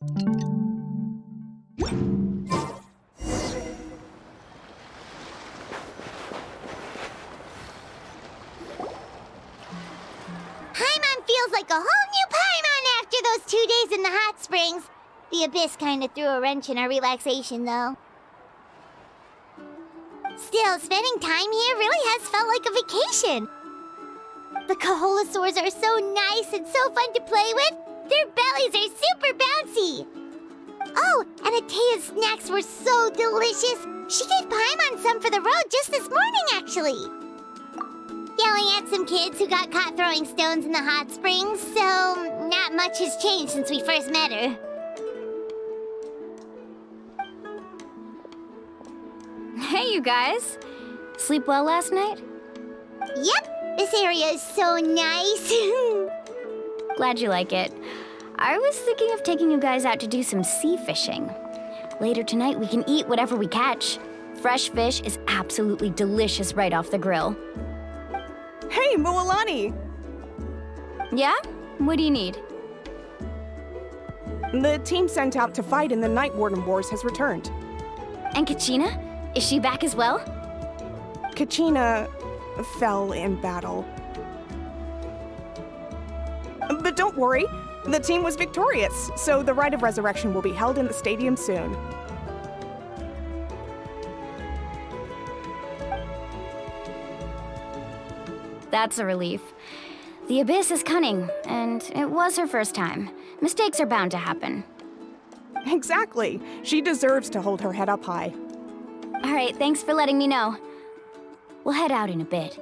Paimon feels like a whole new Paimon after those 2 days in the hot springs. The Abyss kind of threw a wrench in our relaxation, though. Still, spending time here really has felt like a vacation. The Kaholosaurs are so nice and so fun to play with. Their bellies are super bouncy. Oh, and Atea's snacks were so delicious. She gave Paimon some for the road just this morning, actually. Yelling at some kids who got caught throwing stones in the hot springs, so not much has changed since we first met her. Hey, you guys. Sleep well last night? Yep, this area is so nice. Glad you like it. I was thinking of taking you guys out to do some sea fishing. Later tonight, we can eat whatever we catch. Fresh fish is absolutely delicious right off the grill. Hey, Mualani! Yeah? What do you need? The team sent out to fight in the Night Warden Wars has returned. And Kachina? Is she back as well? Kachina fell in battle. But don't worry, the team was victorious, so the Rite of Resurrection will be held in the stadium soon. That's a relief. The Abyss is cunning, and it was her first time. Mistakes are bound to happen. Exactly. She deserves to hold her head up high. All right, thanks for letting me know. We'll head out in a bit.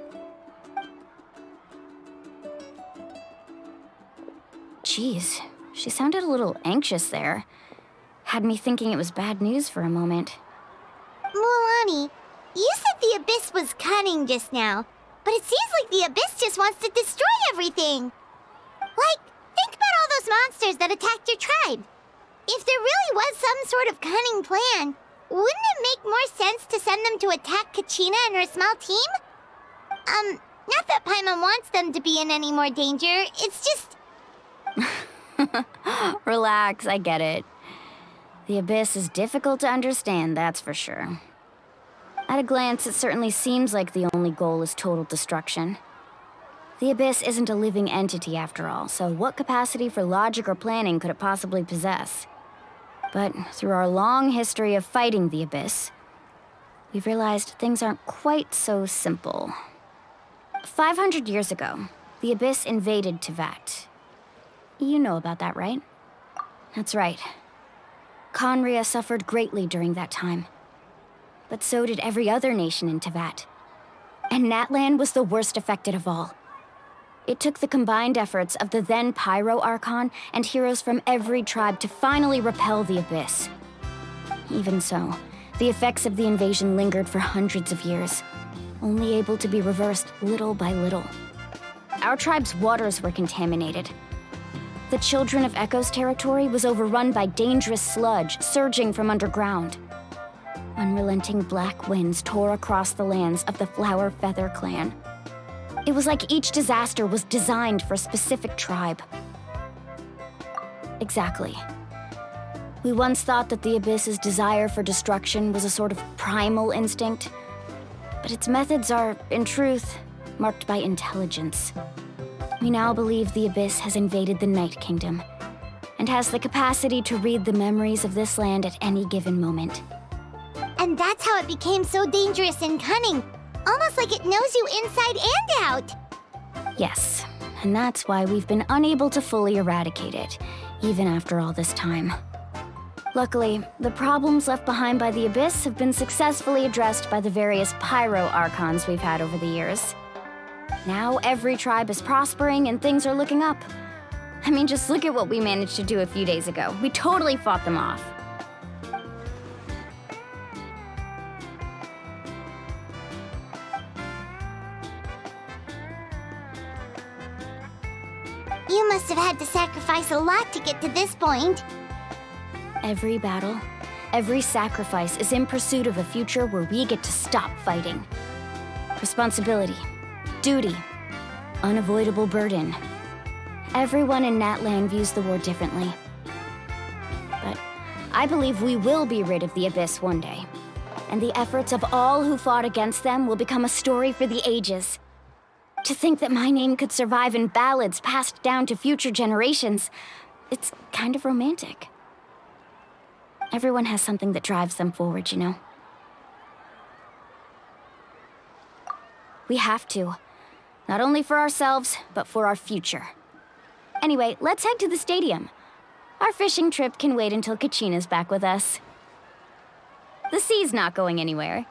Jeez, she sounded a little anxious there. Had me thinking it was bad news for a moment. Mualani, you said the Abyss was cunning just now, but it seems like the Abyss just wants to destroy everything. Like, think about all those monsters that attacked your tribe. If there really was some sort of cunning plan, wouldn't it make more sense to send them to attack Kachina and her small team? Not that Paimon wants them to be in any more danger, it's just... Relax, I get it. The Abyss is difficult to understand, that's for sure. At a glance, it certainly seems like the only goal is total destruction. The Abyss isn't a living entity after all, so what capacity for logic or planning could it possibly possess? But through our long history of fighting the Abyss, we've realized things aren't quite so simple. 500 years ago, the Abyss invaded Teyvat. You know about that, right? That's right. Conria suffered greatly during that time. But so did every other nation in Teyvat. And Natlan was the worst affected of all. It took the combined efforts of the then Pyro Archon and heroes from every tribe to finally repel the Abyss. Even so, the effects of the invasion lingered for hundreds of years, only able to be reversed little by little. Our tribe's waters were contaminated. The Children of Echo's territory was overrun by dangerous sludge surging from underground. Unrelenting black winds tore across the lands of the Flower Feather clan. It was like each disaster was designed for a specific tribe. Exactly. We once thought that the Abyss's desire for destruction was a sort of primal instinct, but its methods are, in truth, marked by intelligence. We now believe the Abyss has invaded the Night Kingdom, and has the capacity to read the memories of this land at any given moment. And that's how it became so dangerous and cunning. Almost like it knows you inside and out. Yes, and that's why we've been unable to fully eradicate it, even after all this time. Luckily, the problems left behind by the Abyss have been successfully addressed by the various Pyro Archons we've had over the years. Now every tribe is prospering and things are looking up. I mean, just look at what we managed to do a few days ago. We totally fought them off. You must have had to sacrifice a lot to get to this point. Every battle, every sacrifice is in pursuit of a future where we get to stop fighting. Responsibility, duty, unavoidable burden. Everyone in Natlan views the war differently. I believe we will be rid of the Abyss one day. And the efforts of all who fought against them will become a story for the ages. To think that my name could survive in ballads passed down to future generations, it's kind of romantic. Everyone has something that drives them forward, you know? We have to. Not only for ourselves, but for our future. Anyway, let's head to the stadium. Our fishing trip can wait until Kachina's back with us. The sea's not going anywhere.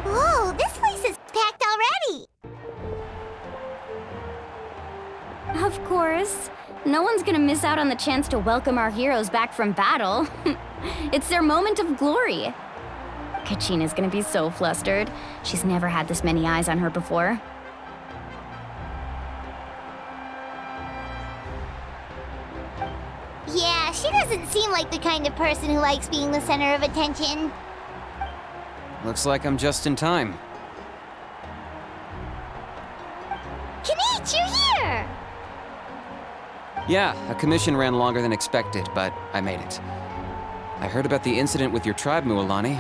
Whoa, this place is packed already! Of course. No one's gonna miss out on the chance to welcome our heroes back from battle. It's their moment of glory. Kachina's gonna be so flustered. She's never had this many eyes on her before. Yeah, she doesn't seem like the kind of person who likes being the center of attention. Looks like I'm just in time. Kanich, you're here! Yeah, a commission ran longer than expected, but I made it. I heard about the incident with your tribe, Mualani.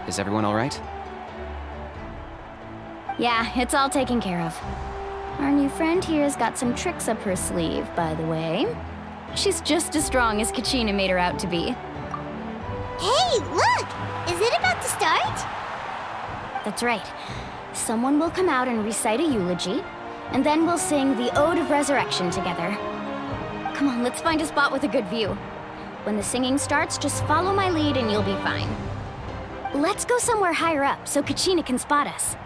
Is everyone all right? Yeah, it's all taken care of. Our new friend here's got some tricks up her sleeve, by the way. She's just as strong as Kachina made her out to be. Hey, look! Is it about to start? That's right. Someone will come out and recite a eulogy, and then we'll sing the Ode of Resurrection together. Come on, let's find a spot with a good view. When the singing starts, just follow my lead and you'll be fine. Let's go somewhere higher up so Kachina can spot us.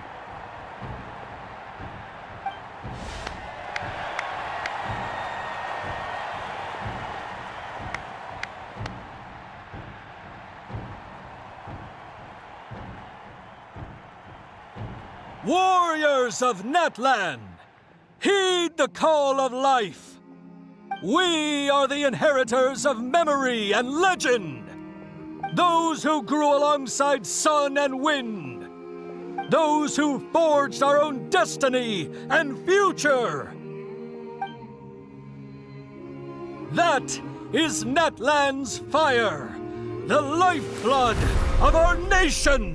Warriors of Natlan, heed the call of life. We are the inheritors of memory and legend. Those who grew alongside sun and wind. Those who forged our own destiny and future. That is Natlan's fire, the lifeblood of our nation.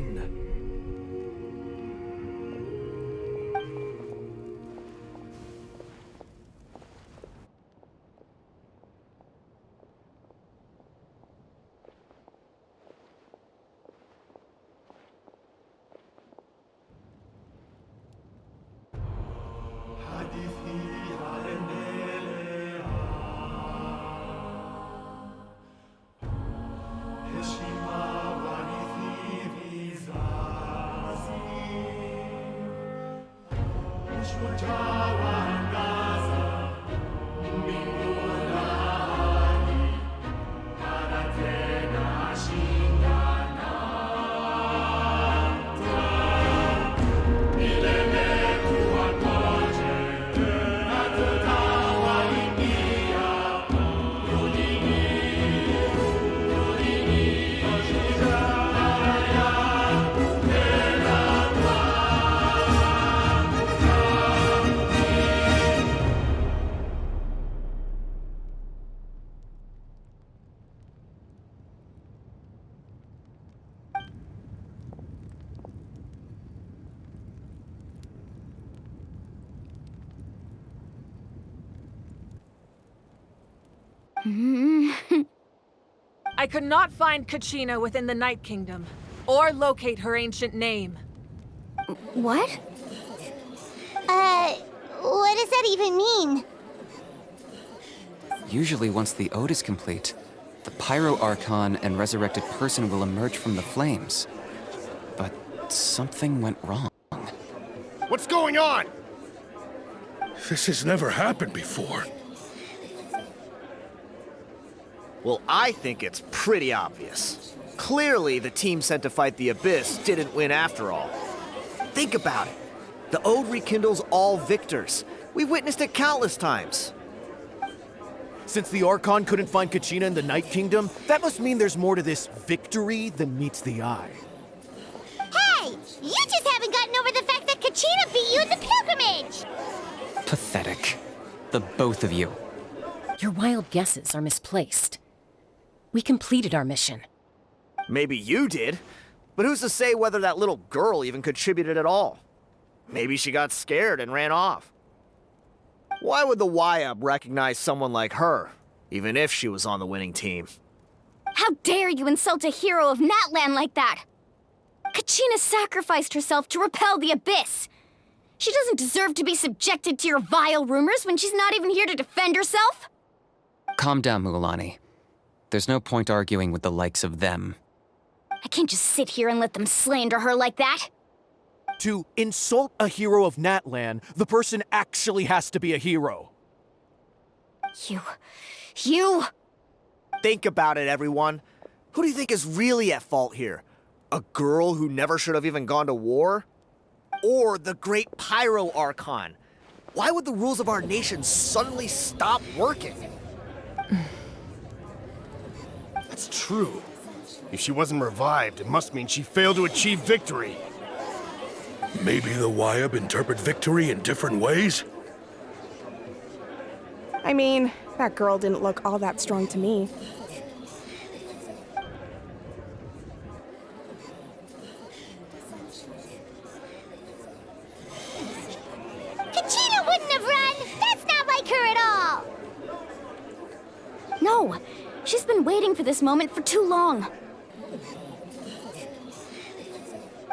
I could not find Kachina within the Night Kingdom, or locate her ancient name. What? What does that even mean? Usually once the ode is complete, the Pyro Archon and resurrected person will emerge from the flames. But something went wrong. What's going on? This has never happened before. Well, I think it's pretty obvious. Clearly, the team sent to fight the Abyss didn't win after all. Think about it. The Ode rekindles all victors. We've witnessed it countless times. Since the Archon couldn't find Kachina in the Night Kingdom, that must mean there's more to this victory than meets the eye. Hey! You just haven't gotten over the fact that Kachina beat you in the pilgrimage! Pathetic. The both of you. Your wild guesses are misplaced. We completed our mission. Maybe you did, but who's to say whether that little girl even contributed at all? Maybe she got scared and ran off. Why would the YUB recognize someone like her, even if she was on the winning team? How dare you insult a hero of Natlan like that? Kachina sacrificed herself to repel the Abyss. She doesn't deserve to be subjected to your vile rumors when she's not even here to defend herself. Calm down, Mualani. There's no point arguing with the likes of them. I can't just sit here and let them slander her like that. To insult a hero of Natlan, the person actually has to be a hero. You... Think about it, everyone. Who do you think is really at fault here? A girl who never should have even gone to war? Or the great Pyro Archon? Why would the rules of our nation suddenly stop working? That's true. If she wasn't revived, it must mean she failed to achieve victory. Maybe the YUB interpret victory in different ways? I mean, that girl didn't look all that strong to me. Kachina wouldn't have run! That's not like her at all! No, she's been waiting for this moment for too long.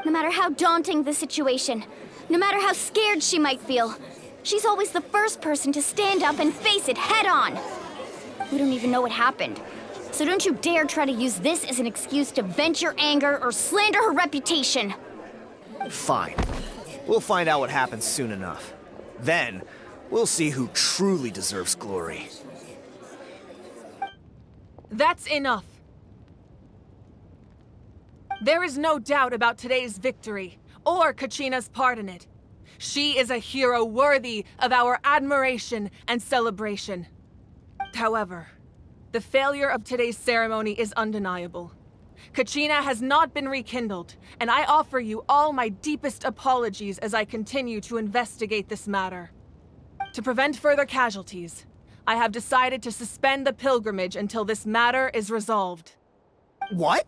No matter how daunting the situation, no matter how scared she might feel, she's always the first person to stand up and face it head on. We don't even know what happened, so don't you dare try to use this as an excuse to vent your anger or slander her reputation. Fine. We'll find out what happens soon enough. Then, we'll see who truly deserves glory. That's enough. There is no doubt about today's victory, or Kachina's part in it. She is a hero worthy of our admiration and celebration. However, the failure of today's ceremony is undeniable. Kachina has not been rekindled, and I offer you all my deepest apologies as I continue to investigate this matter. To prevent further casualties, I have decided to suspend the pilgrimage until this matter is resolved. What?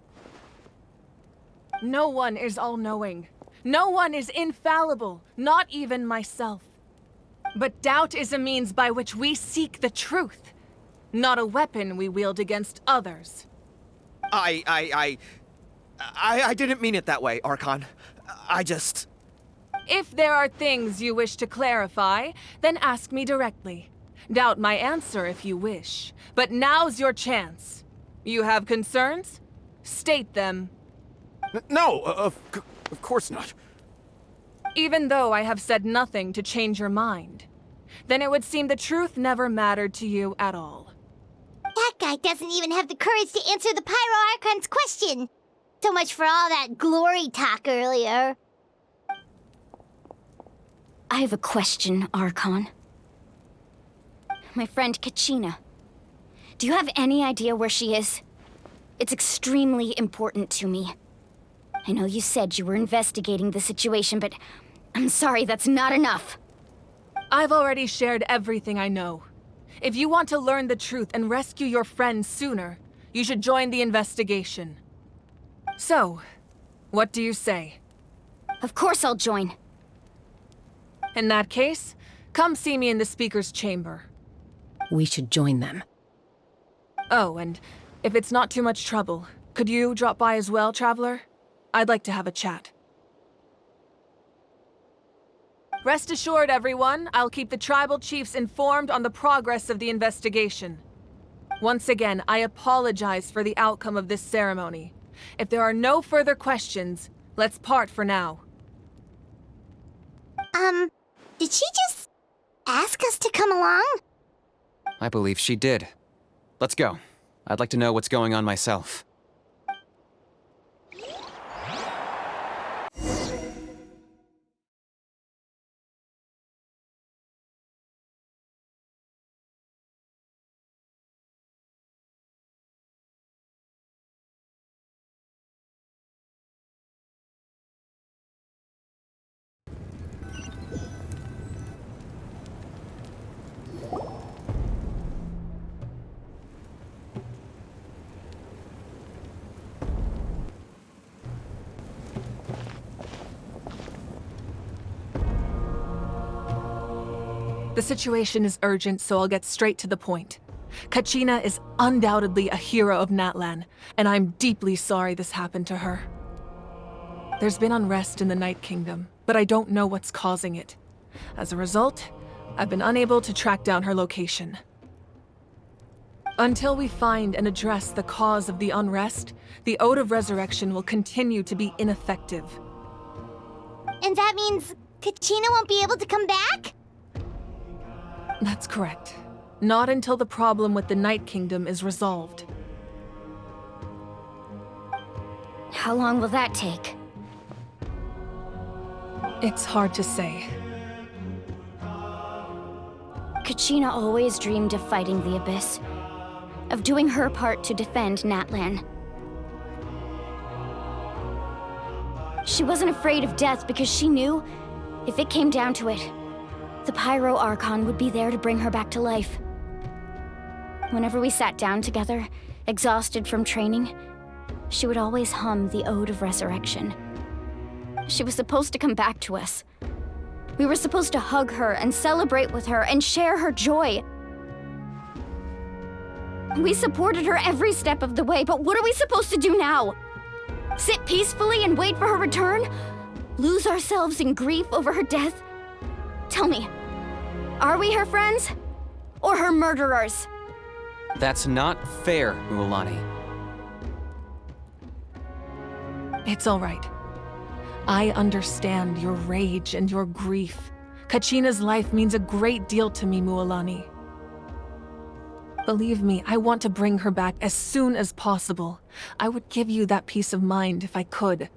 No one is all-knowing. No one is infallible, not even myself. But doubt is a means by which we seek the truth, not a weapon we wield against others. I didn't mean it that way, Archon. I just... If there are things you wish to clarify, then ask me directly. Doubt my answer if you wish, but now's your chance. You have concerns? State them. No, of course not. Even though I have said nothing to change your mind, then it would seem the truth never mattered to you at all. That guy doesn't even have the courage to answer the Pyro Archon's question. So much for all that glory talk earlier. I have a question, Archon. My friend Kachina. Do you have any idea where she is? It's extremely important to me. I know you said you were investigating the situation, but I'm sorry, that's not enough. I've already shared everything I know. If you want to learn the truth and rescue your friend sooner, you should join the investigation. So, what do you say? Of course I'll join. In that case, come see me in the speaker's chamber. We should join them. Oh, and if it's not too much trouble, could you drop by as well, Traveler? I'd like to have a chat. Rest assured, everyone, I'll keep the tribal chiefs informed on the progress of the investigation. Once again, I apologize for the outcome of this ceremony. If there are no further questions, let's part for now. Did she just ask us to come along? I believe she did. Let's go. I'd like to know what's going on myself. The situation is urgent, so I'll get straight to the point. Kachina is undoubtedly a hero of Natlan, and I'm deeply sorry this happened to her. There's been unrest in the Night Kingdom, but I don't know what's causing it. As a result, I've been unable to track down her location. Until we find and address the cause of the unrest, the Ode of Resurrection will continue to be ineffective. And that means Kachina won't be able to come back? That's correct. Not until the problem with the Night Kingdom is resolved. How long will that take? It's hard to say. Kachina always dreamed of fighting the Abyss, of doing her part to defend Natlan. She wasn't afraid of death because she knew, if it came down to it, the Pyro Archon would be there to bring her back to life. Whenever we sat down together, exhausted from training, she would always hum the Ode of Resurrection. She was supposed to come back to us. We were supposed to hug her and celebrate with her and share her joy. We supported her every step of the way, but what are we supposed to do now? Sit peacefully and wait for her return? Lose ourselves in grief over her death? Tell me, are we her friends? Or her murderers? That's not fair, Mualani. It's all right. I understand your rage and your grief. Kachina's life means a great deal to me, Mualani. Believe me, I want to bring her back as soon as possible. I would give you that peace of mind if I could.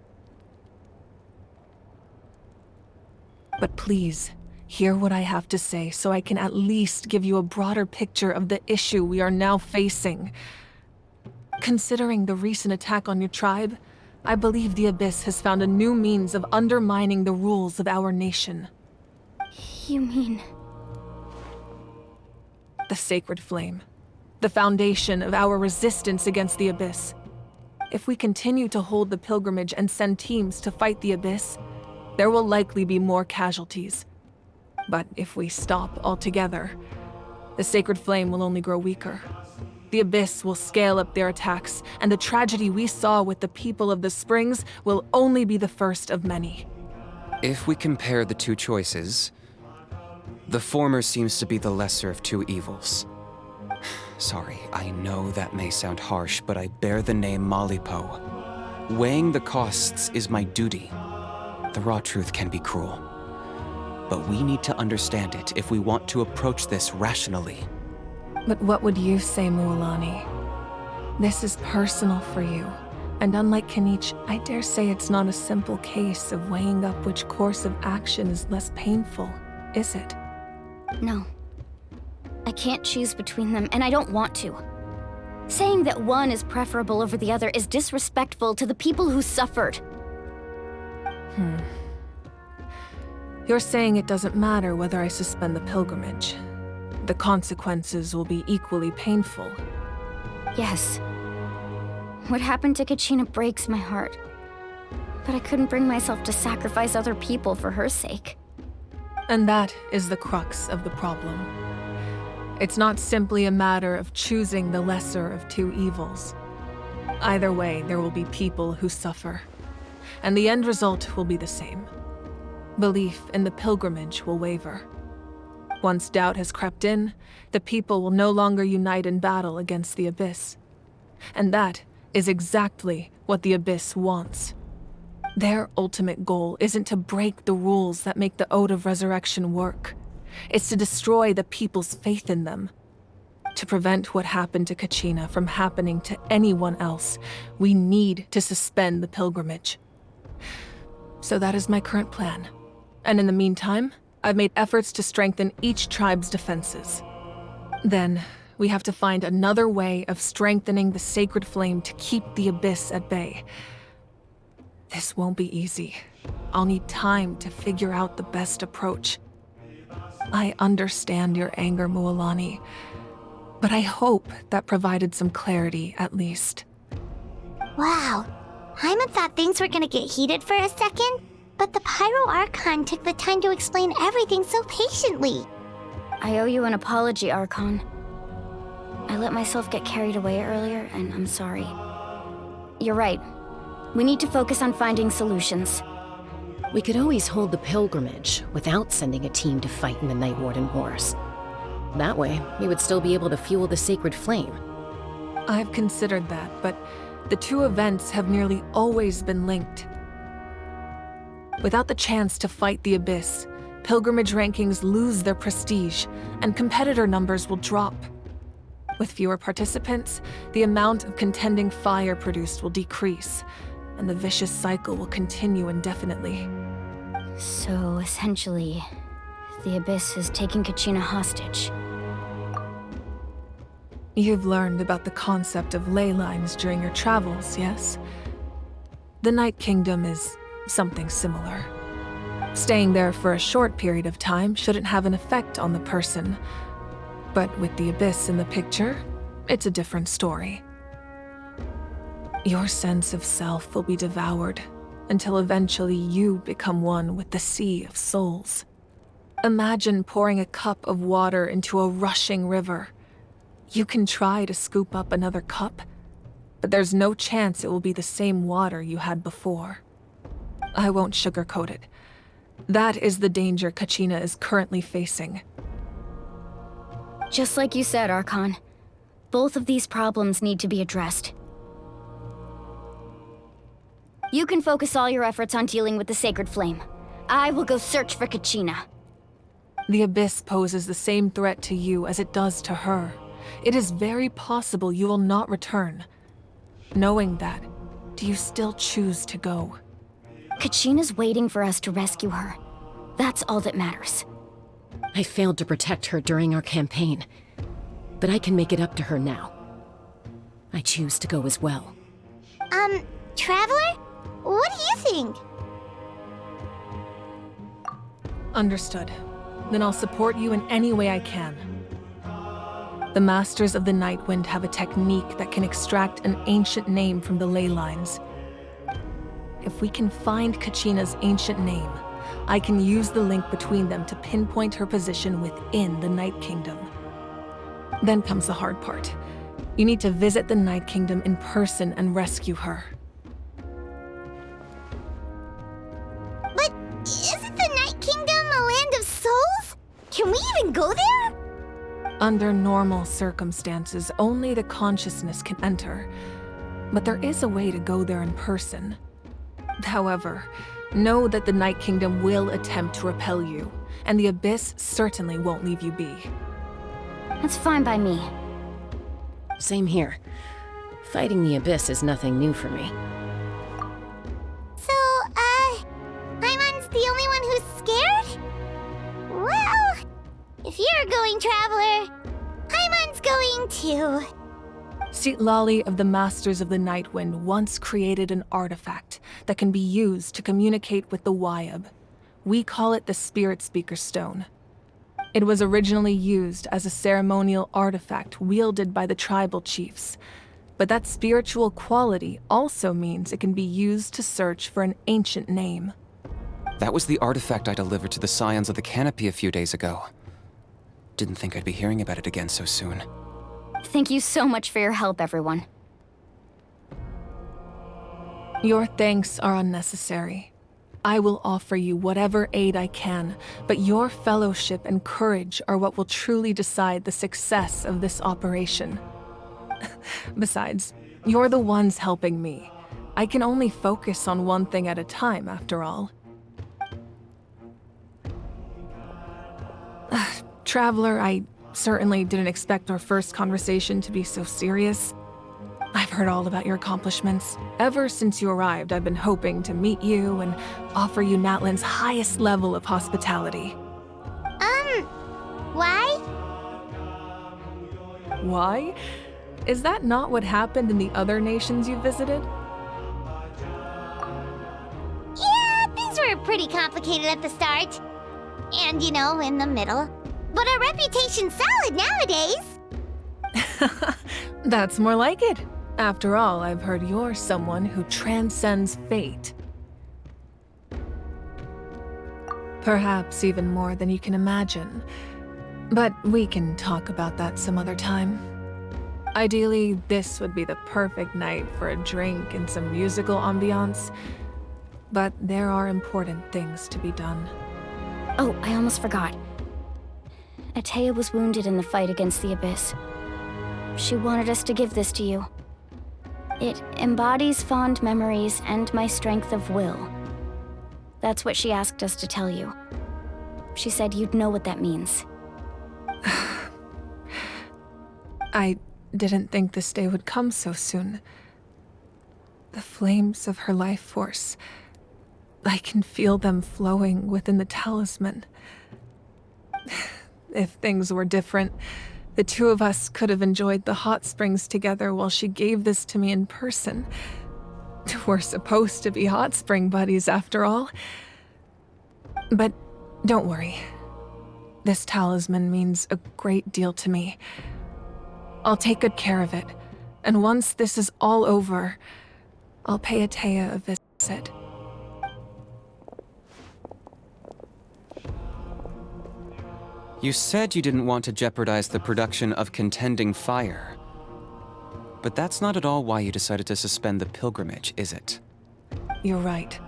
But please, hear what I have to say so I can at least give you a broader picture of the issue we are now facing. Considering the recent attack on your tribe, I believe the Abyss has found a new means of undermining the rules of our nation. You mean... The Sacred Flame. The foundation of our resistance against the Abyss. If we continue to hold the pilgrimage and send teams to fight the Abyss, there will likely be more casualties. But if we stop altogether, the Sacred Flame will only grow weaker. The Abyss will scale up their attacks, and the tragedy we saw with the people of the Springs will only be the first of many. If we compare the two choices, the former seems to be the lesser of two evils. Sorry, I know that may sound harsh, but I bear the name Malipo. Weighing the costs is my duty. The raw truth can be cruel. But we need to understand it if we want to approach this rationally. But what would you say, Mualani? This is personal for you. And unlike Kanich, I dare say it's not a simple case of weighing up which course of action is less painful, is it? No. I can't choose between them, and I don't want to. Saying that one is preferable over the other is disrespectful to the people who suffered. You're saying it doesn't matter whether I suspend the pilgrimage. The consequences will be equally painful. Yes. What happened to Kachina breaks my heart. But I couldn't bring myself to sacrifice other people for her sake. And that is the crux of the problem. It's not simply a matter of choosing the lesser of two evils. Either way, there will be people who suffer, and the end result will be the same. Belief in the pilgrimage will waver. Once doubt has crept in, the people will no longer unite in battle against the Abyss. And that is exactly what the Abyss wants. Their ultimate goal isn't to break the rules that make the Ode of Resurrection work. It's to destroy the people's faith in them. To prevent what happened to Kachina from happening to anyone else, we need to suspend the pilgrimage. So that is my current plan. And in the meantime, I've made efforts to strengthen each tribe's defenses. Then, we have to find another way of strengthening the sacred flame to keep the Abyss at bay. This won't be easy. I'll need time to figure out the best approach. I understand your anger, Mualani, but I hope that provided some clarity, at least. Wow. Hyman thought things were gonna get heated for a second, but the Pyro Archon took the time to explain everything so patiently. I owe you an apology, Archon. I let myself get carried away earlier, and I'm sorry. You're right. We need to focus on finding solutions. We could always hold the pilgrimage without sending a team to fight in the Night Warden Wars. That way, we would still be able to fuel the sacred flame. I've considered that, but the two events have nearly always been linked. Without the chance to fight the Abyss, pilgrimage rankings lose their prestige, and competitor numbers will drop. With fewer participants, the amount of contending fire produced will decrease, and the vicious cycle will continue indefinitely. So, essentially, the Abyss is taking Kachina hostage. You've learned about the concept of ley lines during your travels, yes? The Night Kingdom is something similar. Staying there for a short period of time shouldn't have an effect on the person. But with the Abyss in the picture, it's a different story. Your sense of self will be devoured until eventually you become one with the Sea of Souls. Imagine pouring a cup of water into a rushing river. You can try to scoop up another cup, but there's no chance it will be the same water you had before. I won't sugarcoat it. That is the danger Kachina is currently facing. Just like you said, Archon. Both of these problems need to be addressed. You can focus all your efforts on dealing with the sacred flame. I will go search for Kachina. The Abyss poses the same threat to you as it does to her. It is very possible you will not return. Knowing that, do you still choose to go? Kachina's waiting for us to rescue her. That's all that matters. I failed to protect her during our campaign, but I can make it up to her now. I choose to go as well. Traveler? What do you think? Understood. Then I'll support you in any way I can. The Masters of the Nightwind have a technique that can extract an ancient name from the ley lines. If we can find Kachina's ancient name, I can use the link between them to pinpoint her position within the Night Kingdom. Then comes the hard part. You need to visit the Night Kingdom in person and rescue her. But isn't the Night Kingdom a land of souls? Can we even go there? Under normal circumstances, only the consciousness can enter. But there is a way to go there in person. However, know that the Night Kingdom will attempt to repel you, and the Abyss certainly won't leave you be. That's fine by me. Same here. Fighting the Abyss is nothing new for me. So, Hyman's the only one who's scared? Well, if you're going, Traveler, Hyman's going too. Sitlali of the Masters of the Nightwind once created an artifact that can be used to communicate with the Wyab. We call it the Spirit Speaker Stone. It was originally used as a ceremonial artifact wielded by the tribal chiefs, but that spiritual quality also means it can be used to search for an ancient name. That was the artifact I delivered to the Scions of the Canopy a few days ago. Didn't think I'd be hearing about it again so soon. Thank you so much for your help, everyone. Your thanks are unnecessary. I will offer you whatever aid I can, but your fellowship and courage are what will truly decide the success of this operation. Besides, you're the ones helping me. I can only focus on one thing at a time, after all. Traveler, I certainly didn't expect our first conversation to be so serious. I've heard all about your accomplishments. Ever since you arrived, I've been hoping to meet you and offer you Natlan's highest level of hospitality. Why? Why? Is that not what happened in the other nations you visited? Yeah, things were pretty complicated at the start. And, you know, in the middle. But our reputation's solid nowadays. That's more like it. After all, I've heard you're someone who transcends fate. Perhaps even more than you can imagine. But we can talk about that some other time. Ideally, this would be the perfect night for a drink and some musical ambiance. But there are important things to be done. Oh, I almost forgot. Atea was wounded in the fight against the Abyss. She wanted us to give this to you. It embodies fond memories and my strength of will. That's what she asked us to tell you. She said you'd know what that means. I didn't think this day would come so soon. The flames of her life force. I can feel them flowing within the talisman. If things were different, the two of us could have enjoyed the hot springs together while she gave this to me in person. We're supposed to be hot spring buddies after all. But don't worry. This talisman means a great deal to me. I'll take good care of it, and once this is all over, I'll pay Atea a visit. You said you didn't want to jeopardize the production of contending fire. But that's not at all why you decided to suspend the pilgrimage, is it? You're right.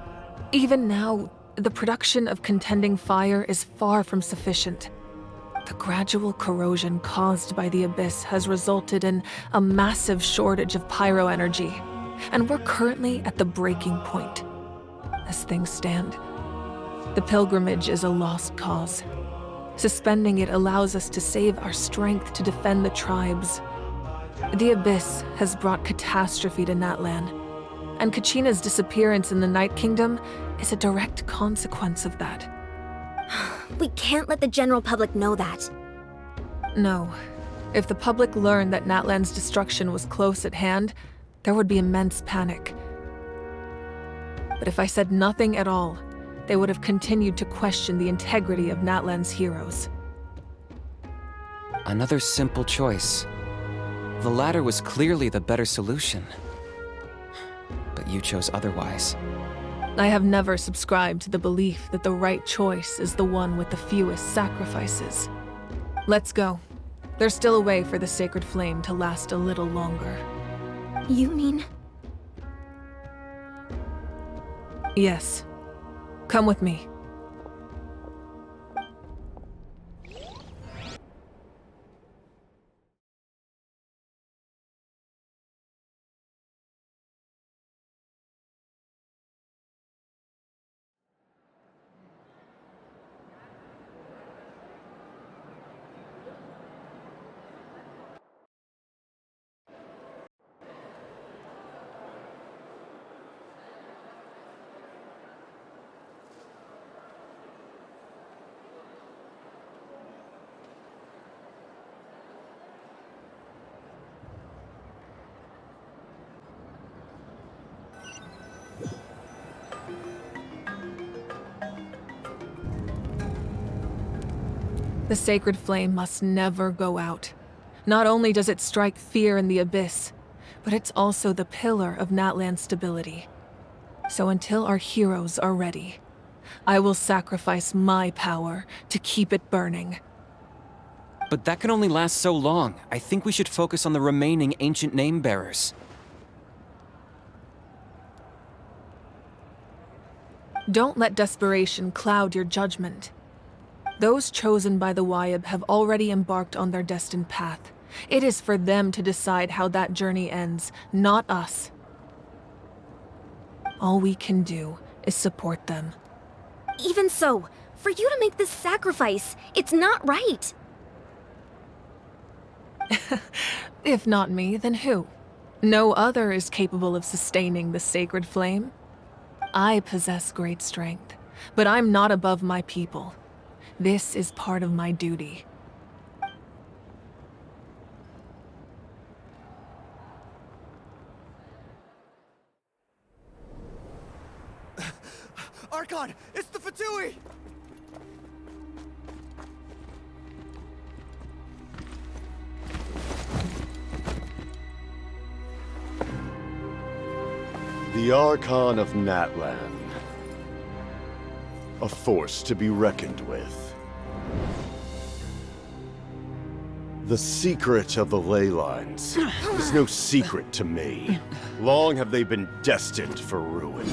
Even now, the production of contending fire is far from sufficient. The gradual corrosion caused by the Abyss has resulted in a massive shortage of pyro energy, and we're currently at the breaking point. As things stand, the pilgrimage is a lost cause. Suspending it allows us to save our strength to defend the tribes. The Abyss has brought catastrophe to Natlan, and Kachina's disappearance in the Night Kingdom is a direct consequence of that. We can't let the general public know that. No. If the public learned that Natlan's destruction was close at hand, there would be immense panic. But if I said nothing at all, they would have continued to question the integrity of Natlan's heroes. Another simple choice. The latter was clearly the better solution. But you chose otherwise. I have never subscribed to the belief that the right choice is the one with the fewest sacrifices. Let's go. There's still a way for the sacred flame to last a little longer. You mean? Yes. Come with me. The sacred flame must never go out. Not only does it strike fear in the Abyss, but it's also the pillar of Natlan's stability. So until our heroes are ready, I will sacrifice my power to keep it burning. But that can only last so long. I think we should focus on the remaining ancient name bearers. Don't let desperation cloud your judgment. Those chosen by the Wyab have already embarked on their destined path. It is for them to decide how that journey ends, not us. All we can do is support them. Even so, for you to make this sacrifice, it's not right. If not me, then who? No other is capable of sustaining the sacred flame. I possess great strength, but I'm not above my people. This is part of my duty. Archon, it's the Fatui! The Archon of Natlan. A force to be reckoned with. The secret of the ley lines is no secret to me. Long have they been destined for ruin.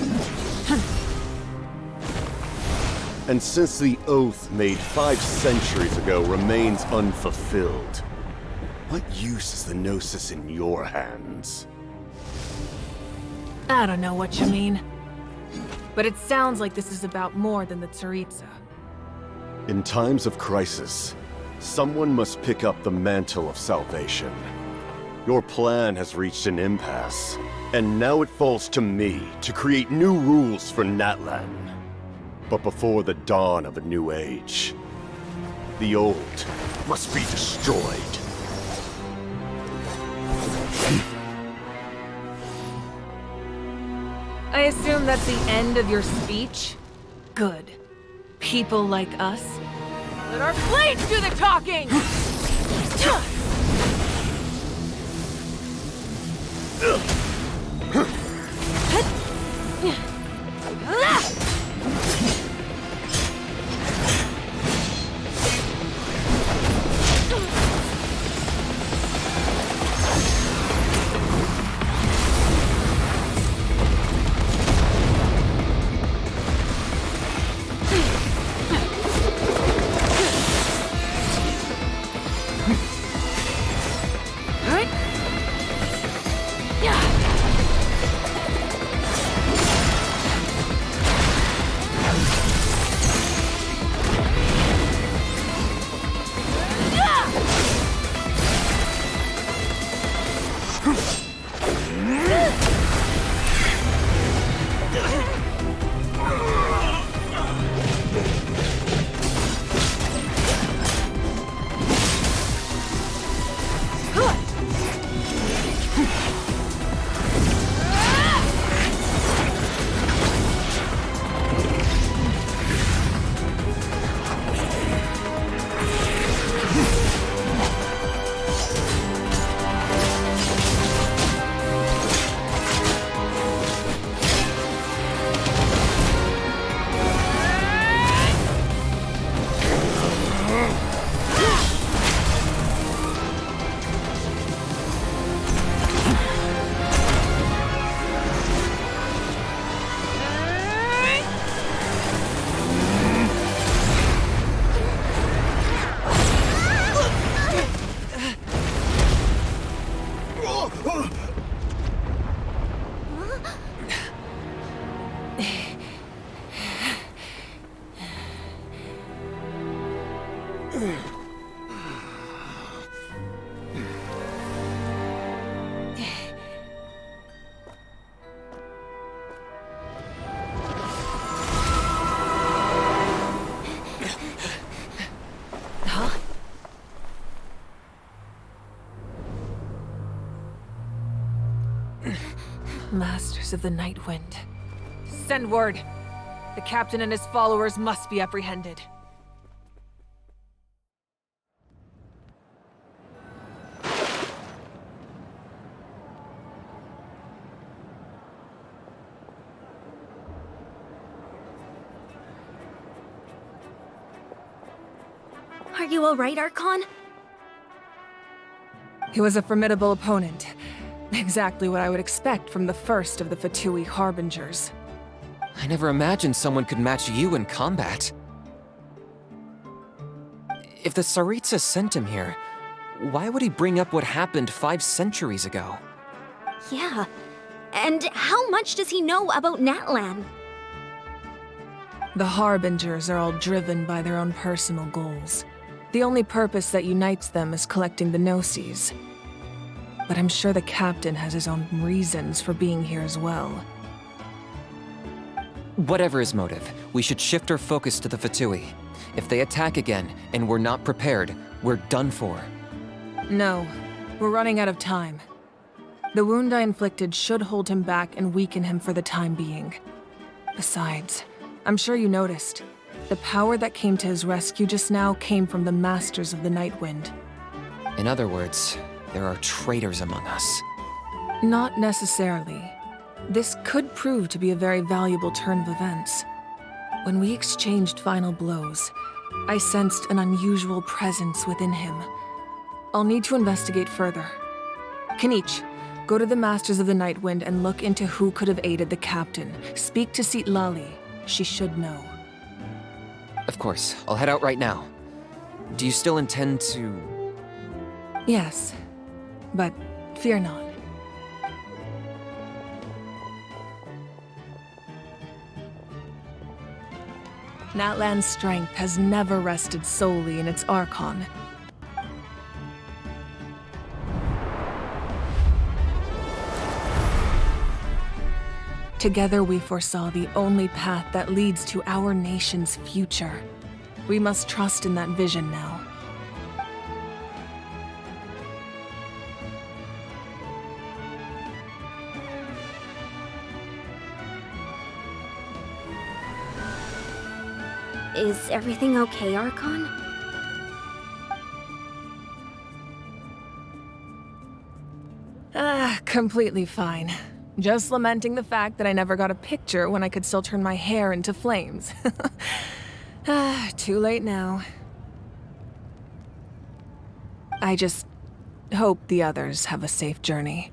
And since the oath made 5 centuries ago remains unfulfilled, what use is the Gnosis in your hands? I don't know what you mean. But it sounds like this is about more than the Tsaritsa. In times of crisis, someone must pick up the mantle of salvation. Your plan has reached an impasse, and now it falls to me to create new rules for Natlan. But before the dawn of a new age, the old must be destroyed. I assume that's the end of your speech? Good. People like us. Let our blades do the talking! Masters of the Night Wind. Send word. The captain and his followers must be apprehended. Are you alright, Archon? He was a formidable opponent. Exactly what I would expect from the first of the Fatui Harbingers. I never imagined someone could match you in combat. If the Tsaritsa sent him here, why would he bring up what happened 5 centuries ago? Yeah. And how much does he know about Natlan? The Harbingers are all driven by their own personal goals. The only purpose that unites them is collecting the Gnosis. But I'm sure the captain has his own reasons for being here as well. Whatever his motive, we should shift our focus to the Fatui. If they attack again, and we're not prepared, we're done for. No, we're running out of time. The wound I inflicted should hold him back and weaken him for the time being. Besides, I'm sure you noticed, the power that came to his rescue just now came from the Masters of the Night Wind. In other words, there are traitors among us. Not necessarily. This could prove to be a very valuable turn of events. When we exchanged final blows, I sensed an unusual presence within him. I'll need to investigate further. Kanich, go to the Masters of the Night Wind and look into who could have aided the captain. Speak to Sitlali. She should know. Of course, I'll head out right now. Do you still intend to... Yes, but fear not. Natlan's strength has never rested solely in its Archon. Together we foresaw the only path that leads to our nation's future. We must trust in that vision now. Is everything okay, Archon? Completely fine. Just lamenting the fact that I never got a picture when I could still turn my hair into flames. Too late now. I just hope the others have a safe journey.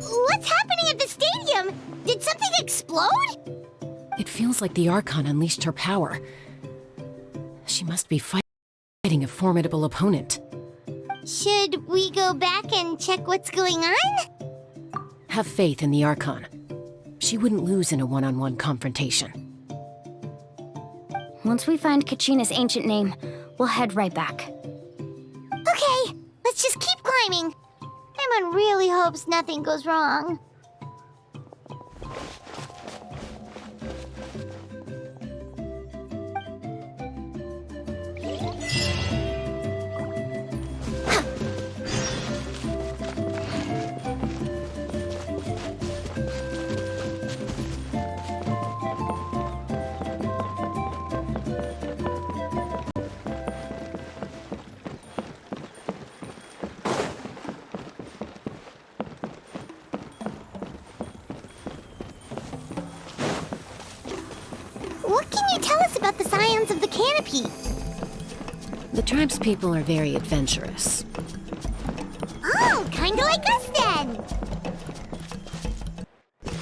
What's happening at the stadium? Did something explode? It feels like the Archon unleashed her power. She must be fighting a formidable opponent. Should we go back and check what's going on? Have faith in the Archon. She wouldn't lose in a one-on-one confrontation. Once we find Kachina's ancient name, we'll head right back. Okay, let's just keep climbing. Everyone really hopes nothing goes wrong. What can you tell us about the scions of the canopy? The tribespeople are very adventurous. Oh, kinda like us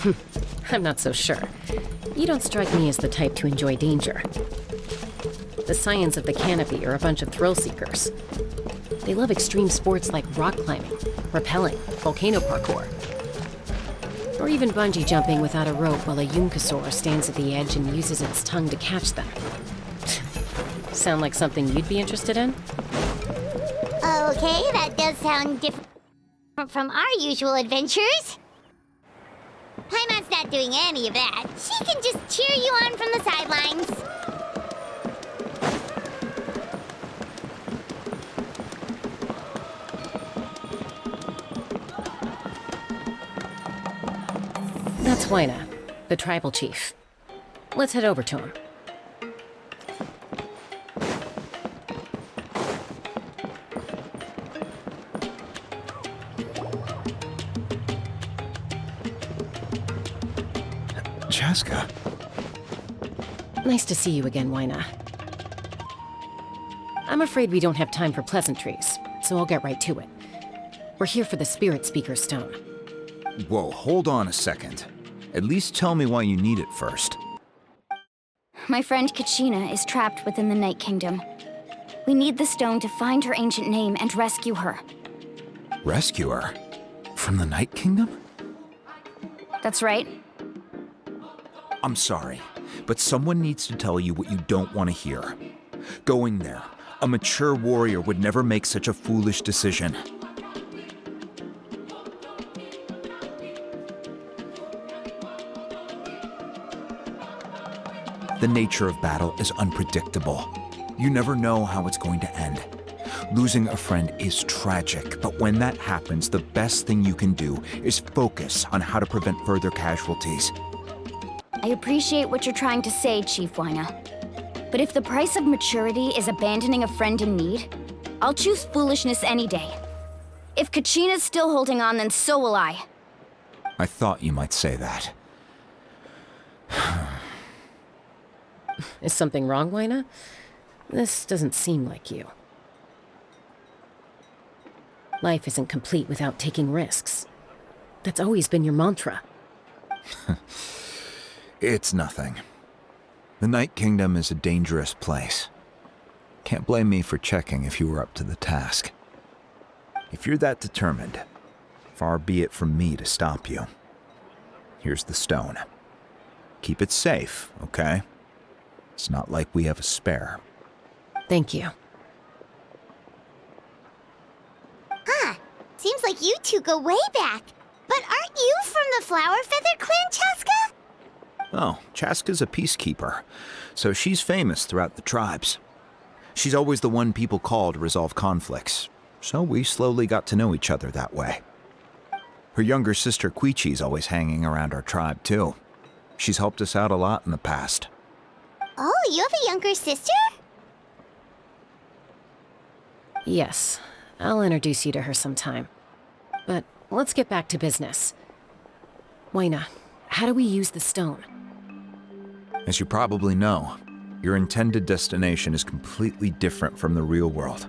then! I'm not so sure. You don't strike me as the type to enjoy danger. The scions of the canopy are a bunch of thrill seekers. They love extreme sports like rock climbing, rappelling, volcano parkour, or even bungee jumping without a rope while a Yunkasaur stands at the edge and uses its tongue to catch them. Sound like something you'd be interested in? Okay, that does sound different from our usual adventures. Paimon's not doing any of that. She can just cheer you on from the sidelines. That's Wyna, the tribal chief. Let's head over to him. Chaska. Nice to see you again, Wyna. I'm afraid we don't have time for pleasantries, so I'll get right to it. We're here for the Spirit Speaker Stone. Whoa, hold on a second. At least tell me why you need it first. My friend Kachina is trapped within the Night Kingdom. We need the stone to find her ancient name and rescue her. Rescue her? From the Night Kingdom? That's right. I'm sorry, but someone needs to tell you what you don't want to hear. Going there, a mature warrior would never make such a foolish decision. The nature of battle is unpredictable. You never know how it's going to end. Losing a friend is tragic, but when that happens, the best thing you can do is focus on how to prevent further casualties. I appreciate what you're trying to say, Chief Wyna. But if the price of maturity is abandoning a friend in need, I'll choose foolishness any day. If Kachina's still holding on, then so will I. I thought you might say that. Is something wrong, Wyna? This doesn't seem like you. Life isn't complete without taking risks. That's always been your mantra. It's nothing. The Night Kingdom is a dangerous place. Can't blame me for checking if you were up to the task. If you're that determined, far be it from me to stop you. Here's the stone. Keep it safe, okay? It's not like we have a spare. Thank you. Huh. Seems like you two go way back. But aren't you from the Flower Feather Clan, Chaska? Oh, Chaska's a peacekeeper, so she's famous throughout the tribes. She's always the one people call to resolve conflicts, so we slowly got to know each other that way. Her younger sister Quichi's always hanging around our tribe, too. She's helped us out a lot in the past. Oh, you have a younger sister? Yes, I'll introduce you to her sometime. But let's get back to business. Wyna, how do we use the stone? As you probably know, your intended destination is completely different from the real world.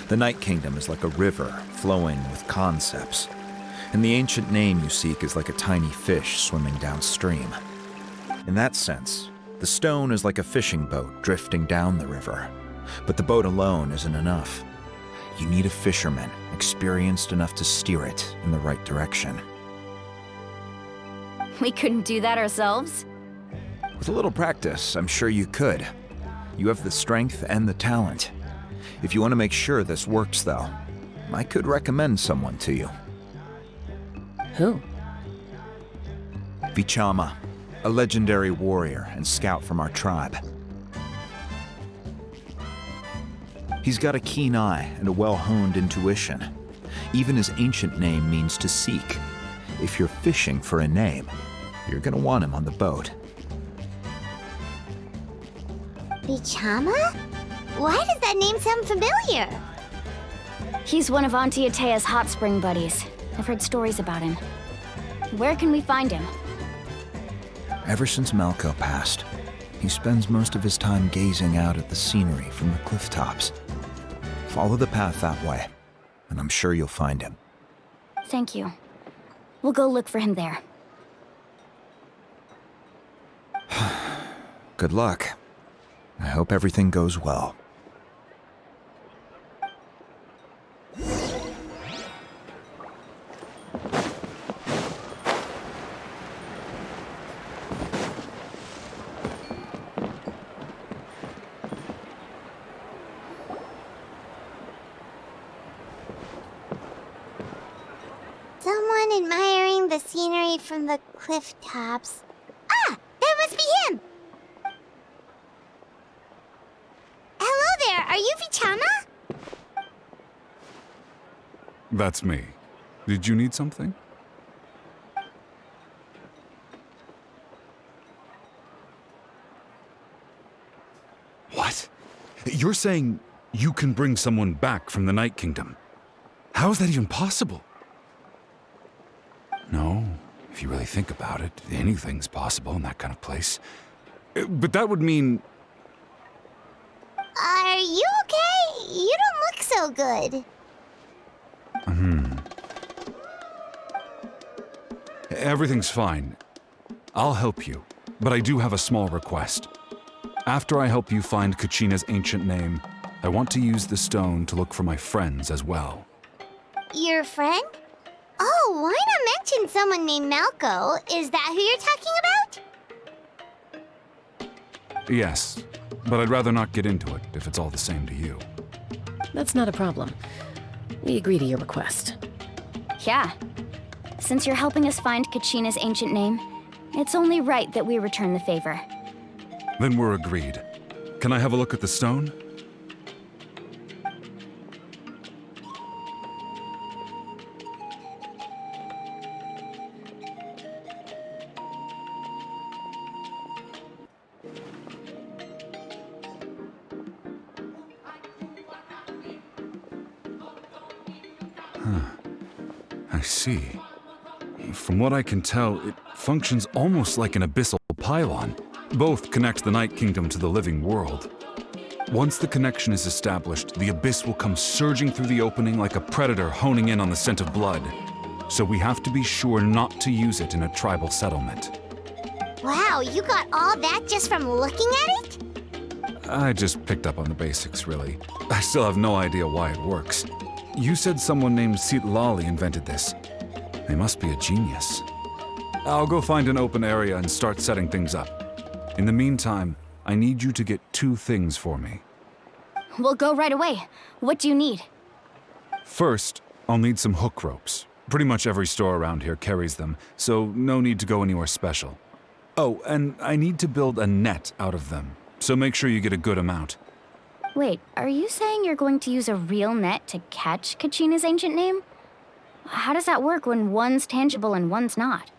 The Night Kingdom is like a river flowing with concepts, and the ancient name you seek is like a tiny fish swimming downstream. In that sense, the stone is like a fishing boat drifting down the river, but the boat alone isn't enough. You need a fisherman experienced enough to steer it in the right direction. We couldn't do that ourselves? With a little practice, I'm sure you could. You have the strength and the talent. If you want to make sure this works, though, I could recommend someone to you. Who? Vichama, a legendary warrior and scout from our tribe. He's got a keen eye and a well-honed intuition. Even his ancient name means to seek. If you're fishing for a name, you're gonna want him on the boat. Vichama? Why does that name sound familiar? He's one of Auntie Atea's hot spring buddies. I've heard stories about him. Where can we find him? Ever since Malco passed, he spends most of his time gazing out at the scenery from the cliff tops. Follow the path that way, and I'm sure you'll find him. Thank you. We'll go look for him there. Good luck. I hope everything goes well. the scenery from the cliff tops. Ah! That must be him! Hello there, are you Vichama? That's me. Did you need something? What? You're saying you can bring someone back from the Night Kingdom? How is that even possible? No, if you really think about it, anything's possible in that kind of place. But that would mean... Are you okay? You don't look so good. Everything's fine. I'll help you, but I do have a small request. After I help you find Kachina's ancient name, I want to use the stone to look for my friends as well. Your friend? Oh, why not mention someone named Malco? Is that who you're talking about? Yes, but I'd rather not get into it if it's all the same to you. That's not a problem. We agree to your request. Yeah. Since you're helping us find Kachina's ancient name, it's only right that we return the favor. Then we're agreed. Can I have a look at the stone? I see. From what I can tell, it functions almost like an abyssal pylon. Both connect the Night Kingdom to the living world. Once the connection is established, the abyss will come surging through the opening like a predator honing in on the scent of blood. So we have to be sure not to use it in a tribal settlement. Wow, you got all that just from looking at it? I just picked up on the basics, really. I still have no idea why it works. You said someone named Sitlali invented this. They must be a genius. I'll go find an open area and start setting things up. In the meantime, I need you to get 2 things for me. We'll go right away. What do you need? First, I'll need some hook ropes. Pretty much every store around here carries them, so no need to go anywhere special. Oh, and I need to build a net out of them, so make sure you get a good amount. Wait, are you saying you're going to use a real net to catch Kachina's ancient name? How does that work when one's tangible and one's not?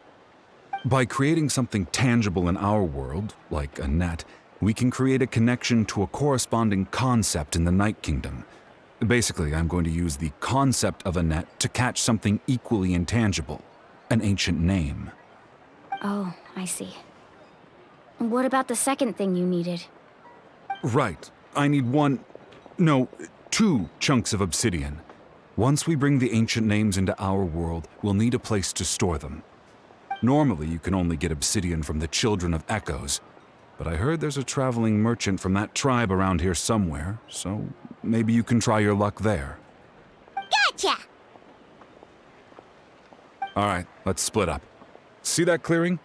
By creating something tangible in our world, like a net, we can create a connection to a corresponding concept in the Night Kingdom. Basically, I'm going to use the concept of a net to catch something equally intangible, an ancient name. Oh, I see. What about the second thing you needed? Right. I need 2 chunks of obsidian. Once we bring the ancient names into our world, we'll need a place to store them. Normally, you can only get obsidian from the Children of Echoes, but I heard there's a traveling merchant from that tribe around here somewhere, so maybe you can try your luck there. Gotcha! All right, let's split up. See that clearing?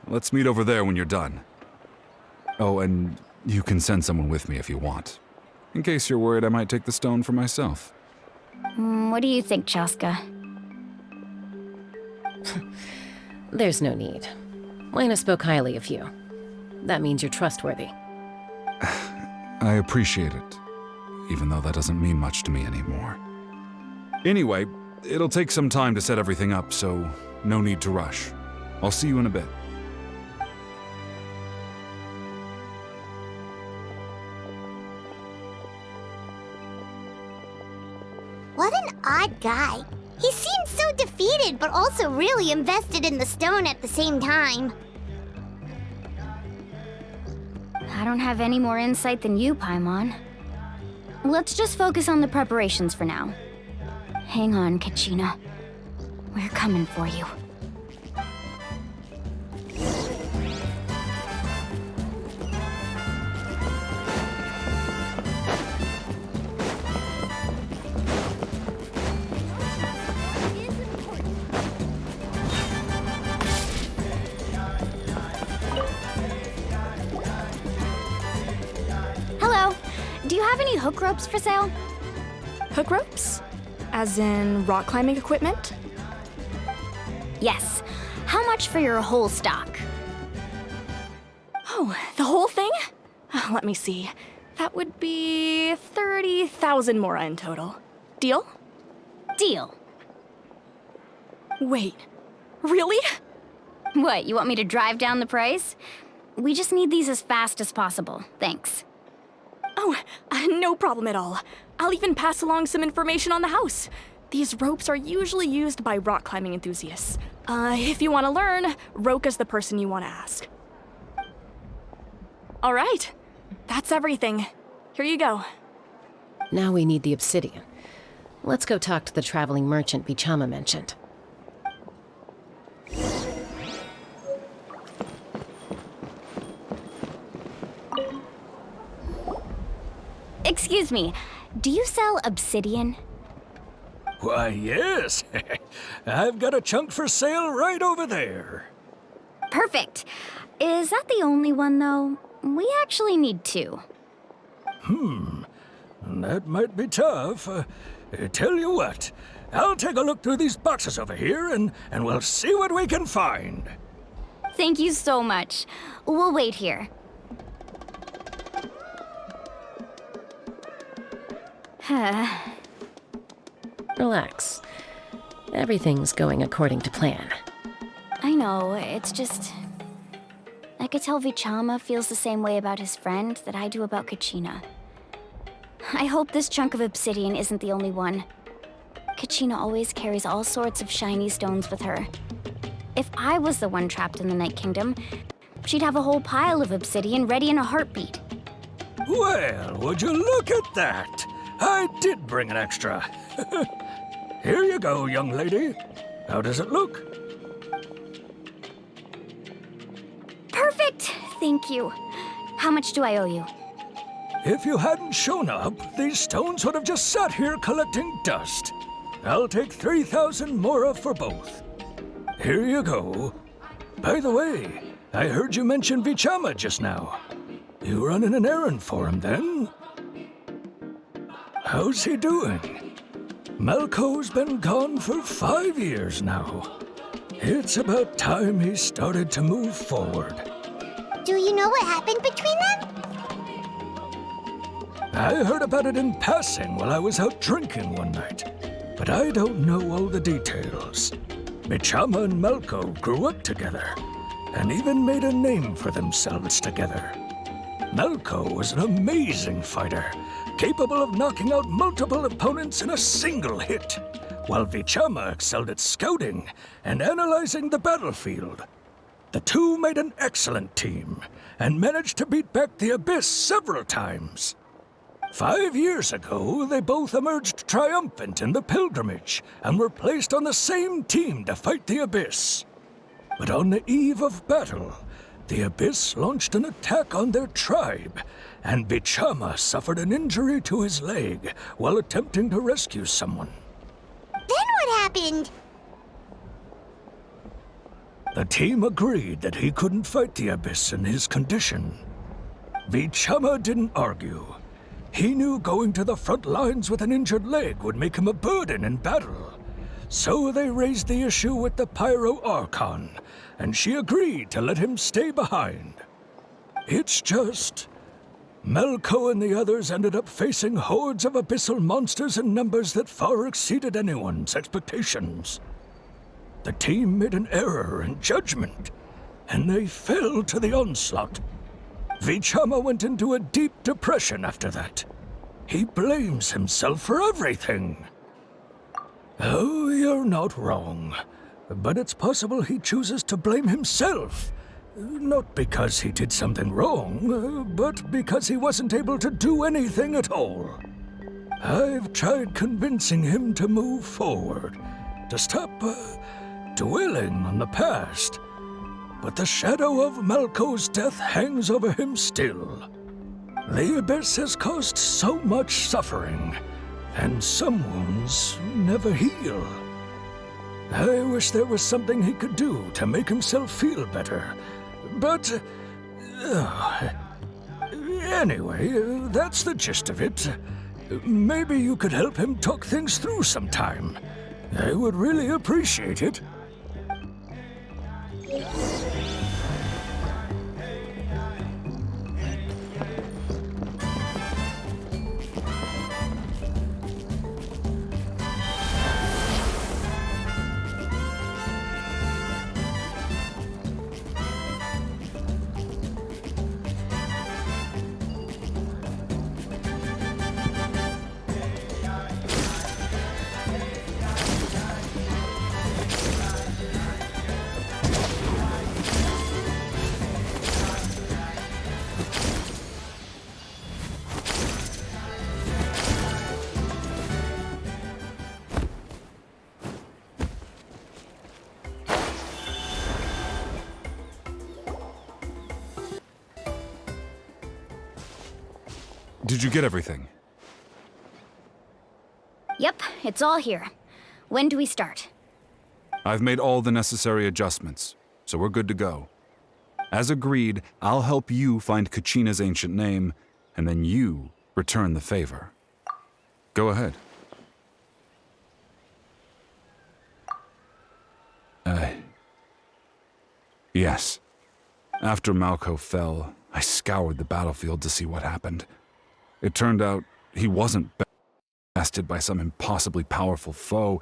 Let's meet over there when you're done. Oh, and you can send someone with me if you want. In case you're worried I might take the stone for myself. What do you think, Chaska? There's no need. Lena spoke highly of you. That means you're trustworthy. I appreciate it, even though that doesn't mean much to me anymore. Anyway, it'll take some time to set everything up, so no need to rush. I'll see you in a bit. What an odd guy. He seems so defeated, but also really invested in the stone at the same time. I don't have any more insight than you, Paimon. Let's just focus on the preparations for now. Hang on, Kachina. We're coming for you. Hello. Do you have any hook ropes for sale? Hook ropes? As in rock climbing equipment? Yes. How much for your whole stock? Oh, the whole thing? Let me see. That would be 30,000 mora in total. Deal? Deal. Wait, really? What, you want me to drive down the price? We just need these as fast as possible. Thanks. Oh, no problem at all. I'll even pass along some information on the house. These ropes are usually used by rock climbing enthusiasts. If you want to learn, Roka's the person you want to ask. All right, that's everything. Here you go. Now we need the obsidian. Let's go talk to the traveling merchant Vichama mentioned. Excuse me, do you sell obsidian? Why, yes. I've got a chunk for sale right over there. Perfect. Is that the only one, though? We actually need two. That might be tough. Tell you what, I'll take a look through these boxes over here and we'll see what we can find. Thank you so much. We'll wait here. Relax. Everything's going according to plan. I know, it's just... I could tell Vichama feels the same way about his friend that I do about Kachina. I hope this chunk of obsidian isn't the only one. Kachina always carries all sorts of shiny stones with her. If I was the one trapped in the Night Kingdom, she'd have a whole pile of obsidian ready in a heartbeat. Well, would you look at that? I did bring an extra. Here you go, young lady. How does it look? Perfect! Thank you. How much do I owe you? If you hadn't shown up, these stones would have just sat here collecting dust. I'll take 3,000 mora for both. Here you go. By the way, I heard you mention Vichama just now. You running an errand for him, then? How's he doing? Malco's been gone for 5 years now. It's about time he started to move forward. Do you know what happened between them? I heard about it in passing while I was out drinking one night, but I don't know all the details. Vichama and Malco grew up together, and even made a name for themselves together. Malco was an amazing fighter, capable of knocking out multiple opponents in a single hit, while Vichama excelled at scouting and analyzing the battlefield. The two made an excellent team, and managed to beat back the Abyss several times. 5 years ago, they both emerged triumphant in the pilgrimage, and were placed on the same team to fight the Abyss. But on the eve of battle, the Abyss launched an attack on their tribe, and Vichama suffered an injury to his leg while attempting to rescue someone. Then what happened? The team agreed that he couldn't fight the Abyss in his condition. Vichama didn't argue. He knew going to the front lines with an injured leg would make him a burden in battle. So they raised the issue with the Pyro Archon, and she agreed to let him stay behind. It's just... Malco and the others ended up facing hordes of abyssal monsters in numbers that far exceeded anyone's expectations. The team made an error in judgment, and they fell to the onslaught. Vichama went into a deep depression after that. He blames himself for everything. Oh, you're not wrong. But it's possible he chooses to blame himself. Not because he did something wrong, but because he wasn't able to do anything at all. I've tried convincing him to move forward, to stop dwelling on the past. But the shadow of Malco's death hangs over him still. The Abyss has caused so much suffering, and some wounds never heal. I wish there was something he could do to make himself feel better, but... anyway, that's the gist of it. Maybe you could help him talk things through sometime. I would really appreciate it. Did you get everything? Yep, it's all here. When do we start? I've made all the necessary adjustments, so we're good to go. As agreed, I'll help you find Kachina's ancient name, and then you return the favor. Go ahead. Yes. After Malco fell, I scoured the battlefield to see what happened. It turned out he wasn't bested by some impossibly powerful foe.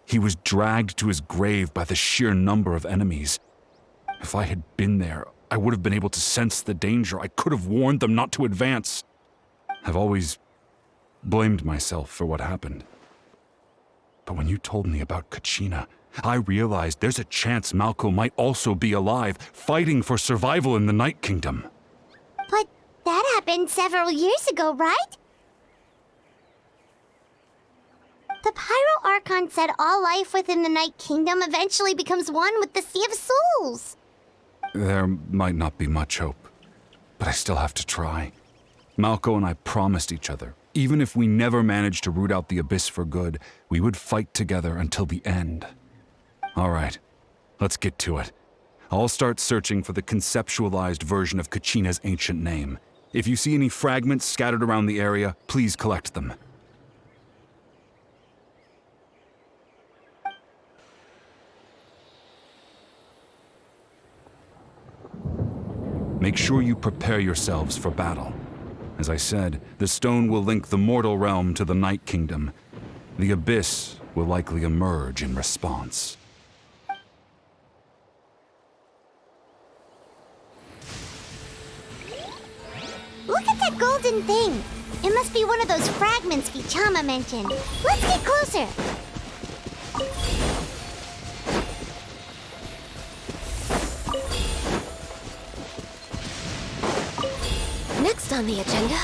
He was dragged to his grave by the sheer number of enemies. If I had been there, I would have been able to sense the danger. I could have warned them not to advance. I've always blamed myself for what happened. But when you told me about Kachina, I realized there's a chance Malco might also be alive, fighting for survival in the Night Kingdom. But that happened several years ago, right? The Pyro Archon said all life within the Night Kingdom eventually becomes one with the Sea of Souls. There might not be much hope, but I still have to try. Malco and I promised each other, even if we never managed to root out the Abyss for good, we would fight together until the end. All right, let's get to it. I'll start searching for the conceptualized version of Kachina's ancient name. If you see any fragments scattered around the area, please collect them. Make sure you prepare yourselves for battle. As I said, the stone will link the mortal realm to the Night Kingdom. The Abyss will likely emerge in response. Look at that golden thing. It must be one of those fragments Vichama mentioned. Let's get closer. Next on the agenda.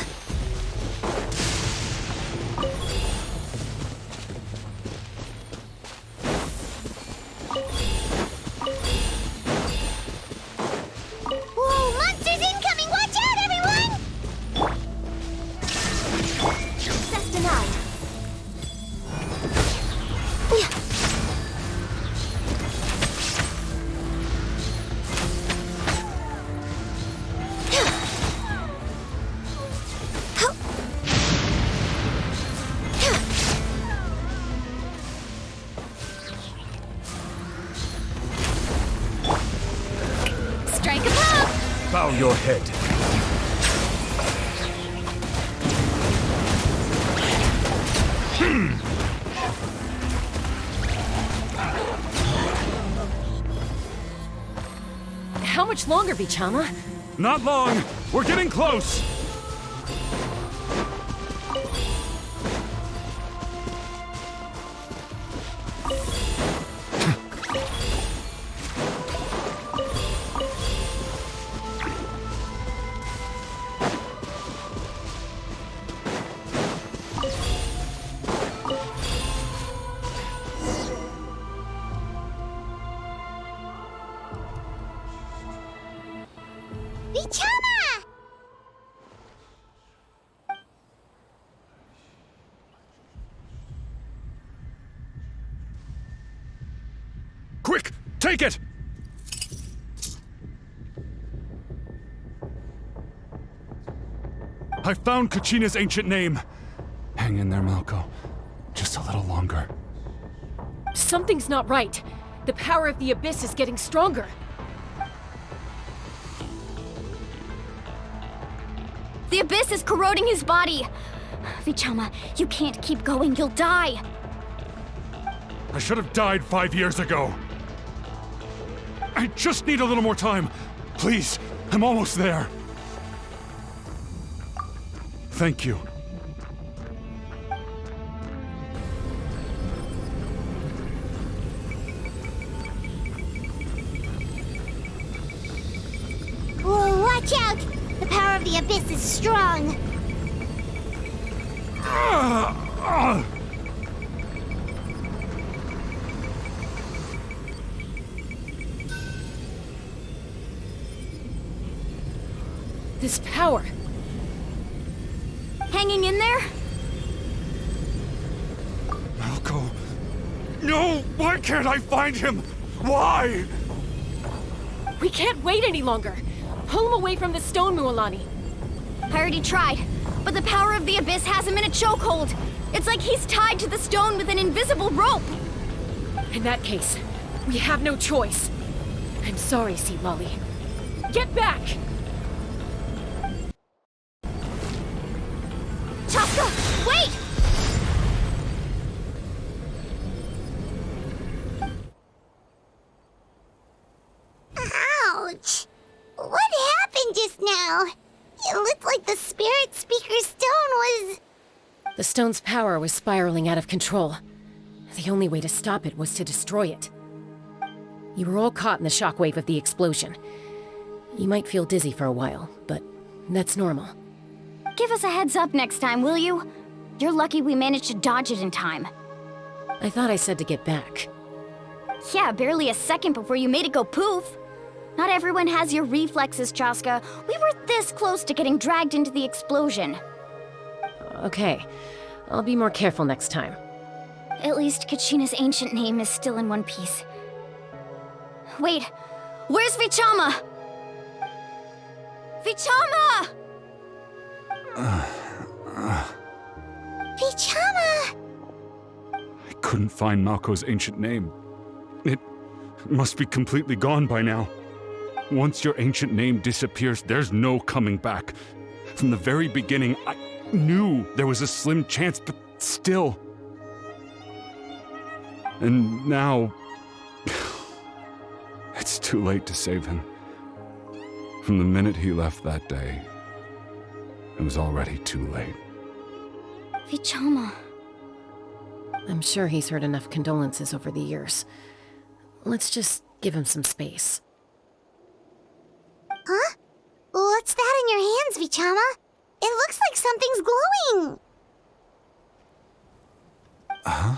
Whoa, monsters incoming! Watch out, everyone! Best denied. Strike a pop! Bow your head. How much longer, Vichama? Not long! We're getting close! Vichama! Quick! Take it! I found Kachina's ancient name. Hang in there, Malco. Just a little longer. Something's not right. The power of the Abyss is getting stronger. The abyss is corroding his body. Vichama, you can't keep going. You'll die. I should have died 5 years ago. I just need a little more time. Please, I'm almost there. Thank you. Whoa, watch out! The power of the abyss is strong. This power. Hanging in there? Malco. No! Why can't I find him? Why? We can't wait any longer. Pull him away from the stone, Mualani. I already tried, but the power of the abyss has him in a chokehold. It's like he's tied to the stone with an invisible rope. In that case, we have no choice. I'm sorry, Sea Lolly. Get back! Chaska, wait! Ouch! What happened just now? It looked like the spirit speaker's stone was... The stone's power was spiraling out of control. The only way to stop it was to destroy it. You were all caught in the shockwave of the explosion. You might feel dizzy for a while, but that's normal. Give us a heads up next time, will you? You're lucky we managed to dodge it in time. I thought I said to get back. Yeah, barely a second before you made it go poof. Not everyone has your reflexes, Chaska. We were this close to getting dragged into the explosion. Okay, I'll be more careful next time. At least Kachina's ancient name is still in one piece. Wait, where's Vichama? Vichama! Vichama! I couldn't find Malco's ancient name. It must be completely gone by now. Once your ancient name disappears, there's no coming back. From the very beginning, I knew there was a slim chance, but still. And now... it's too late to save him. From the minute he left that day, it was already too late. Vichama. I'm sure he's heard enough condolences over the years. Let's just give him some space. Huh? What's that in your hands, Vichama? It looks like something's glowing! Huh?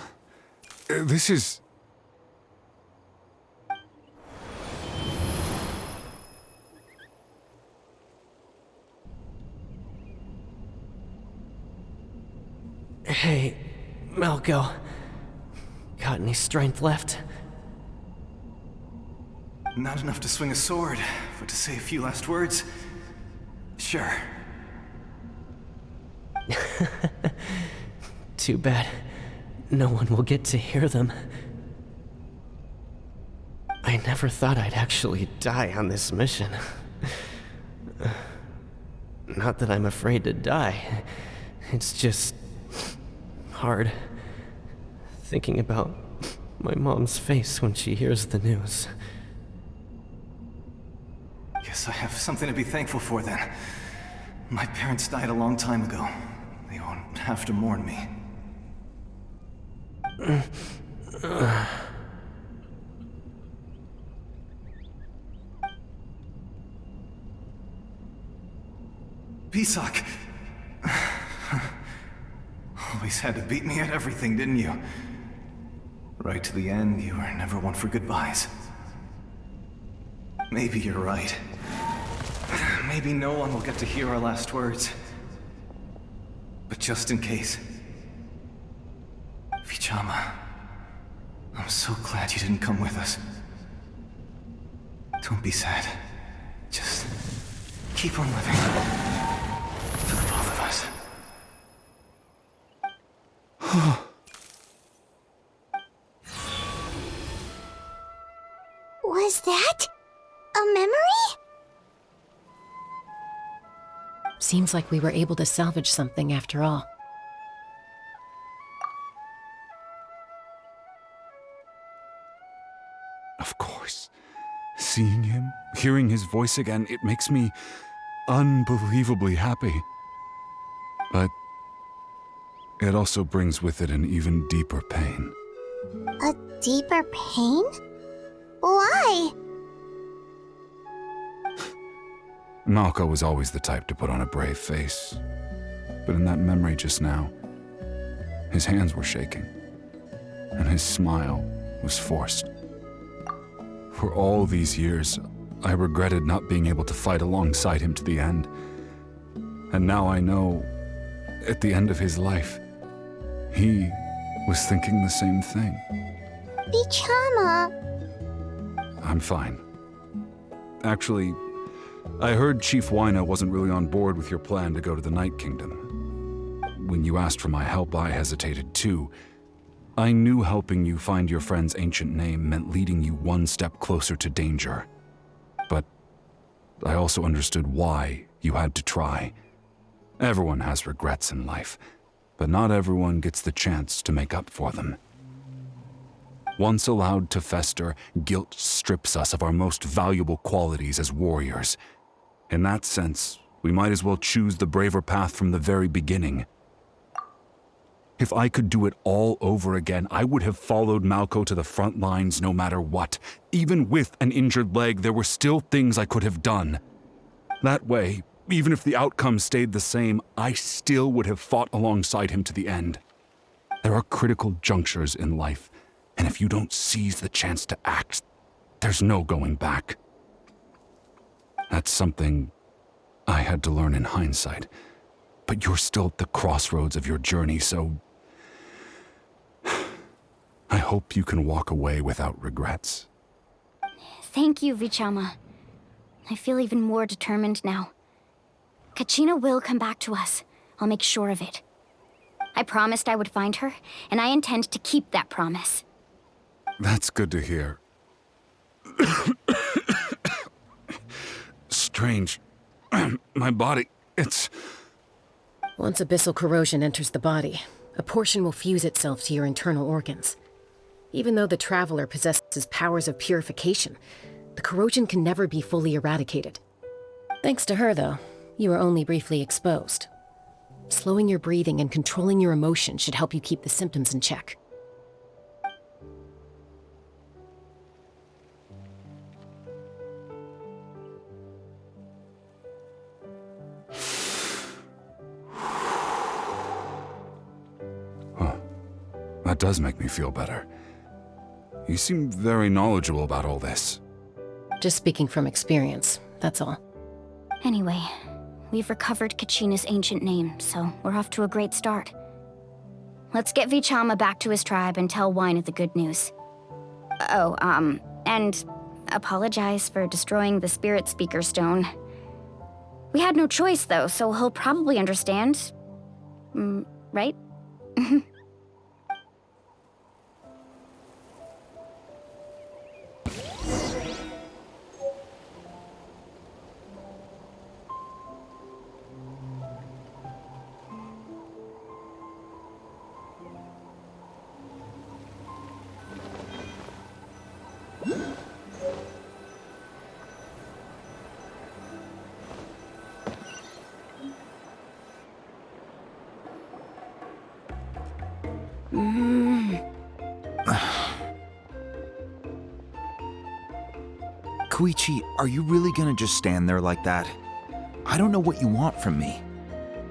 This is... Hey, Malco. Got any strength left? Not enough to swing a sword, but to say a few last words? Sure. Too bad. No one will get to hear them. I never thought I'd actually die on this mission. Not that I'm afraid to die. It's just... hard. Thinking about my mom's face when she hears the news. Guess I have something to be thankful for then. My parents died a long time ago. They won't have to mourn me. Pisak! Always had to beat me at everything, didn't you? Right to the end, you were never one for goodbyes. Maybe you're right. Maybe no one will get to hear our last words. But just in case... Vichama, I'm so glad you didn't come with us. Don't be sad. Just keep on living. For the both of us. Was that a memory? Seems like we were able to salvage something after all. Of course. Seeing him, hearing his voice again, it makes me unbelievably happy. But it also brings with it an even deeper pain. A deeper pain? Why? Malco was always the type to put on a brave face. But in that memory just now, his hands were shaking, and his smile was forced. For all these years, I regretted not being able to fight alongside him to the end. And now I know, at the end of his life, he was thinking the same thing. Vichama! I'm fine. Actually, I heard Chief Wyna wasn't really on board with your plan to go to the Night Kingdom. When you asked for my help, I hesitated too. I knew helping you find your friend's ancient name meant leading you one step closer to danger. But I also understood why you had to try. Everyone has regrets in life, but not everyone gets the chance to make up for them. Once allowed to fester, guilt strips us of our most valuable qualities as warriors. In that sense, we might as well choose the braver path from the very beginning. If I could do it all over again, I would have followed Malco to the front lines no matter what. Even with an injured leg, there were still things I could have done. That way, even if the outcome stayed the same, I still would have fought alongside him to the end. There are critical junctures in life, and if you don't seize the chance to act, there's no going back. That's something I had to learn in hindsight. But you're still at the crossroads of your journey, so I hope you can walk away without regrets. Thank you, Vichama. I feel even more determined now. Kachina will come back to us. I'll make sure of it. I promised I would find her, and I intend to keep that promise. That's good to hear. Strange. My body, it's... Once abyssal corrosion enters the body, a portion will fuse itself to your internal organs. Even though the Traveler possesses powers of purification, the corrosion can never be fully eradicated. Thanks to her, though, you are only briefly exposed. Slowing your breathing and controlling your emotions should help you keep the symptoms in check. That does make me feel better. You seem very knowledgeable about all this. Just speaking from experience, that's all. Anyway, we've recovered Kachina's ancient name, so we're off to a great start. Let's get Vichama back to his tribe and tell Wyna the good news. Oh, and apologize for destroying the Spirit Speaker Stone. We had no choice, though, so he'll probably understand. Right? Koichi, are you really gonna just stand there like that? I don't know what you want from me.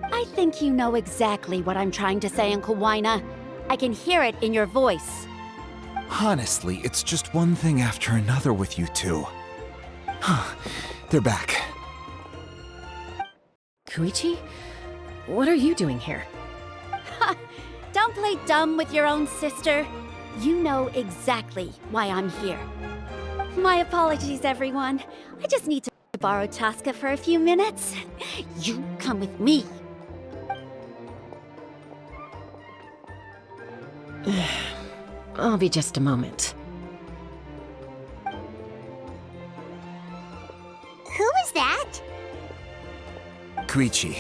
I think you know exactly what I'm trying to say, Uncle Wyna. I can hear it in your voice. Honestly, it's just one thing after another with you two. They're back. Koichi? What are you doing here? Don't play dumb with your own sister. You know exactly why I'm here. My apologies, everyone. I just need to borrow Tosca for a few minutes. You come with me. I'll be just a moment. Who was that? Koichi,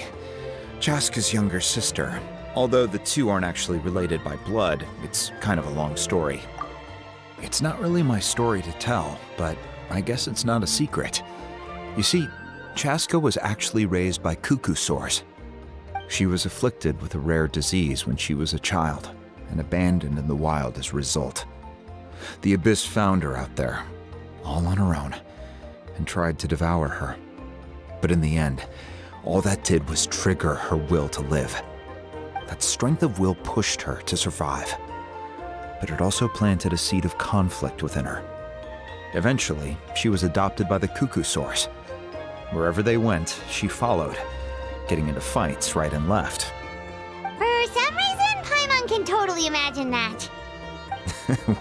Chaska's younger sister. Although the two aren't actually related by blood, it's kind of a long story. It's not really my story to tell, but I guess it's not a secret. You see, Chaska was actually raised by cuckoo sores. She was afflicted with a rare disease when she was a child and abandoned in the wild as a result. The Abyss found her out there, all on her own, and tried to devour her. But in the end, all that did was trigger her will to live. That strength of will pushed her to survive, but it also planted a seed of conflict within her. Eventually, she was adopted by the cuckoo sores. Wherever they went, she followed, getting into fights right and left. For some reason, Paimon can totally imagine that.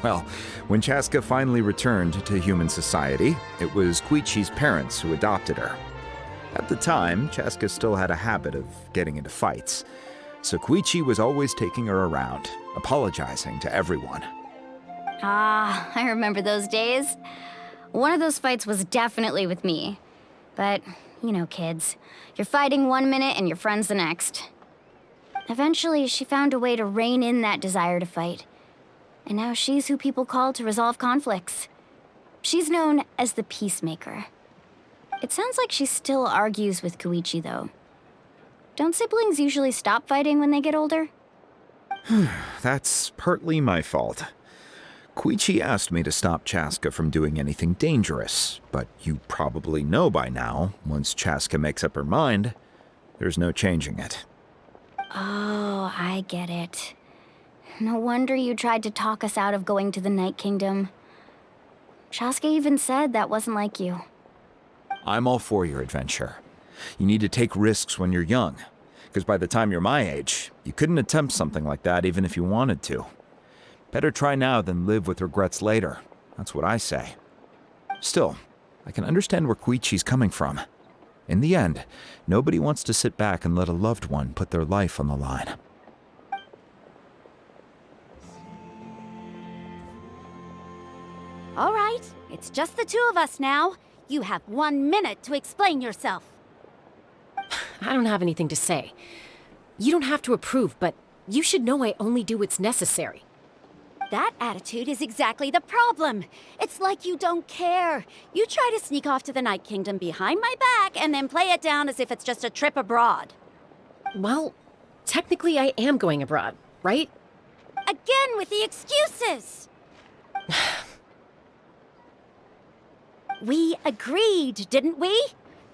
Well, when Chaska finally returned to human society, it was Koichi's parents who adopted her. At the time, Chaska still had a habit of getting into fights, so Koichi was always taking her around, apologizing to everyone. Ah, I remember those days. One of those fights was definitely with me. But, you know, kids. You're fighting one minute and your friend's the next. Eventually, she found a way to rein in that desire to fight. And now she's who people call to resolve conflicts. She's known as the Peacemaker. It sounds like she still argues with Koichi, though. Don't siblings usually stop fighting when they get older? That's partly my fault. Koichi asked me to stop Chaska from doing anything dangerous, but you probably know by now, once Chaska makes up her mind, there's no changing it. Oh, I get it. No wonder you tried to talk us out of going to the Night Kingdom. Chaska even said that wasn't like you. I'm all for your adventure. You need to take risks when you're young, because by the time you're my age, you couldn't attempt something like that even if you wanted to. Better try now than live with regrets later. That's what I say. Still, I can understand where Koichi's coming from. In the end, nobody wants to sit back and let a loved one put their life on the line. All right, it's just the two of us now. You have 1 minute to explain yourself. I don't have anything to say. You don't have to approve, but you should know I only do what's necessary. That attitude is exactly the problem. It's like you don't care. You try to sneak off to the Night Kingdom behind my back and then play it down as if it's just a trip abroad. Well, technically I am going abroad, right? Again with the excuses! We agreed, didn't we?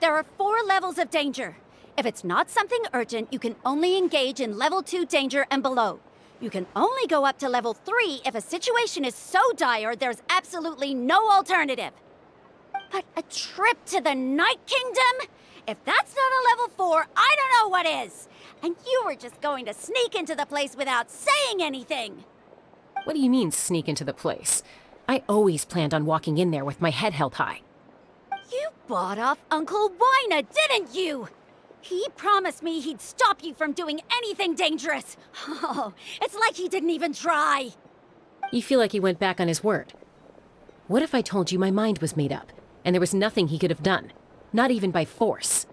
There are 4 levels of danger. If it's not something urgent, you can only engage in level 2 danger and below. You can only go up to level 3 if a situation is so dire there's absolutely no alternative. But a trip to the Night Kingdom? If that's not a level 4, I don't know what is. And you were just going to sneak into the place without saying anything. What do you mean, sneak into the place? I always planned on walking in there with my head held high. You bought off Uncle Wina, didn't you? He promised me he'd stop you from doing anything dangerous. Oh, it's like he didn't even try. You feel like he went back on his word. What if I told you my mind was made up, and there was nothing he could have done? Not even by force.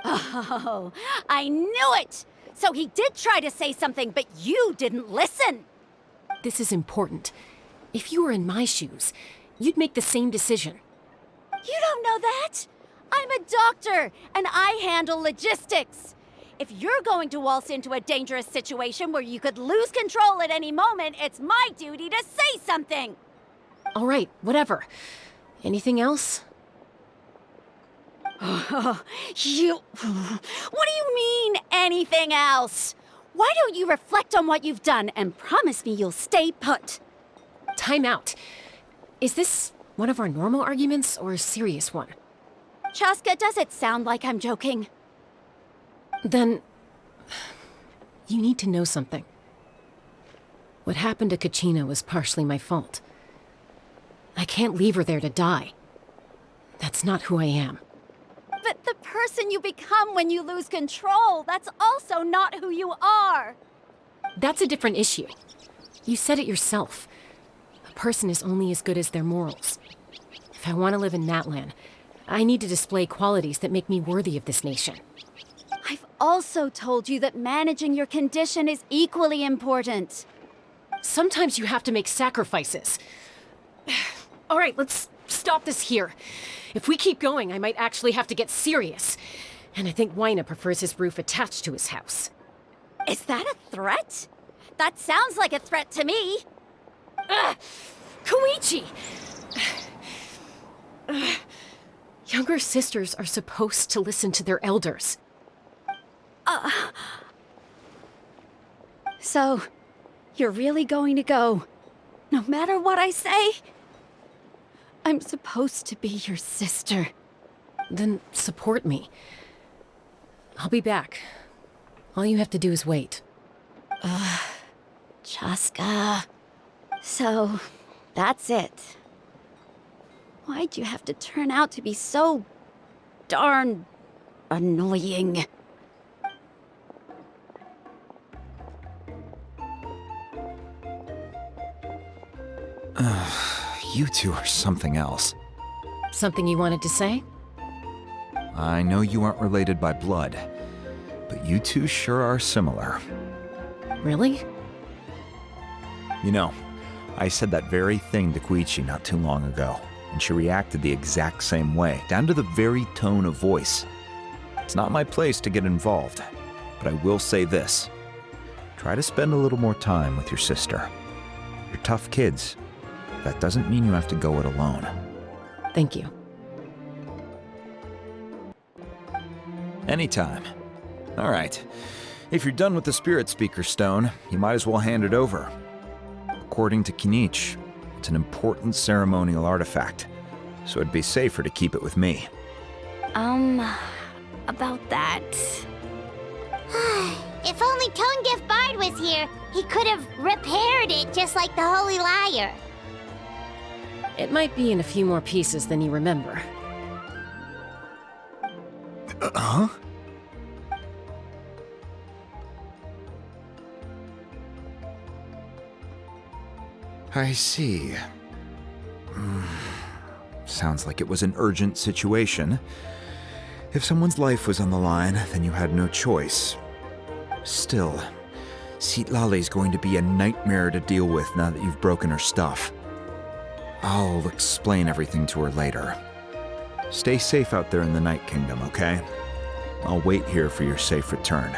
Oh, I knew it! So he did try to say something, but you didn't listen. This is important. If you were in my shoes, you'd make the same decision. You don't know that? I'm a doctor, and I handle logistics. If you're going to waltz into a dangerous situation where you could lose control at any moment, it's my duty to say something. All right, whatever. Anything else? What do you mean, anything else? Why don't you reflect on what you've done and promise me you'll stay put? Time out. Is this one of our normal arguments or a serious one? Chaska, does it sound like I'm joking? Then, you need to know something. What happened to Kachina was partially my fault. I can't leave her there to die. That's not who I am. But the person you become when you lose control, that's also not who you are. That's a different issue. You said it yourself. A person is only as good as their morals. If I want to live in Natlan, I need to display qualities that make me worthy of this nation. also told you that managing your condition is equally important. Sometimes you have to make sacrifices. All right, let's stop this here. If we keep going, I might actually have to get serious. And I think Waina prefers his roof attached to his house. Is that a threat? That sounds like a threat to me. Koichi! Younger sisters are supposed to listen to their elders. So, you're really going to go, no matter what I say? I'm supposed to be your sister. Then support me. I'll be back. All you have to do is wait. Chaska. So, that's it. Why'd you have to turn out to be so darn annoying? You two are something else. Something you wanted to say? I know you aren't related by blood, but you two sure are similar. Really? You know, I said that very thing to Koichi not too long ago, and she reacted the exact same way, down to the very tone of voice. It's not my place to get involved, but I will say this. Try to spend a little more time with your sister. You're tough kids. That doesn't mean you have to go it alone. Thank you. Anytime. All right. If you're done with the Spirit Speaker Stone, you might as well hand it over. According to Kinich, it's an important ceremonial artifact, so it'd be safer to keep it with me. About that... If only Tonegif Bard was here, he could have repaired it just like the Holy Liar. It might be in a few more pieces than you remember. Huh? I see. Sounds like it was an urgent situation. If someone's life was on the line, then you had no choice. Still, Citlali's going to be a nightmare to deal with now that you've broken her stuff. I'll explain everything to her later. Stay safe out there in the Night Kingdom, okay? I'll wait here for your safe return.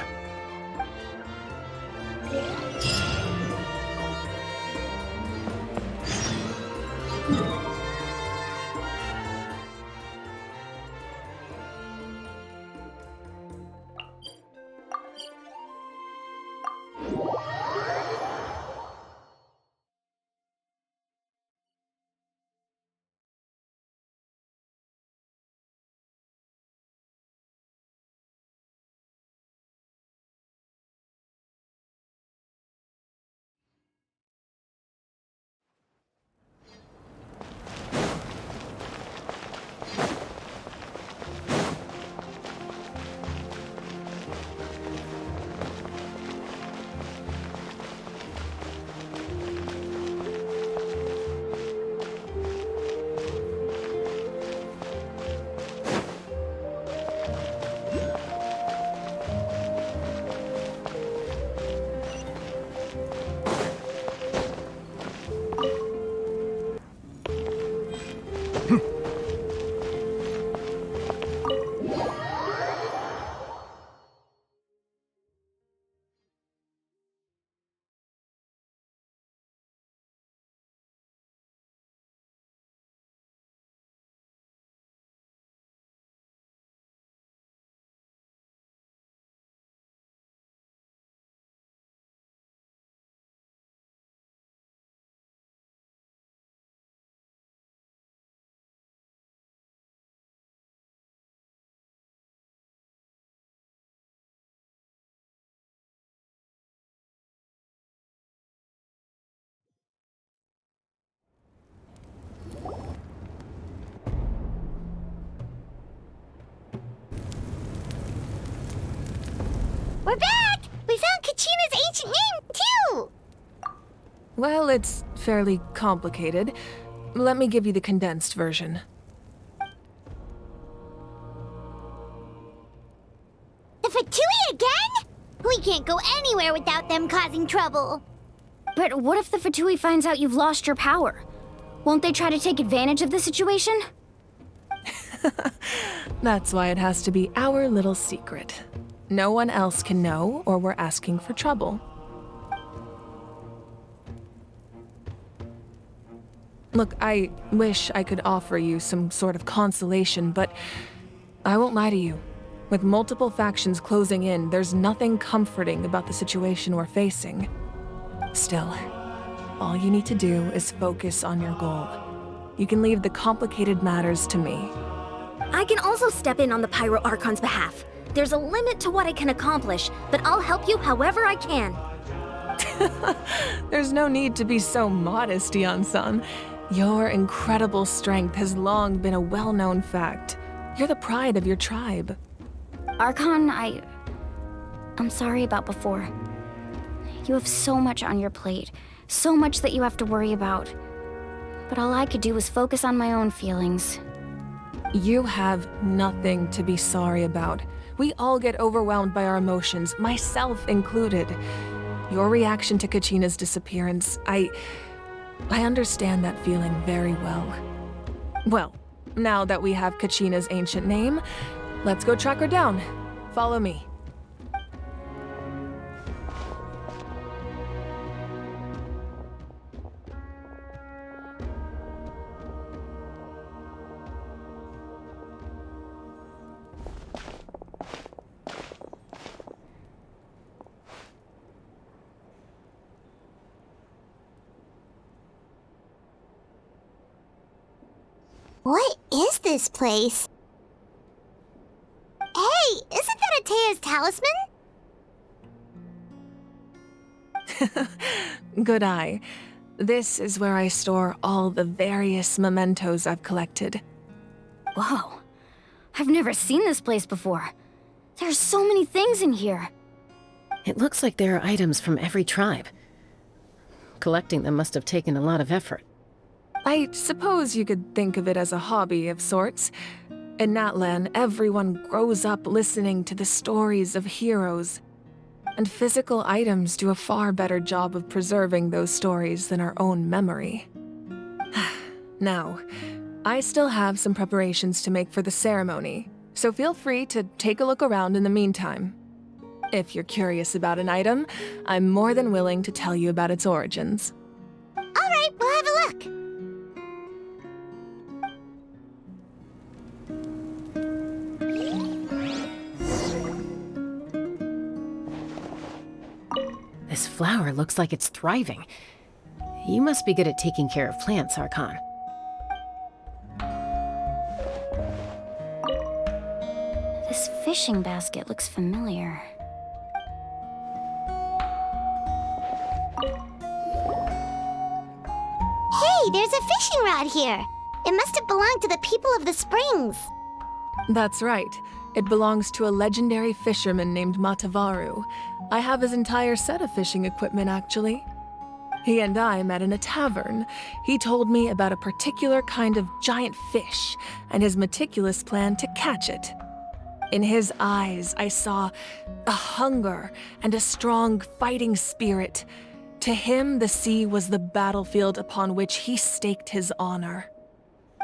We're back! We found Kachina's ancient name, too! Well, it's fairly complicated. Let me give you the condensed version. The Fatui again? We can't go anywhere without them causing trouble. But what if the Fatui finds out you've lost your power? Won't they try to take advantage of the situation? That's why it has to be our little secret. No one else can know, or we're asking for trouble. Look, I wish I could offer you some sort of consolation, but I won't lie to you. With multiple factions closing in, there's nothing comforting about the situation we're facing. Still, all you need to do is focus on your goal. You can leave the complicated matters to me. I can also step in on the Pyro Archon's behalf. There's a limit to what I can accomplish, but I'll help you however I can. There's no need to be so modest, Yan-san. Your incredible strength has long been a well-known fact. You're the pride of your tribe. Archon, I'm sorry about before. You have so much on your plate, so much that you have to worry about. But all I could do was focus on my own feelings. You have nothing to be sorry about. We all get overwhelmed by our emotions, myself included. Your reaction to Kachina's disappearance, I understand that feeling very well. Well, now that we have Kachina's ancient name, let's go track her down. Follow me. What is this place? Hey, isn't that Atea's talisman? Good eye. This is where I store all the various mementos I've collected. Whoa. I've never seen this place before. There's so many things in here. It looks like there are items from every tribe. Collecting them must have taken a lot of effort. I suppose you could think of it as a hobby of sorts. In Natlan, everyone grows up listening to the stories of heroes. And physical items do a far better job of preserving those stories than our own memory. Now, I still have some preparations to make for the ceremony, so feel free to take a look around in the meantime. If you're curious about an item, I'm more than willing to tell you about its origins. All right, we'll have a look. This flower looks like it's thriving. You must be good at taking care of plants, Archon. This fishing basket looks familiar. Hey, there's a fishing rod here. It must have belonged to the people of the springs. That's right. It belongs to a legendary fisherman named Matavaru. I have his entire set of fishing equipment, actually. He and I met in a tavern. He told me about a particular kind of giant fish and his meticulous plan to catch it. In his eyes, I saw a hunger and a strong fighting spirit. To him, the sea was the battlefield upon which he staked his honor.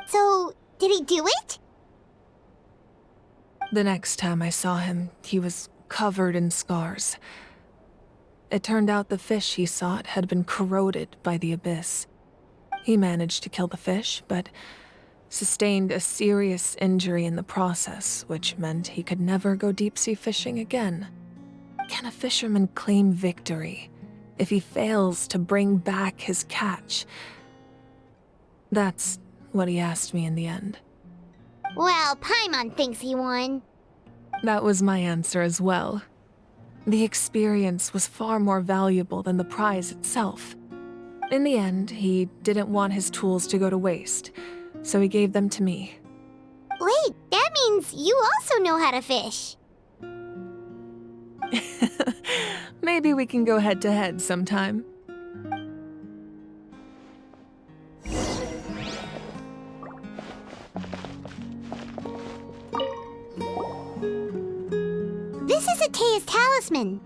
So, did he do it? The next time I saw him, he was covered in scars. It turned out the fish he sought had been corroded by the abyss. He managed to kill the fish, but sustained a serious injury in the process, which meant he could never go deep-sea fishing again. Can a fisherman claim victory if he fails to bring back his catch? That's what he asked me in the end. Well, Paimon thinks he won. That was my answer as well. The experience was far more valuable than the prize itself. In the end, he didn't want his tools to go to waste, so he gave them to me. Wait, that means you also know how to fish. Maybe we can go head-to-head sometime. This is Atea's talisman.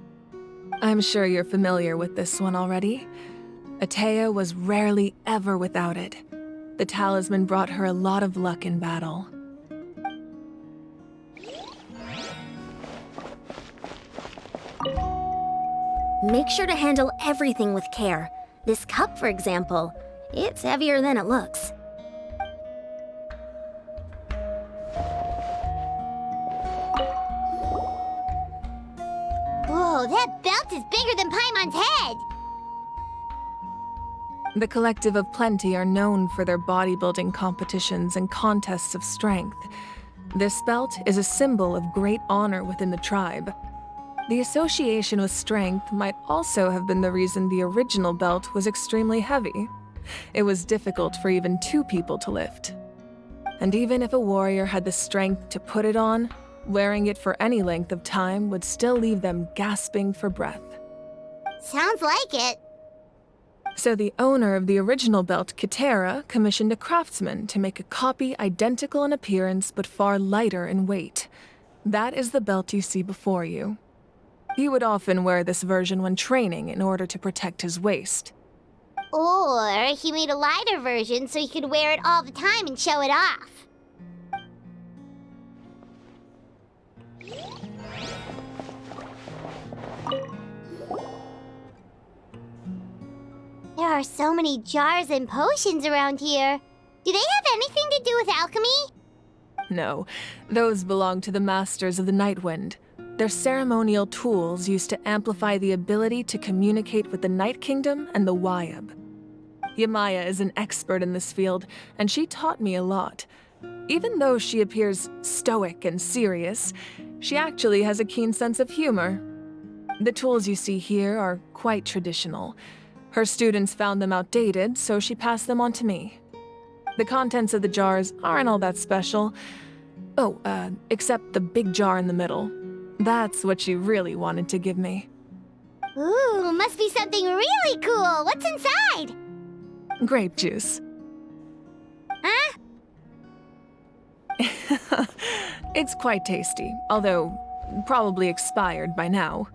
I'm sure you're familiar with this one already. Atea was rarely ever without it. The talisman brought her a lot of luck in battle. Make sure to handle everything with care. This cup, for example, it's heavier than it looks. Whoa, that belt is bigger than Paimon's head! The Collective of Plenty are known for their bodybuilding competitions and contests of strength. This belt is a symbol of great honor within the tribe. The association with strength might also have been the reason the original belt was extremely heavy. It was difficult for even 2 people to lift. And even if a warrior had the strength to put it on, wearing it for any length of time would still leave them gasping for breath. Sounds like it. So the owner of the original belt, Kitera, commissioned a craftsman to make a copy identical in appearance but far lighter in weight. That is the belt you see before you. He would often wear this version when training in order to protect his waist. Or he made a lighter version so he could wear it all the time and show it off. There are so many jars and potions around here. Do they have anything to do with alchemy? No, those belong to the Masters of the Nightwind. They're ceremonial tools used to amplify the ability to communicate with the Night Kingdom and the Wyab. Yamaya is an expert in this field, and she taught me a lot. Even though she appears stoic and serious, she actually has a keen sense of humor. The tools you see here are quite traditional. Her students found them outdated, so she passed them on to me. The contents of the jars aren't all that special. Oh, except the big jar in the middle. That's what she really wanted to give me. Ooh, must be something really cool. What's inside? Grape juice. Huh? It's quite tasty, although probably expired by now.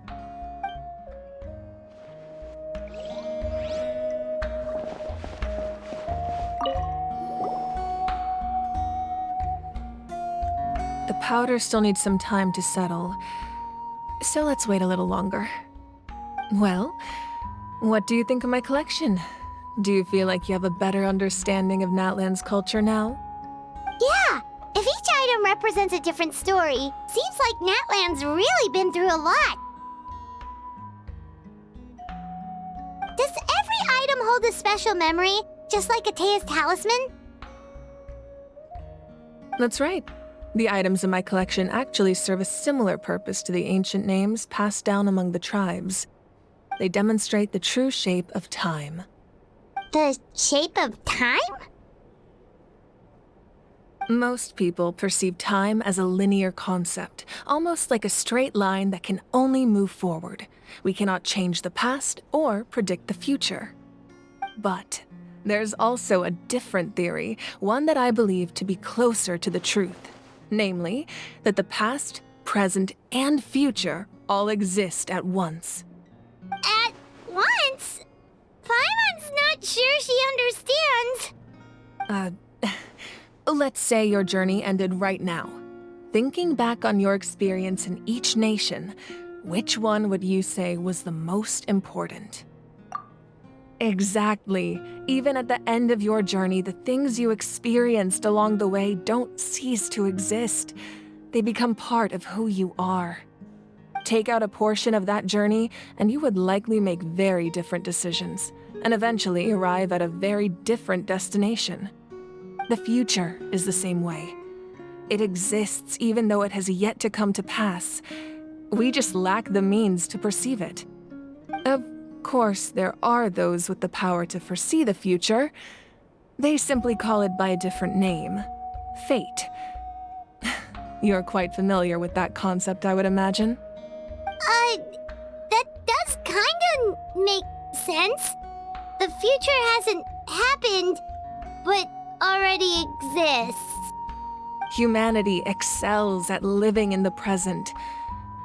The powder still needs some time to settle, so let's wait a little longer. Well, what do you think of my collection? Do you feel like you have a better understanding of Natlan's culture now? Yeah! If each item represents a different story, seems like Natlan's really been through a lot. Does every item hold a special memory, just like Atea's talisman? That's right. The items in my collection actually serve a similar purpose to the ancient names passed down among the tribes. They demonstrate the true shape of time. The shape of time? Most people perceive time as a linear concept, almost like a straight line that can only move forward. We cannot change the past or predict the future. But there's also a different theory, one that I believe to be closer to the truth. Namely, that the past, present, and future all exist at once. At once? Paimon's not sure she understands. Let's say your journey ended right now. Thinking back on your experience in each nation, which one would you say was the most important? Exactly. Even at the end of your journey, the things you experienced along the way don't cease to exist. They become part of who you are. Take out a portion of that journey, and you would likely make very different decisions, and eventually arrive at a very different destination. The future is the same way. It exists even though it has yet to come to pass. We just lack the means to perceive it. Of course, there are those with the power to foresee the future. They simply call it by a different name. Fate. You're quite familiar with that concept, I would imagine. That does kinda make sense. The future hasn't happened, but already exists. Humanity excels at living in the present.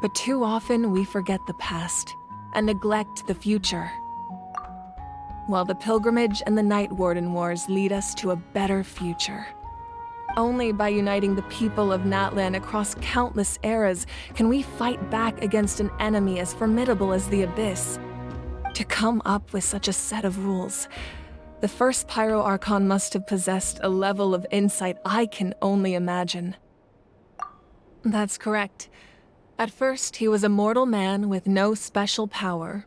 But too often we forget the past and neglect the future. While the Pilgrimage and the Night Warden Wars lead us to a better future. Only by uniting the people of Natlan across countless eras can we fight back against an enemy as formidable as the Abyss. To come up with such a set of rules, the first Pyro Archon must have possessed a level of insight I can only imagine. That's correct. At first, he was a mortal man with no special power.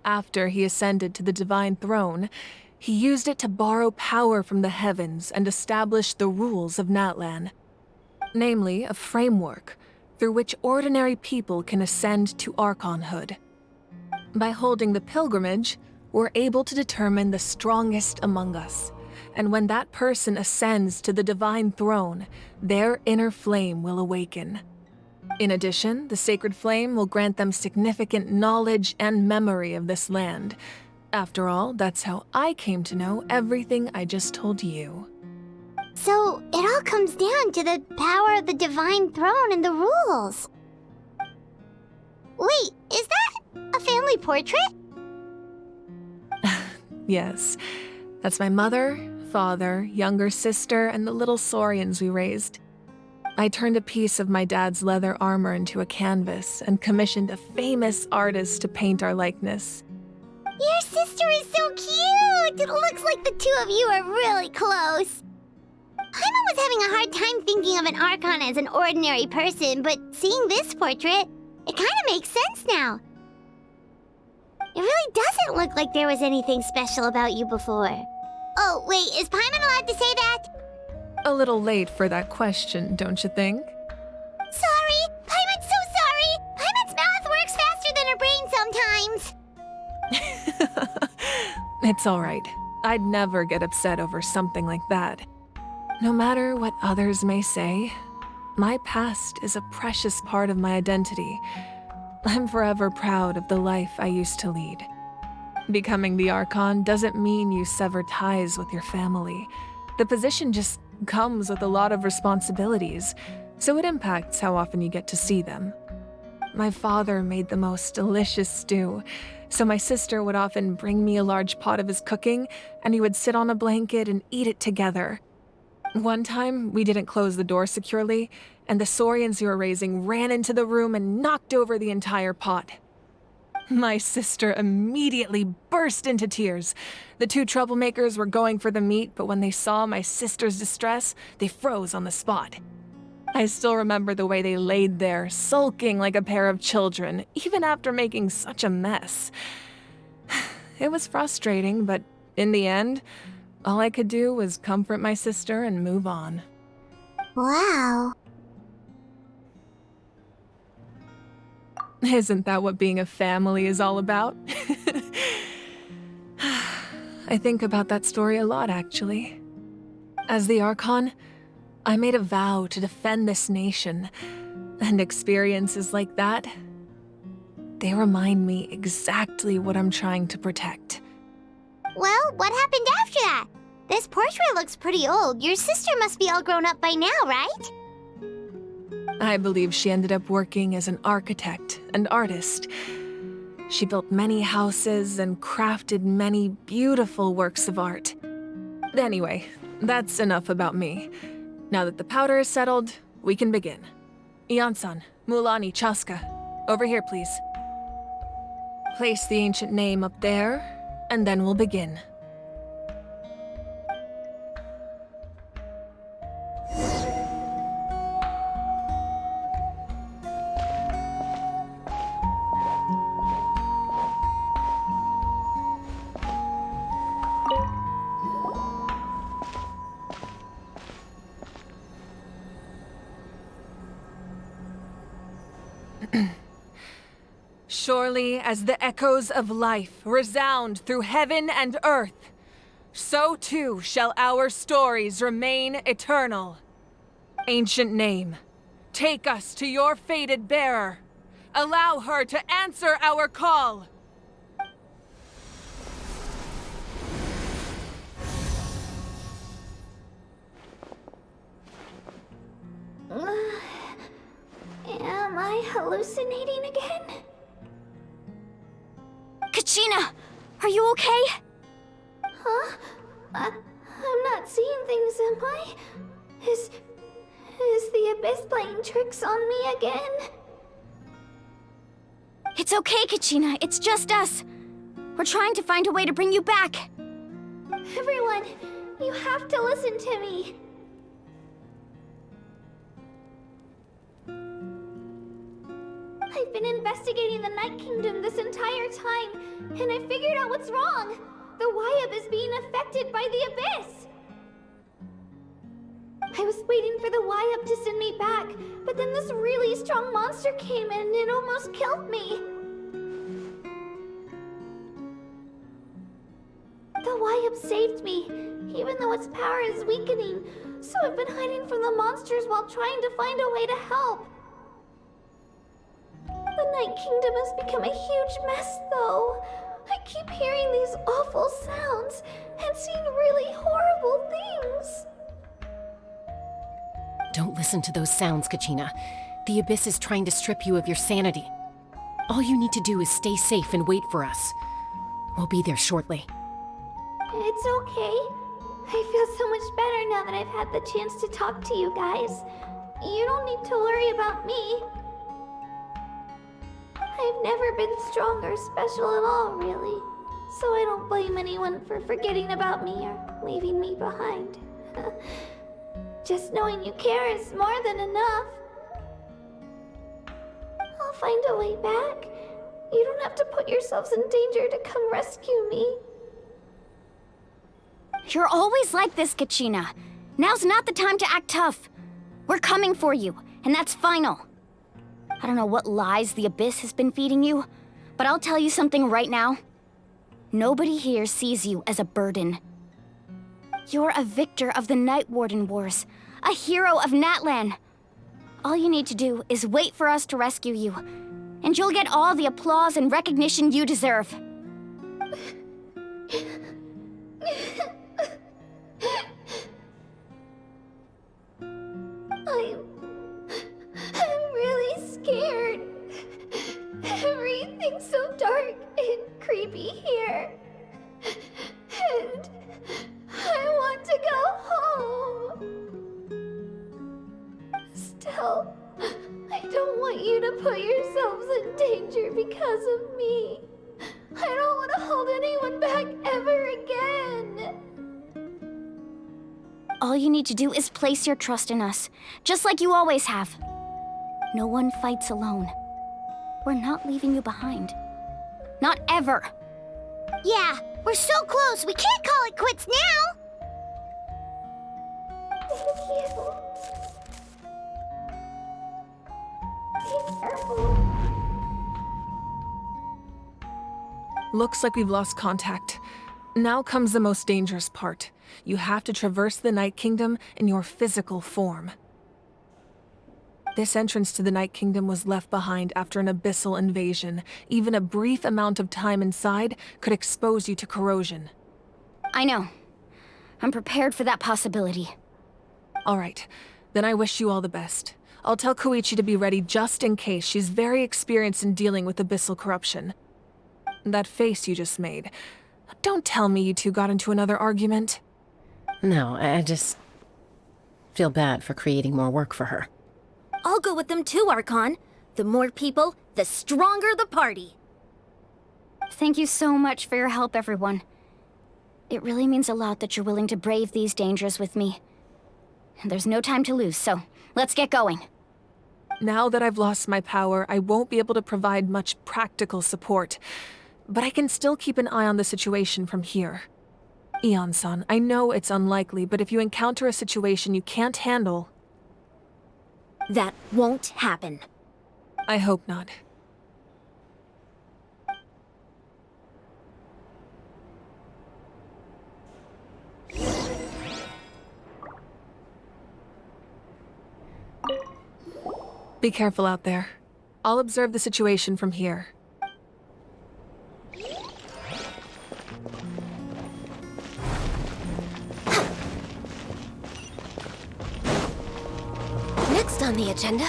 After he ascended to the Divine Throne, he used it to borrow power from the heavens and establish the rules of Natlan. Namely, a framework through which ordinary people can ascend to Archonhood. By holding the pilgrimage, we're able to determine the strongest among us. And when that person ascends to the Divine Throne, their inner flame will awaken. In addition, the sacred flame will grant them significant knowledge and memory of this land. After all, that's how I came to know everything I just told you. So, it all comes down to the power of the Divine Throne and the rules. Wait, is that a family portrait? Yes, that's my mother, father, younger sister, and the little saurians we raised. I turned a piece of my dad's leather armor into a canvas and commissioned a famous artist to paint our likeness. Your sister is so cute! It looks like the two of you are really close. Paimon was having a hard time thinking of an Archon as an ordinary person, but seeing this portrait, it kind of makes sense now. It really doesn't look like there was anything special about you before. Oh, wait, is Paimon allowed to say that? A little late for that question, don't you think? Sorry! Paimon's so sorry! Paimon's mouth works faster than her brain sometimes! It's alright. I'd never get upset over something like that. No matter what others may say, my past is a precious part of my identity. I'm forever proud of the life I used to lead. Becoming the Archon doesn't mean you sever ties with your family. The position just comes with a lot of responsibilities, so it impacts how often you get to see them. My father made the most delicious stew, so my sister would often bring me a large pot of his cooking, and we would sit on a blanket and eat it together. One time, we didn't close the door securely, and the saurians we were raising ran into the room and knocked over the entire pot. My sister immediately burst into tears. The two troublemakers were going for the meat, but when they saw my sister's distress, they froze on the spot. I still remember the way they laid there, sulking like a pair of children, even after making such a mess. It was frustrating, but in the end, all I could do was comfort my sister and move on. Wow. Isn't that what being a family is all about? I think about that story a lot, actually. As the Archon, I made a vow to defend this nation, and experiences like that, they remind me exactly what I'm trying to protect. Well, what happened after that? This portrait looks pretty old. Your sister must be all grown up by now, right? I believe she ended up working as an architect and artist. She built many houses and crafted many beautiful works of art. Anyway, that's enough about me. Now that the powder is settled, we can begin. Ian-san, Mulani, Chaska, over here, please. Place the ancient name up there, and then we'll begin. Surely as the echoes of life resound through heaven and earth, so too shall our stories remain eternal. Ancient name, take us to your fated bearer. Allow her to answer our call. Am I hallucinating again? Kachina! Are you okay? Huh? I'm not seeing things, am I? Is the Abyss playing tricks on me again? It's okay, Kachina. It's just us. We're trying to find a way to bring you back. Everyone, you have to listen to me. I've been investigating the Night Kingdom this entire time, and I figured out what's wrong. The Wyab is being affected by the Abyss. I was waiting for the Wyab to send me back, but then this really strong monster came in and it almost killed me. The Wyab saved me, even though its power is weakening, so I've been hiding from the monsters while trying to find a way to help. The Night Kingdom has become a huge mess, though. I keep hearing these awful sounds and seeing really horrible things. Don't listen to those sounds, Kachina. The Abyss is trying to strip you of your sanity. All you need to do is stay safe and wait for us. We'll be there shortly. It's okay. I feel so much better now that I've had the chance to talk to you guys. You don't need to worry about me. I've never been strong or special at all, really. So I don't blame anyone for forgetting about me or leaving me behind. Just knowing you care is more than enough. I'll find a way back. You don't have to put yourselves in danger to come rescue me. You're always like this, Kachina. Now's not the time to act tough. We're coming for you, and that's final. I don't know what lies the Abyss has been feeding you, but I'll tell you something right now. Nobody here sees you as a burden. You're a victor of the Night Warden Wars, a hero of Natlan. All you need to do is wait for us to rescue you, and you'll get all the applause and recognition you deserve. I'm really scared. Everything's so dark and creepy here. And I want to go home. Still, I don't want you to put yourselves in danger because of me. I don't want to hold anyone back ever again. All you need to do is place your trust in us, just like you always have. No one fights alone. We're not leaving you behind. Not ever. Yeah, we're so close. We can't call it quits now. Thank you. Be careful. Looks like we've lost contact. Now comes the most dangerous part. You have to traverse the Night Kingdom in your physical form. This entrance to the Night Kingdom was left behind after an abyssal invasion. Even a brief amount of time inside could expose you to corrosion. I know. I'm prepared for that possibility. All right, then I wish you all the best. I'll tell Koichi to be ready just in case. She's very experienced in dealing with abyssal corruption. That face you just made. Don't tell me you two got into another argument. No, I just feel bad for creating more work for her. I'll go with them too, Archon. The more people, the stronger the party. Thank you so much for your help, everyone. It really means a lot that you're willing to brave these dangers with me. And there's no time to lose, so let's get going. Now that I've lost my power, I won't be able to provide much practical support. But I can still keep an eye on the situation from here. Eon-san, I know it's unlikely, but if you encounter a situation you can't handle... That won't happen. I hope not. Be careful out there. I'll observe the situation from here. Next on the agenda...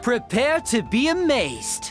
Prepare to be amazed.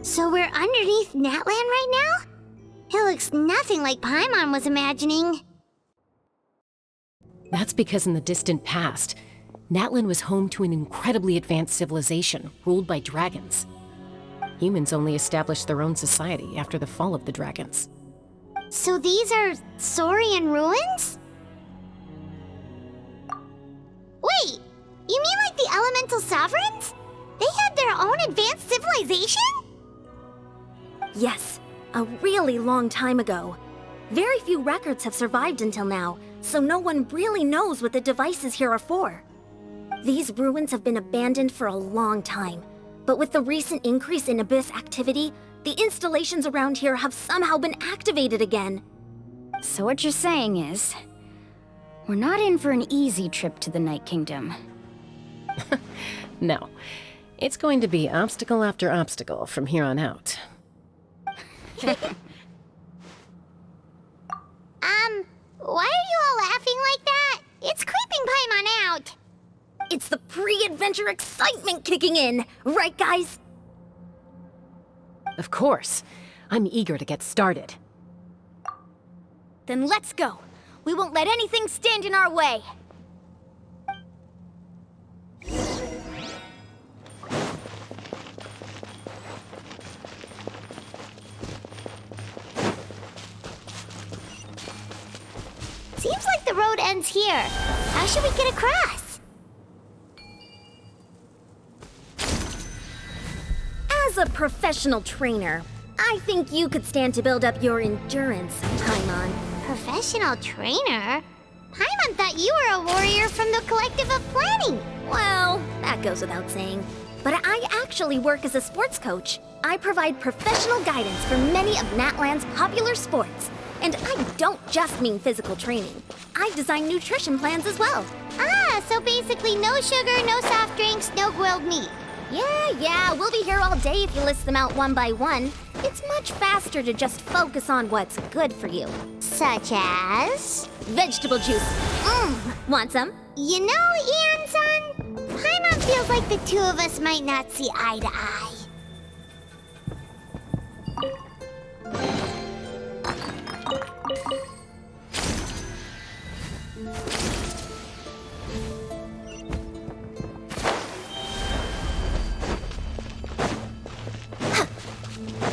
So we're underneath Natlan right now? It looks nothing like Paimon was imagining. That's because in the distant past, Natlan was home to an incredibly advanced civilization ruled by dragons. Humans only established their own society after the fall of the dragons. So these are Saurian ruins? Wait, you mean like the elemental sovereigns? They had their own advanced civilization? Yes, a really long time ago. Very few records have survived until now, so no one really knows what the devices here are for. These ruins have been abandoned for a long time, but with the recent increase in Abyss activity, the installations around here have somehow been activated again. So what you're saying is, we're not in for an easy trip to the Night Kingdom. No, it's going to be obstacle after obstacle from here on out. Why are you all laughing like that? It's creeping Paimon out. It's the pre-adventure excitement kicking in, right guys? Of course. I'm eager to get started. Then let's go. We won't let anything stand in our way. Seems like the road ends here. How should we get across? As a professional trainer, I think you could stand to build up your endurance, Paimon. Professional trainer? Paimon thought you were a warrior from the Collective of Planning. Well, that goes without saying. But I actually work as a sports coach. I provide professional guidance for many of Natlan's popular sports. And I don't just mean physical training. I design nutrition plans as well. Ah, so basically no sugar, no soft drinks, no grilled meat. Yeah, we'll be here all day if you list them out one by one. It's much faster to just focus on what's good for you. Such as? Vegetable juice. Want some? You know, Ian-san, Paimon feels like the two of us might not see eye to eye.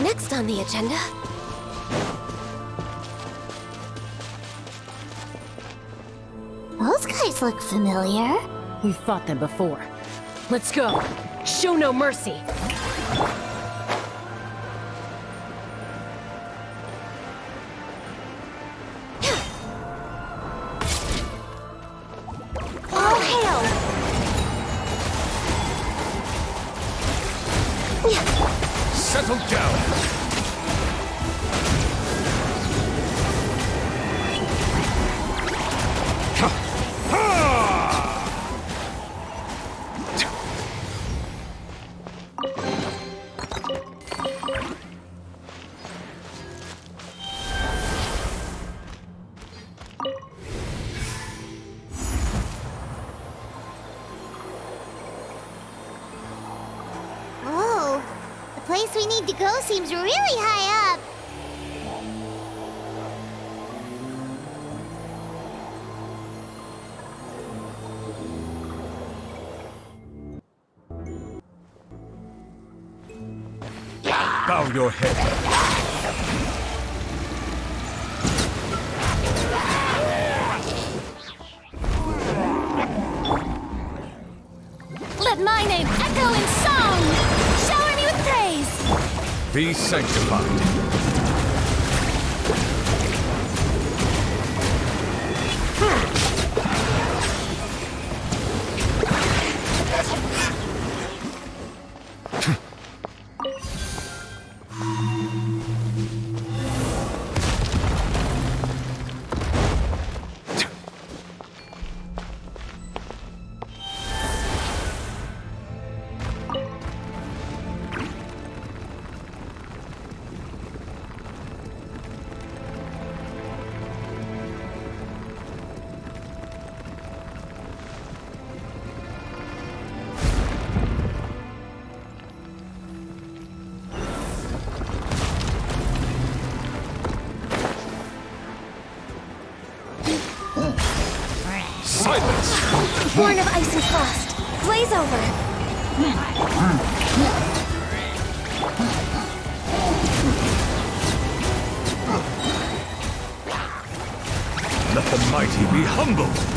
Next on the agenda. Those guys look familiar. We've fought them before. Let's go. Show no mercy. All hail! Settle down. Whoa, the place we need to go seems really high up. Bow your head. Let my name echo in song! Shower me with praise! Be sanctified. Born of ice and frost, blaze over! Let the mighty be humbled.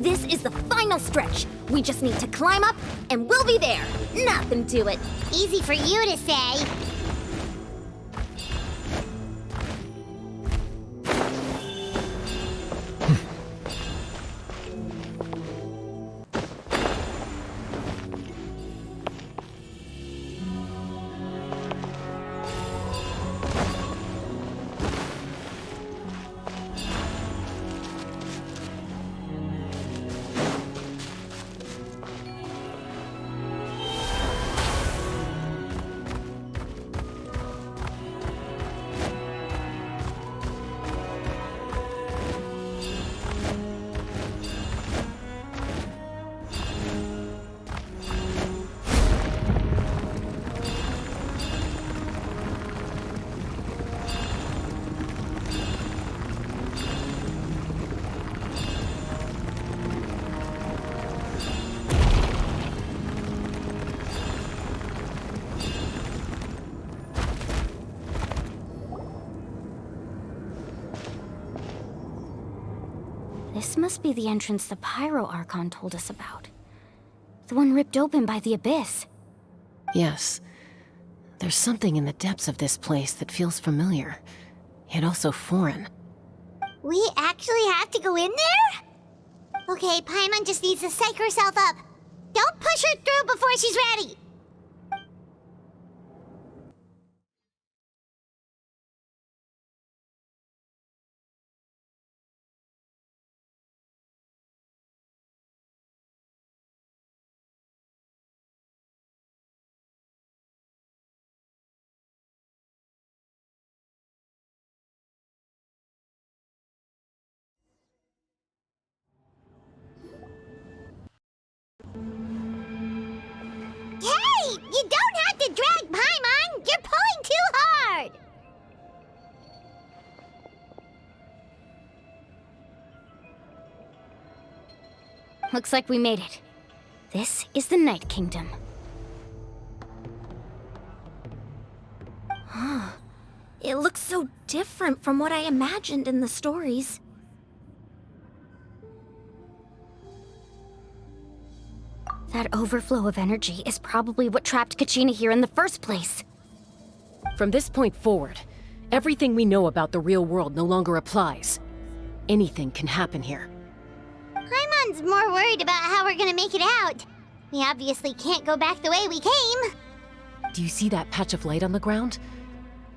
This is the final stretch. We just need to climb up, and we'll be there. Nothing to it. Easy for you to say. This must be the entrance the Pyro Archon told us about. The one ripped open by the Abyss. Yes. There's something in the depths of this place that feels familiar, yet also foreign. We actually have to go in there? Okay, Paimon just needs to psych herself up. Don't push her through before she's ready. Hey! You don't have to drag Paimon! You're pulling too hard! Looks like we made it. This is the Night Kingdom. It looks so different from what I imagined in the stories. That overflow of energy is probably what trapped Kachina here in the first place. From this point forward, everything we know about the real world no longer applies. Anything can happen here. Paimon's more worried about how we're gonna make it out. We obviously can't go back the way we came. Do you see that patch of light on the ground?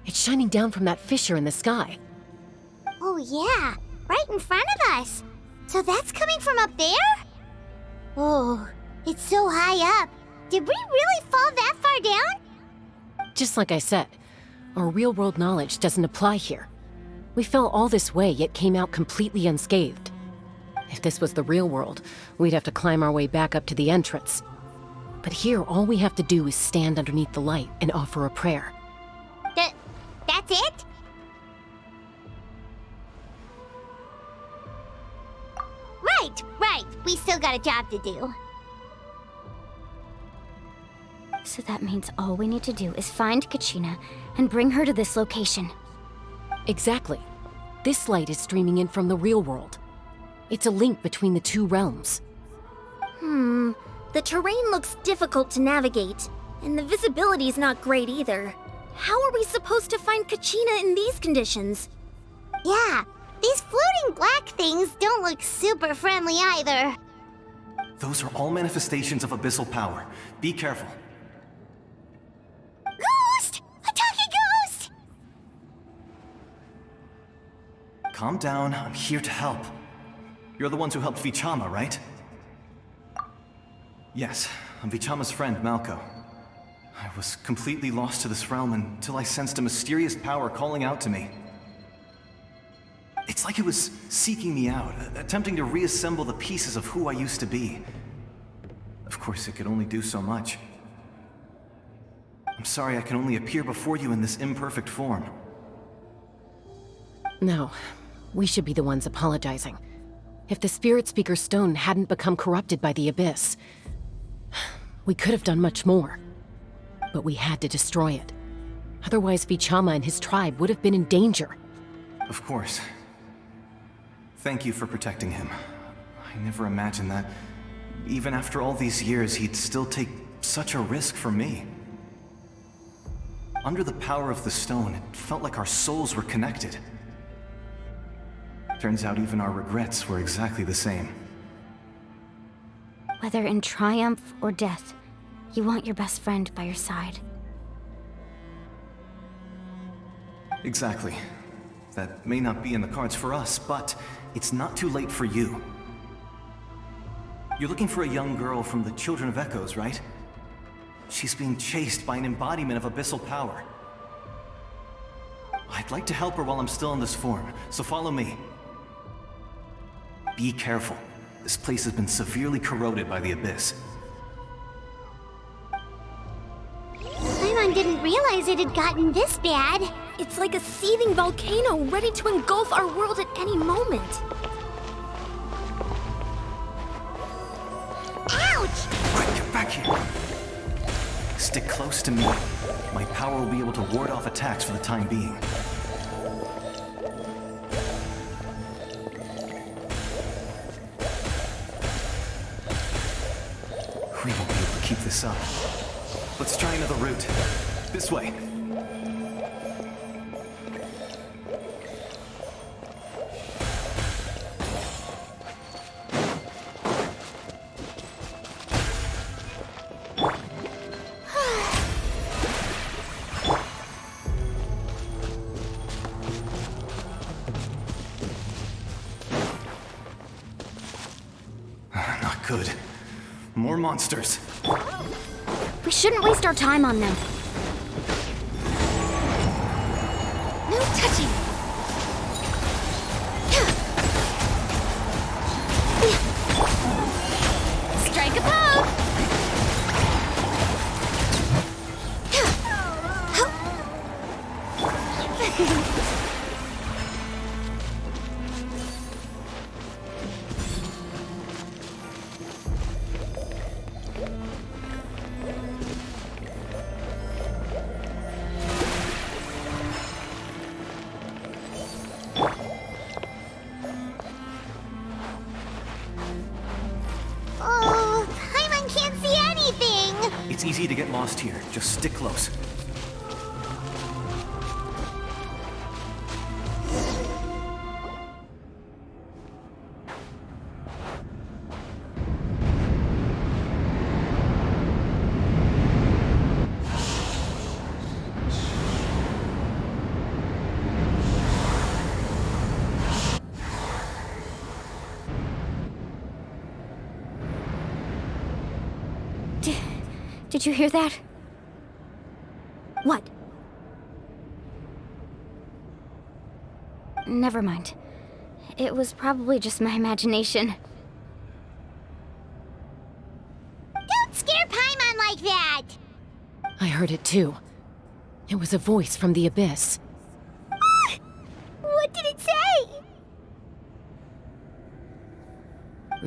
It's shining down from that fissure in the sky. Oh yeah, right in front of us. So that's coming from up there? Oh, it's so high up. Did we really fall that far down? Just like I said, our real-world knowledge doesn't apply here. We fell all this way, yet came out completely unscathed. If this was the real world, we'd have to climb our way back up to the entrance. But here, all we have to do is stand underneath the light and offer a prayer. That's it? Right. We still got a job to do. So that means all we need to do is find Kachina and bring her to this location. Exactly. This light is streaming in from the real world. It's a link between the two realms. The terrain looks difficult to navigate, and the visibility's not great either. How are we supposed to find Kachina in these conditions? Yeah, these floating black things don't look super friendly either. Those are all manifestations of abyssal power. Be careful. Ghost! A talking ghost! Calm down, I'm here to help. You're the ones who helped Vichama, right? Yes, I'm Vichama's friend, Malko. I was completely lost to this realm until I sensed a mysterious power calling out to me. It's like it was seeking me out, attempting to reassemble the pieces of who I used to be. Of course, it could only do so much. I'm sorry I can only appear before you in this imperfect form. No, we should be the ones apologizing. If the Spirit Speaker Stone hadn't become corrupted by the Abyss, we could have done much more. But we had to destroy it. Otherwise, Vichama and his tribe would have been in danger. Of course. Thank you for protecting him. I never imagined that, even after all these years, he'd still take such a risk for me. Under the power of the stone, it felt like our souls were connected. Turns out even our regrets were exactly the same. Whether in triumph or death, you want your best friend by your side. Exactly. That may not be in the cards for us, but it's not too late for you. You're looking for a young girl from the Children of Echoes, right? She's being chased by an embodiment of abyssal power. I'd like to help her while I'm still in this form, so follow me. Be careful. This place has been severely corroded by the Abyss. Paimon didn't realize it had gotten this bad. It's like a seething volcano ready to engulf our world at any moment. Ouch! Quick, get back here! Stick close to me. My power will be able to ward off attacks for the time being. We won't be able to keep this up. Let's try another route. This way. Not good. More monsters. We shouldn't waste our time on them. No touching! Strike a pose! Oh, Paimon can't see anything! It's easy to get lost here. Just stick close. Did you hear that? What? Never mind. It was probably just my imagination. Don't scare Paimon like that? I heard it too. It was a voice from the abyss. What did it say?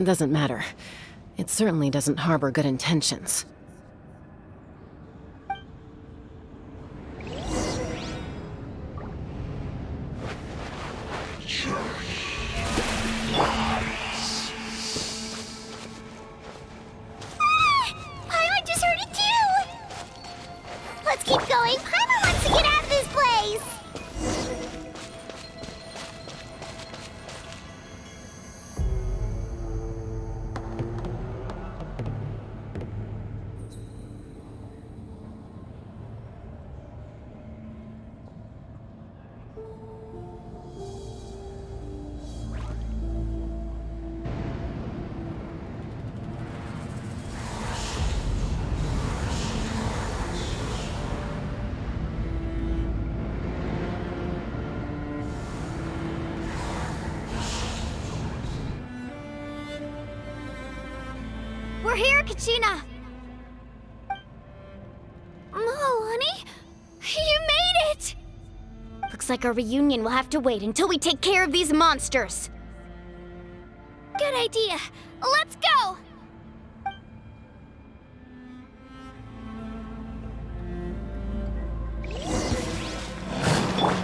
Doesn't matter. It certainly doesn't harbor good intentions. Paimon just heard it too! Let's keep going. Paimon wants to get out of this place! We're here, Kachina! Honey? You made it! Looks like our reunion will have to wait until we take care of these monsters. Good idea. Let's go!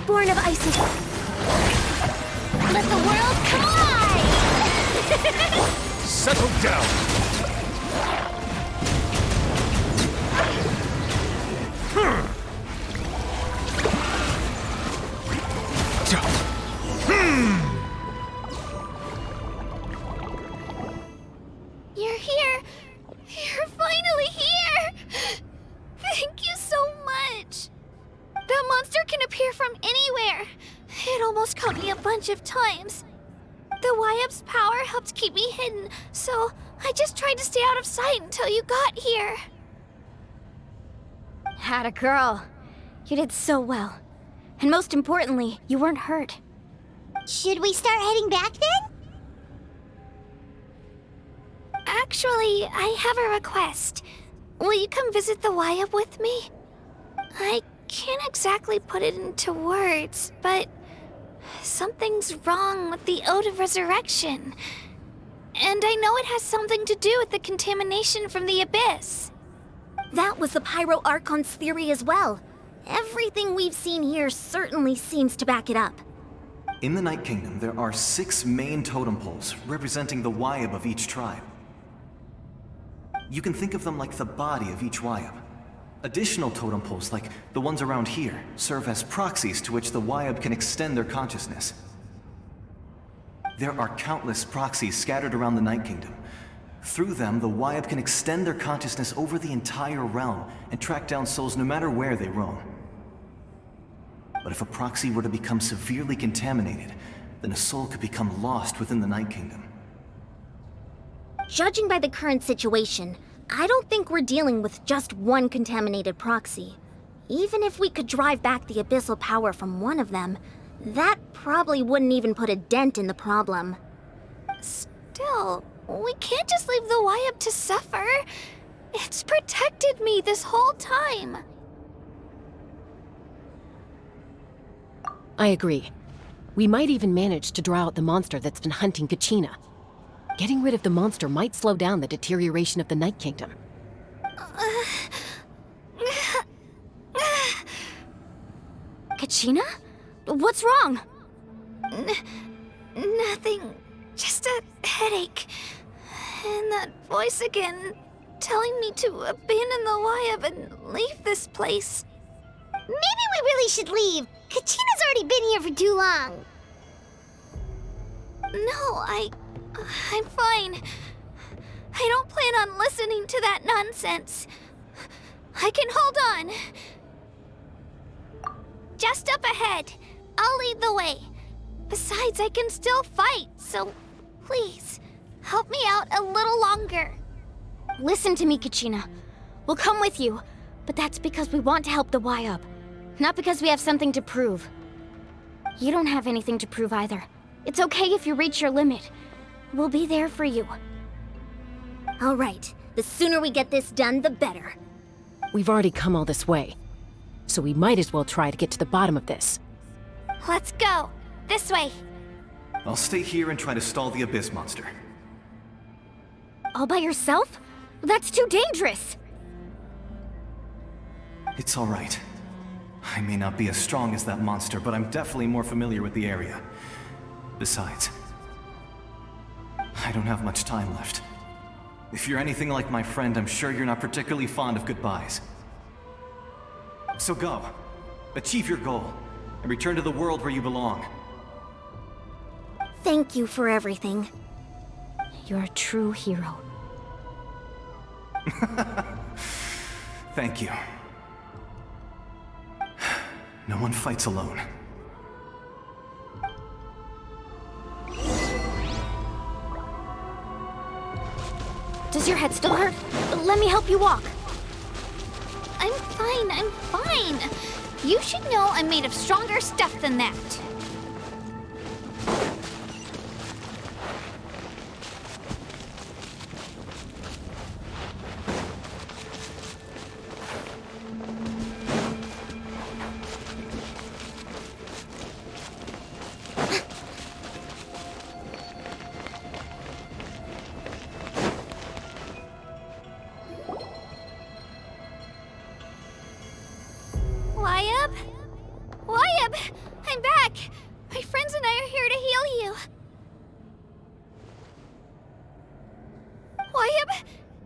Born of Isis. Let the world collide! Settle down! You're here! You're finally here! Thank you so much! That monster can appear from anywhere. It almost caught me a bunch of times. The Wyap's power helped keep me hidden, so I just tried to stay out of sight until you got here. Atta girl. You did so well. And most importantly, you weren't hurt. Should we start heading back then? Actually, I have a request. Will you come visit the Wyap with me? I can't exactly put it into words, but something's wrong with the Ode of Resurrection. And I know it has something to do with the contamination from the Abyss. That was the Pyro Archon's theory as well. Everything we've seen here certainly seems to back it up. In the Night Kingdom, there are 6 main totem poles representing the Wyap of each tribe. You can think of them like the body of each Wyap. Additional totem poles, like the ones around here, serve as proxies to which the Wyap can extend their consciousness. There are countless proxies scattered around the Night Kingdom. Through them, the Wyap can extend their consciousness over the entire realm and track down souls no matter where they roam. But if a proxy were to become severely contaminated, then a soul could become lost within the Night Kingdom. Judging by the current situation, I don't think we're dealing with just one contaminated proxy. Even if we could drive back the abyssal power from one of them, that probably wouldn't even put a dent in the problem. Still, we can't just leave the Wyap to suffer. It's protected me this whole time. I agree. We might even manage to draw out the monster that's been hunting Kachina. Getting rid of the monster might slow down the deterioration of the Night Kingdom. Kachina? What's wrong? Nothing. Just a headache. And that voice again, telling me to abandon the Wyap and leave this place. Maybe we really should leave. Kachina's already been here for too long. No, I'm fine. I don't plan on listening to that nonsense. I can hold on. Just up ahead. I'll lead the way. Besides, I can still fight, so please, help me out a little longer. Listen to me, Kachina. We'll come with you, but that's because we want to help the Wyap, not because we have something to prove. You don't have anything to prove either. It's okay if you reach your limit. We'll be there for you. All right. The sooner we get this done, the better. We've already come all this way, so we might as well try to get to the bottom of this. Let's go. This way. I'll stay here and try to stall the Abyss monster. All by yourself? That's too dangerous! It's all right. I may not be as strong as that monster, but I'm definitely more familiar with the area. Besides, I don't have much time left. If you're anything like my friend, I'm sure you're not particularly fond of goodbyes. So go. Achieve your goal, and return to the world where you belong. Thank you for everything. You're a true hero. Thank you. No one fights alone. Does your head still hurt? Let me help you walk. I'm fine. You should know I'm made of stronger stuff than that. Wyabb! I'm back! My friends and I are here to heal you. Wyabb?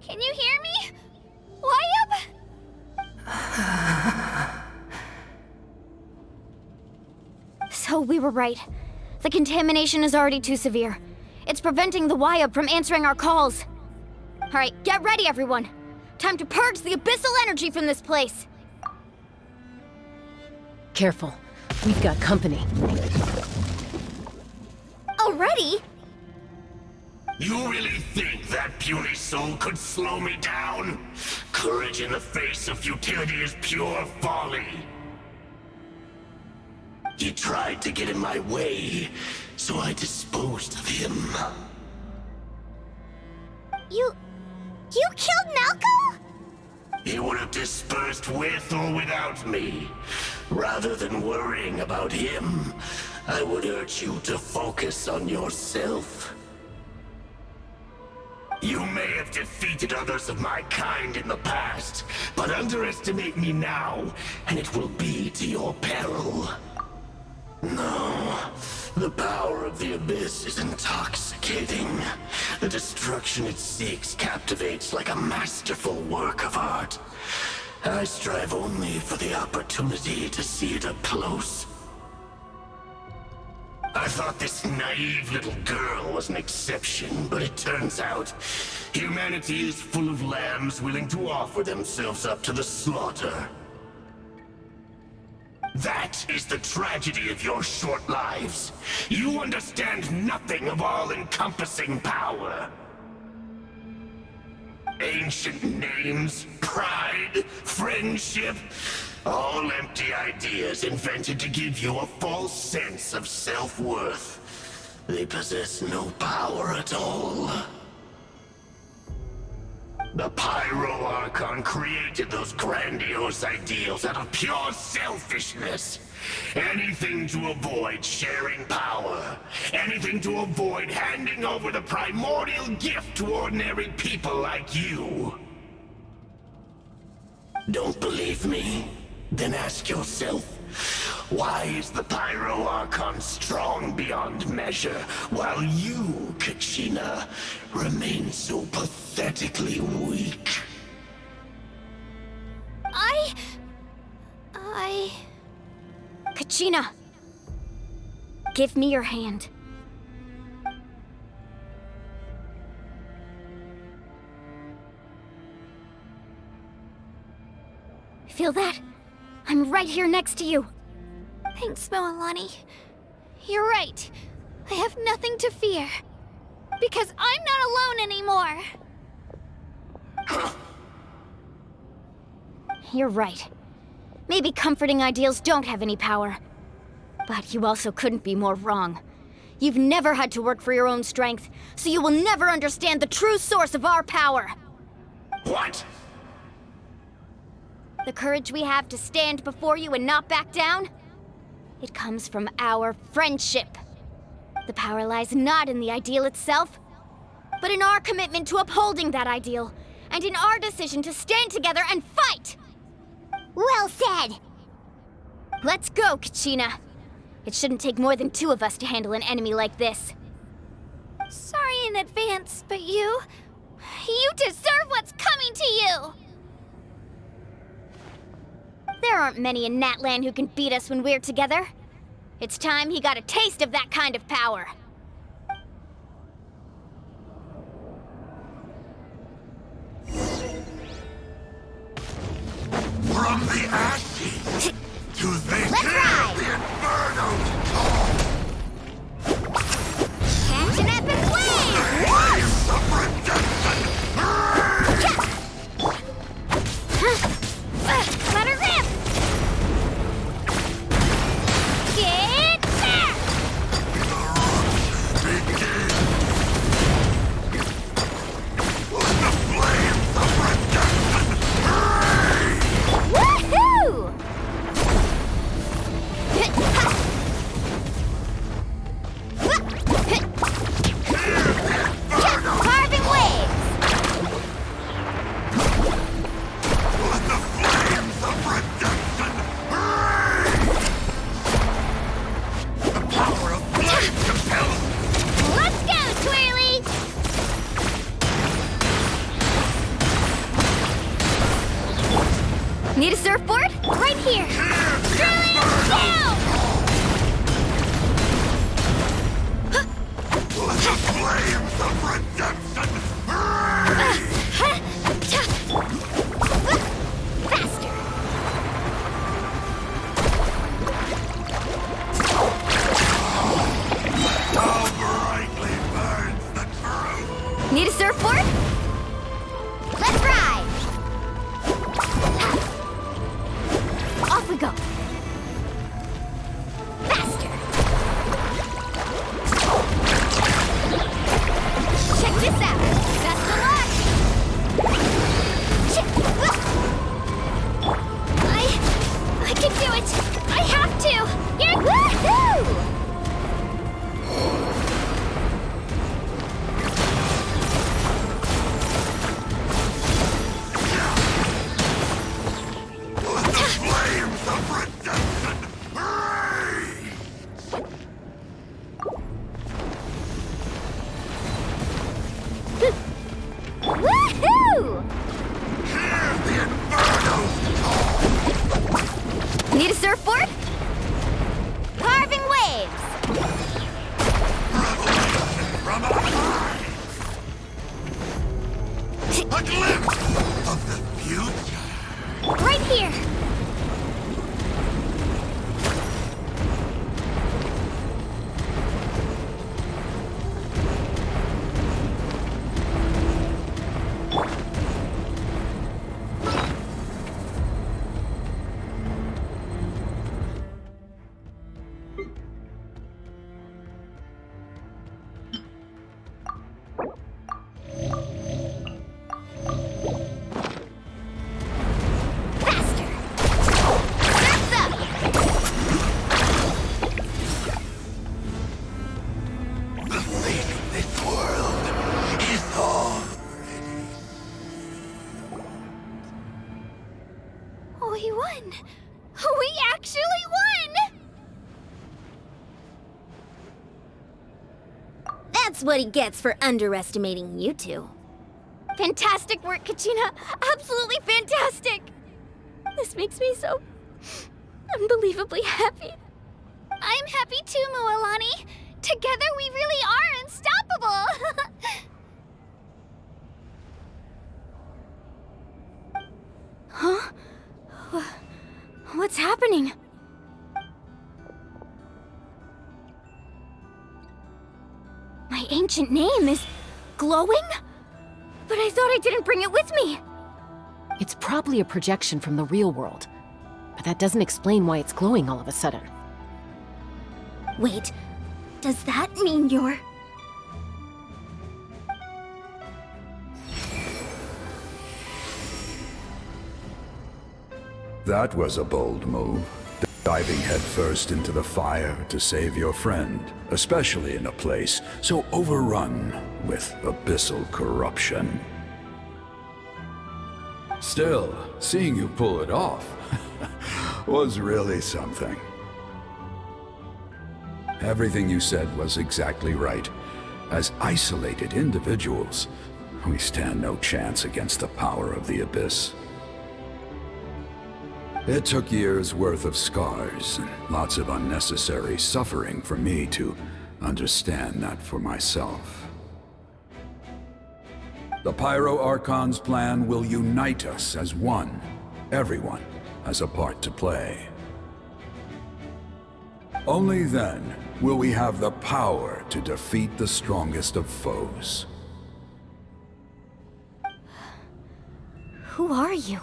Can you hear me? Wyabb? So we were right. The contamination is already too severe. It's preventing the Wyabb from answering our calls. Alright, get ready everyone! Time to purge the abyssal energy from this place! Careful. We've got company. Already? You really think that puny soul could slow me down? Courage in the face of futility is pure folly. He tried to get in my way, so I disposed of him. You killed Malco? He would have dispersed with or without me. Rather than worrying about him, I would urge you to focus on yourself. You may have defeated others of my kind in the past, but underestimate me now, and it will be to your peril. No, the power of the Abyss is intoxicating. The destruction it seeks captivates like a masterful work of art. I strive only for the opportunity to see it up close. I thought this naive little girl was an exception, but it turns out humanity is full of lambs willing to offer themselves up to the slaughter. That is the tragedy of your short lives. You understand nothing of all-encompassing power. Ancient names, pride, friendship, all empty ideas invented to give you a false sense of self-worth. They possess no power at all. The Pyro Archon created those grandiose ideals out of pure selfishness. Anything to avoid sharing power. Anything to avoid handing over the primordial gift to ordinary people like you. Don't believe me? Then ask yourself, why is the Pyro Archon strong beyond measure, while you, Kachina, remain so pathetically weak? Kachina! Give me your hand. Feel that? I'm right here next to you. Thanks, Moalani. You're right. I have nothing to fear. Because I'm not alone anymore. You're right. Maybe comforting ideals don't have any power. But you also couldn't be more wrong. You've never had to work for your own strength, so you will never understand the true source of our power. What? The courage we have to stand before you and not back down? It comes from our friendship. The power lies not in the ideal itself, but in our commitment to upholding that ideal, and in our decision to stand together and fight! Well said! Let's go, Kachina. It shouldn't take more than 2 of us to handle an enemy like this. Sorry in advance, but you deserve what's coming to you! There aren't many in Natlan who can beat us when we're together. It's time he got a taste of that kind of power. From the ashes to the inferno! Catch an epic wave! Waves of redemption! Let her rip! Get back! Let the flames of redemption burn! Woohoo! Carving waves! Let the flames of redemption burn! The power of flame compels me! Let's go, Twirly! Need a surfboard? Right here! Drilling down! Let the flames of redemption burn! Faster! How brightly burns the truth! Need a surfboard? Let's ride! Off we go. Faster! Check this out. Best of luck. I can do it! I have to! You're woohoo! Let the flames of redemption burn! Woohoo! Hear the inferno's call! Need a surfboard? Carving waves! Revelation from on high! A glimpse of the future! Right here! Faster! Surf's up! The fate of this world is already. We won! We actually won! That's what he gets for underestimating you two. Fantastic work, Kachina. Absolutely fantastic. This makes me so unbelievably happy. I'm happy too, Mualani. Together we really are unstoppable. Huh? What's happening? My ancient name is glowing? But I thought I didn't bring it with me. It's probably a projection from the real world. But that doesn't explain why it's glowing all of a sudden. Wait, does that mean you're... That was a bold move. Diving headfirst into the fire to save your friend, especially in a place so overrun with abyssal corruption. Still, seeing you pull it off was really something. Everything you said was exactly right. As isolated individuals, we stand no chance against the power of the Abyss. It took years' worth of scars and lots of unnecessary suffering for me to understand that for myself. The Pyro Archon's plan will unite us as one. Everyone has a part to play. Only then will we have the power to defeat the strongest of foes. Who are you?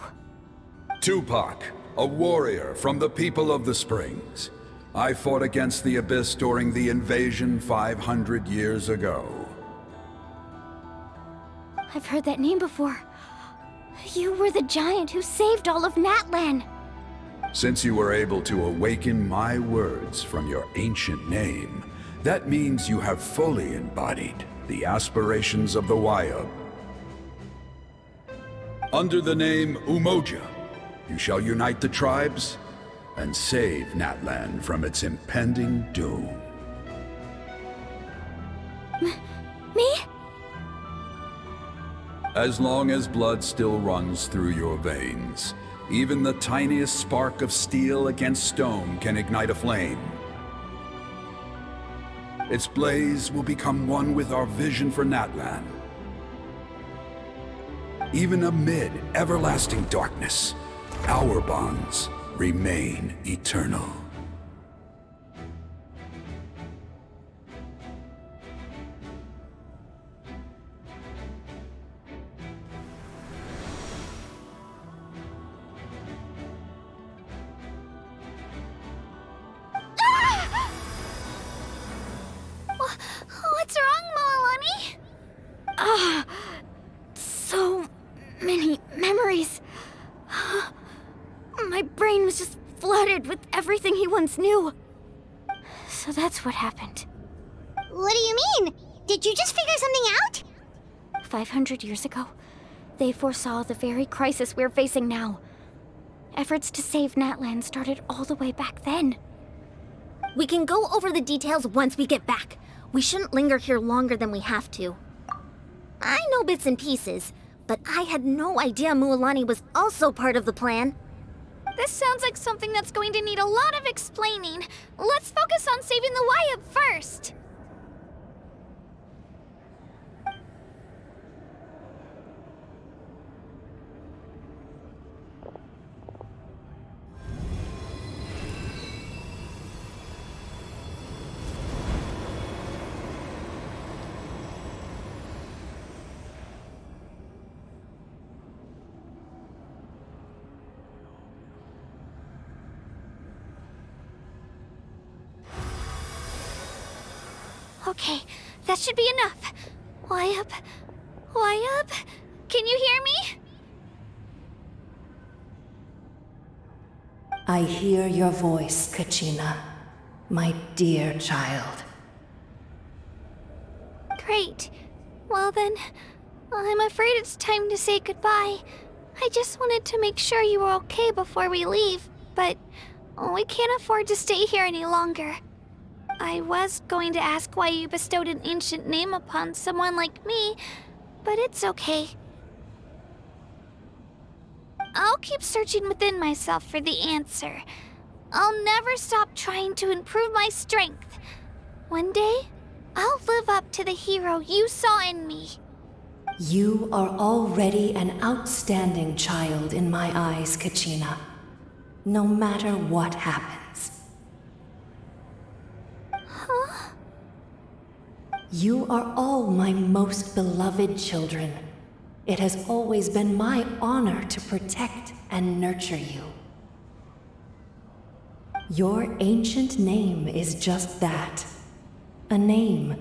Tupac, a warrior from the people of the Springs. I fought against the Abyss during the invasion 500 years ago. I've heard that name before. You were the giant who saved all of Natlan. Since you were able to awaken my words from your ancient name, that means you have fully embodied the aspirations of the Wayub. Under the name Umoja, you shall unite the tribes and save Natlan from its impending doom. Me? As long as blood still runs through your veins, even the tiniest spark of steel against stone can ignite a flame. Its blaze will become one with our vision for Natlan. Even amid everlasting darkness, our bonds remain eternal. What's wrong, Milani? So many memories. My brain was just flooded with everything he once knew. So that's what happened. What do you mean? Did you just figure something out? 500 years ago, they foresaw the very crisis we're facing now. Efforts to save Natlan started all the way back then. We can go over the details once we get back. We shouldn't linger here longer than we have to. I know bits and pieces, but I had no idea Mualani was also part of the plan. This sounds like something that's going to need a lot of explaining. Let's focus on saving the Wayub first. Okay, that should be enough. Wayub? Wayub? Can you hear me? I hear your voice, Kachina, my dear child. Great. Well then, I'm afraid it's time to say goodbye. I just wanted to make sure you were okay before we leave, but we can't afford to stay here any longer. I was going to ask why you bestowed an ancient name upon someone like me, but it's okay. I'll keep searching within myself for the answer. I'll never stop trying to improve my strength. One day, I'll live up to the hero you saw in me. You are already an outstanding child in my eyes, Kachina. No matter what happens. Huh? You are all my most beloved children. It has always been my honor to protect and nurture you. Your ancient name is just that. A name.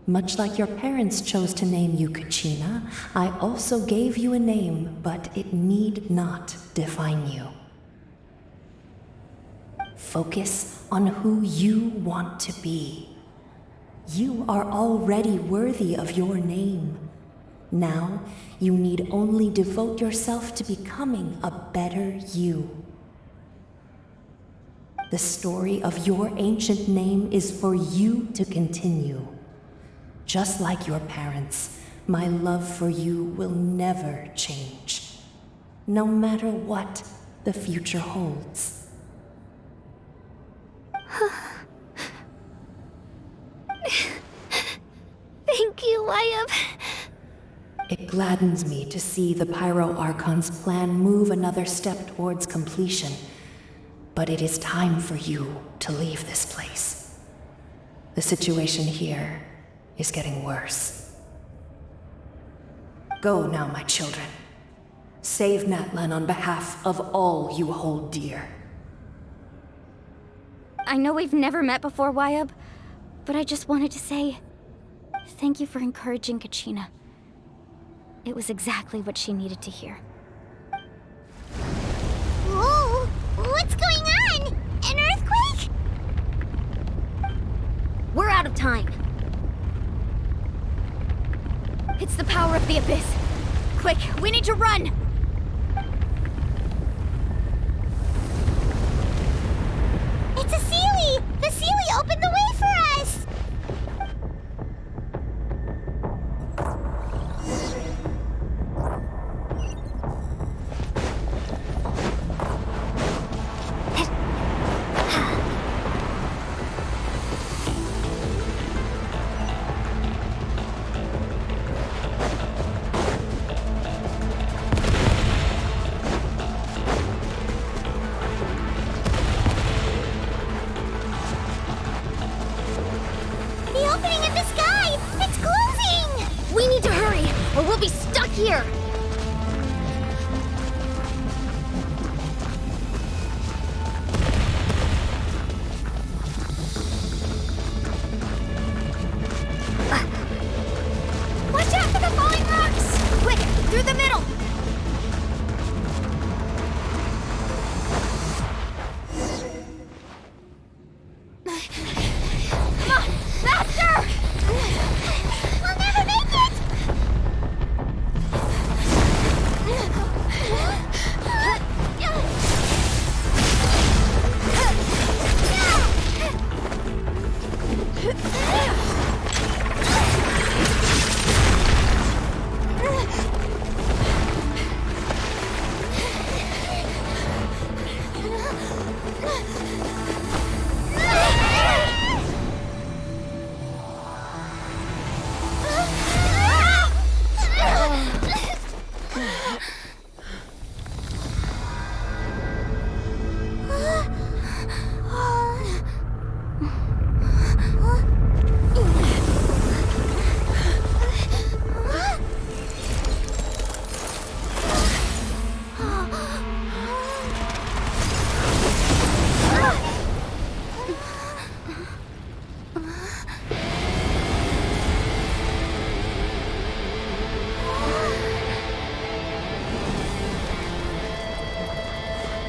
Much like your parents chose to name you Kachina, I also gave you a name, but it need not define you. focus on who you want to be. You are already worthy of your name. Now, you need only devote yourself to becoming a better you. The story of your ancient name is for you to continue. Just like your parents, my love for you will never change, no matter what the future holds. Thank you, Wyatt. It gladdens me to see the Pyro Archon's plan move another step towards completion. But it is time for you to leave this place. The situation here is getting worse. Go now, my children. Save Natlan on behalf of all you hold dear. I know we've never met before, Wyatt, but I just wanted to say thank you for encouraging Kachina. It was exactly what she needed to hear. Whoa! What's going on? An earthquake? We're out of time. It's the power of the Abyss. Quick, we need to run! It's a Seelie! The Seelie opened the way for us! The opening in the sky! It's closing! We need to hurry, or we'll be stuck here! Watch out for the falling rocks! Quick, through the middle! Come on, faster! We'll never make it!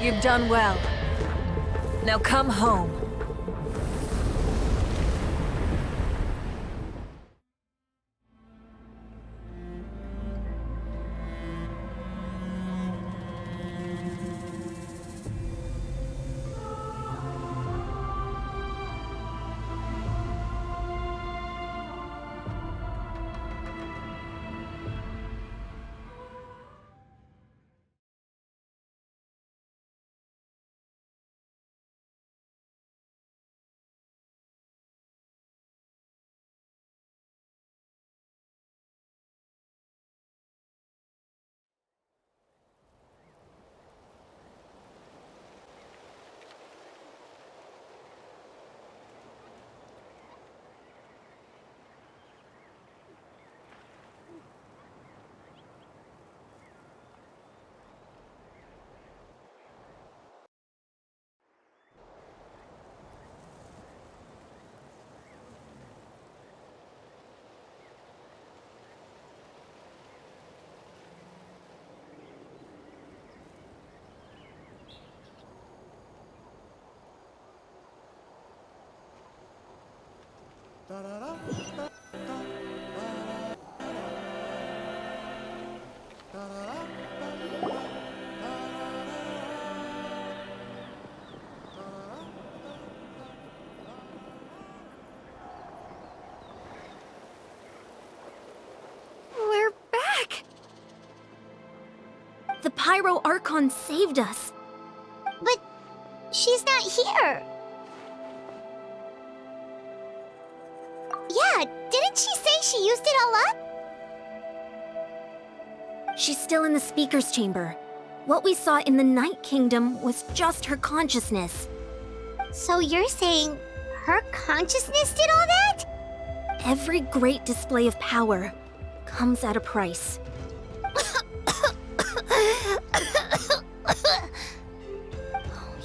You've done well. Now come home. We're back! The Pyro Archon saved us. But she's not here. Yeah, didn't she say she used it all up? She's still in the speaker's chamber. What we saw in the Night Kingdom was just her consciousness. So you're saying her consciousness did all that? Every great display of power comes at a price.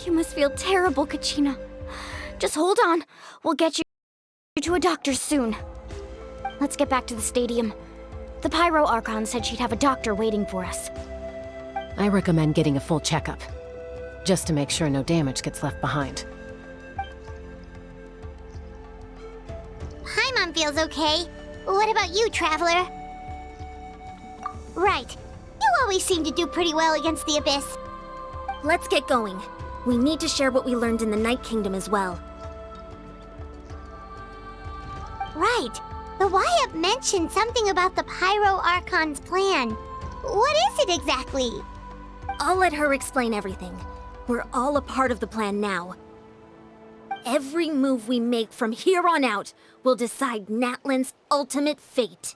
You must feel terrible, Kachina. Just hold on. We'll get you to a doctor soon. Let's get back to the stadium. The Pyro Archon said she'd have a doctor waiting for us. I recommend getting a full checkup, just to make sure no damage gets left behind. Paimon feels okay. What about you, Traveler? Right. You always seem to do pretty well against the Abyss. Let's get going. We need to share what we learned in the Night Kingdom as well. Right. The Y-Up mentioned something about the Pyro Archon's plan. What is it exactly? I'll let her explain everything. We're all a part of the plan now. Every move we make from here on out will decide Natlan's ultimate fate.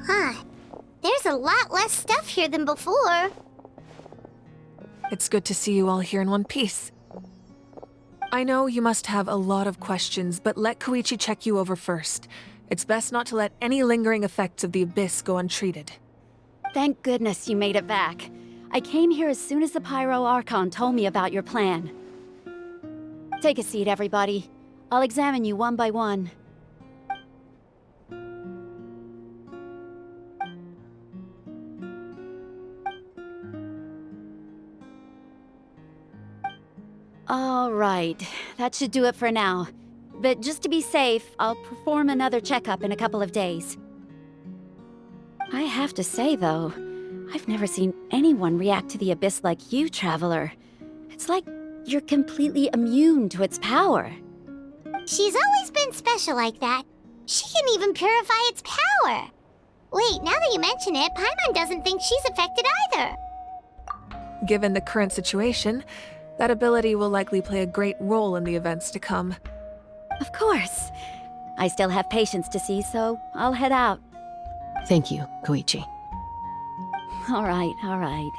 Huh. There's a lot less stuff here than before. It's good to see you all here in one piece. I know you must have a lot of questions, but let Koichi check you over first. It's best not to let any lingering effects of the Abyss go untreated. Thank goodness you made it back. I came here as soon as the Pyro Archon told me about your plan. Take a seat, everybody. I'll examine you one by one. All right, that should do it for now. But just to be safe, I'll perform another checkup in a couple of days. I have to say, though, I've never seen anyone react to the Abyss like you, Traveler. It's like you're completely immune to its power. She's always been special like that. She can even purify its power. Wait, now that you mention it, Paimon doesn't think she's affected either. Given the current situation, that ability will likely play a great role in the events to come. Of course. I still have patients to see, so I'll head out. Thank you, Koichi. All right.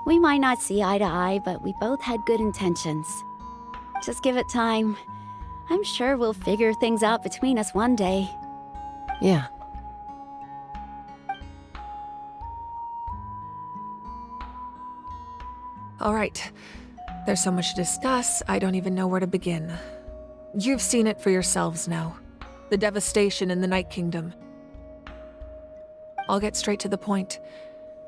We might not see eye to eye, but we both had good intentions. Just give it time. I'm sure we'll figure things out between us one day. Yeah. All right. There's so much to discuss, I don't even know where to begin. You've seen it for yourselves now. The devastation in the Night Kingdom. I'll get straight to the point.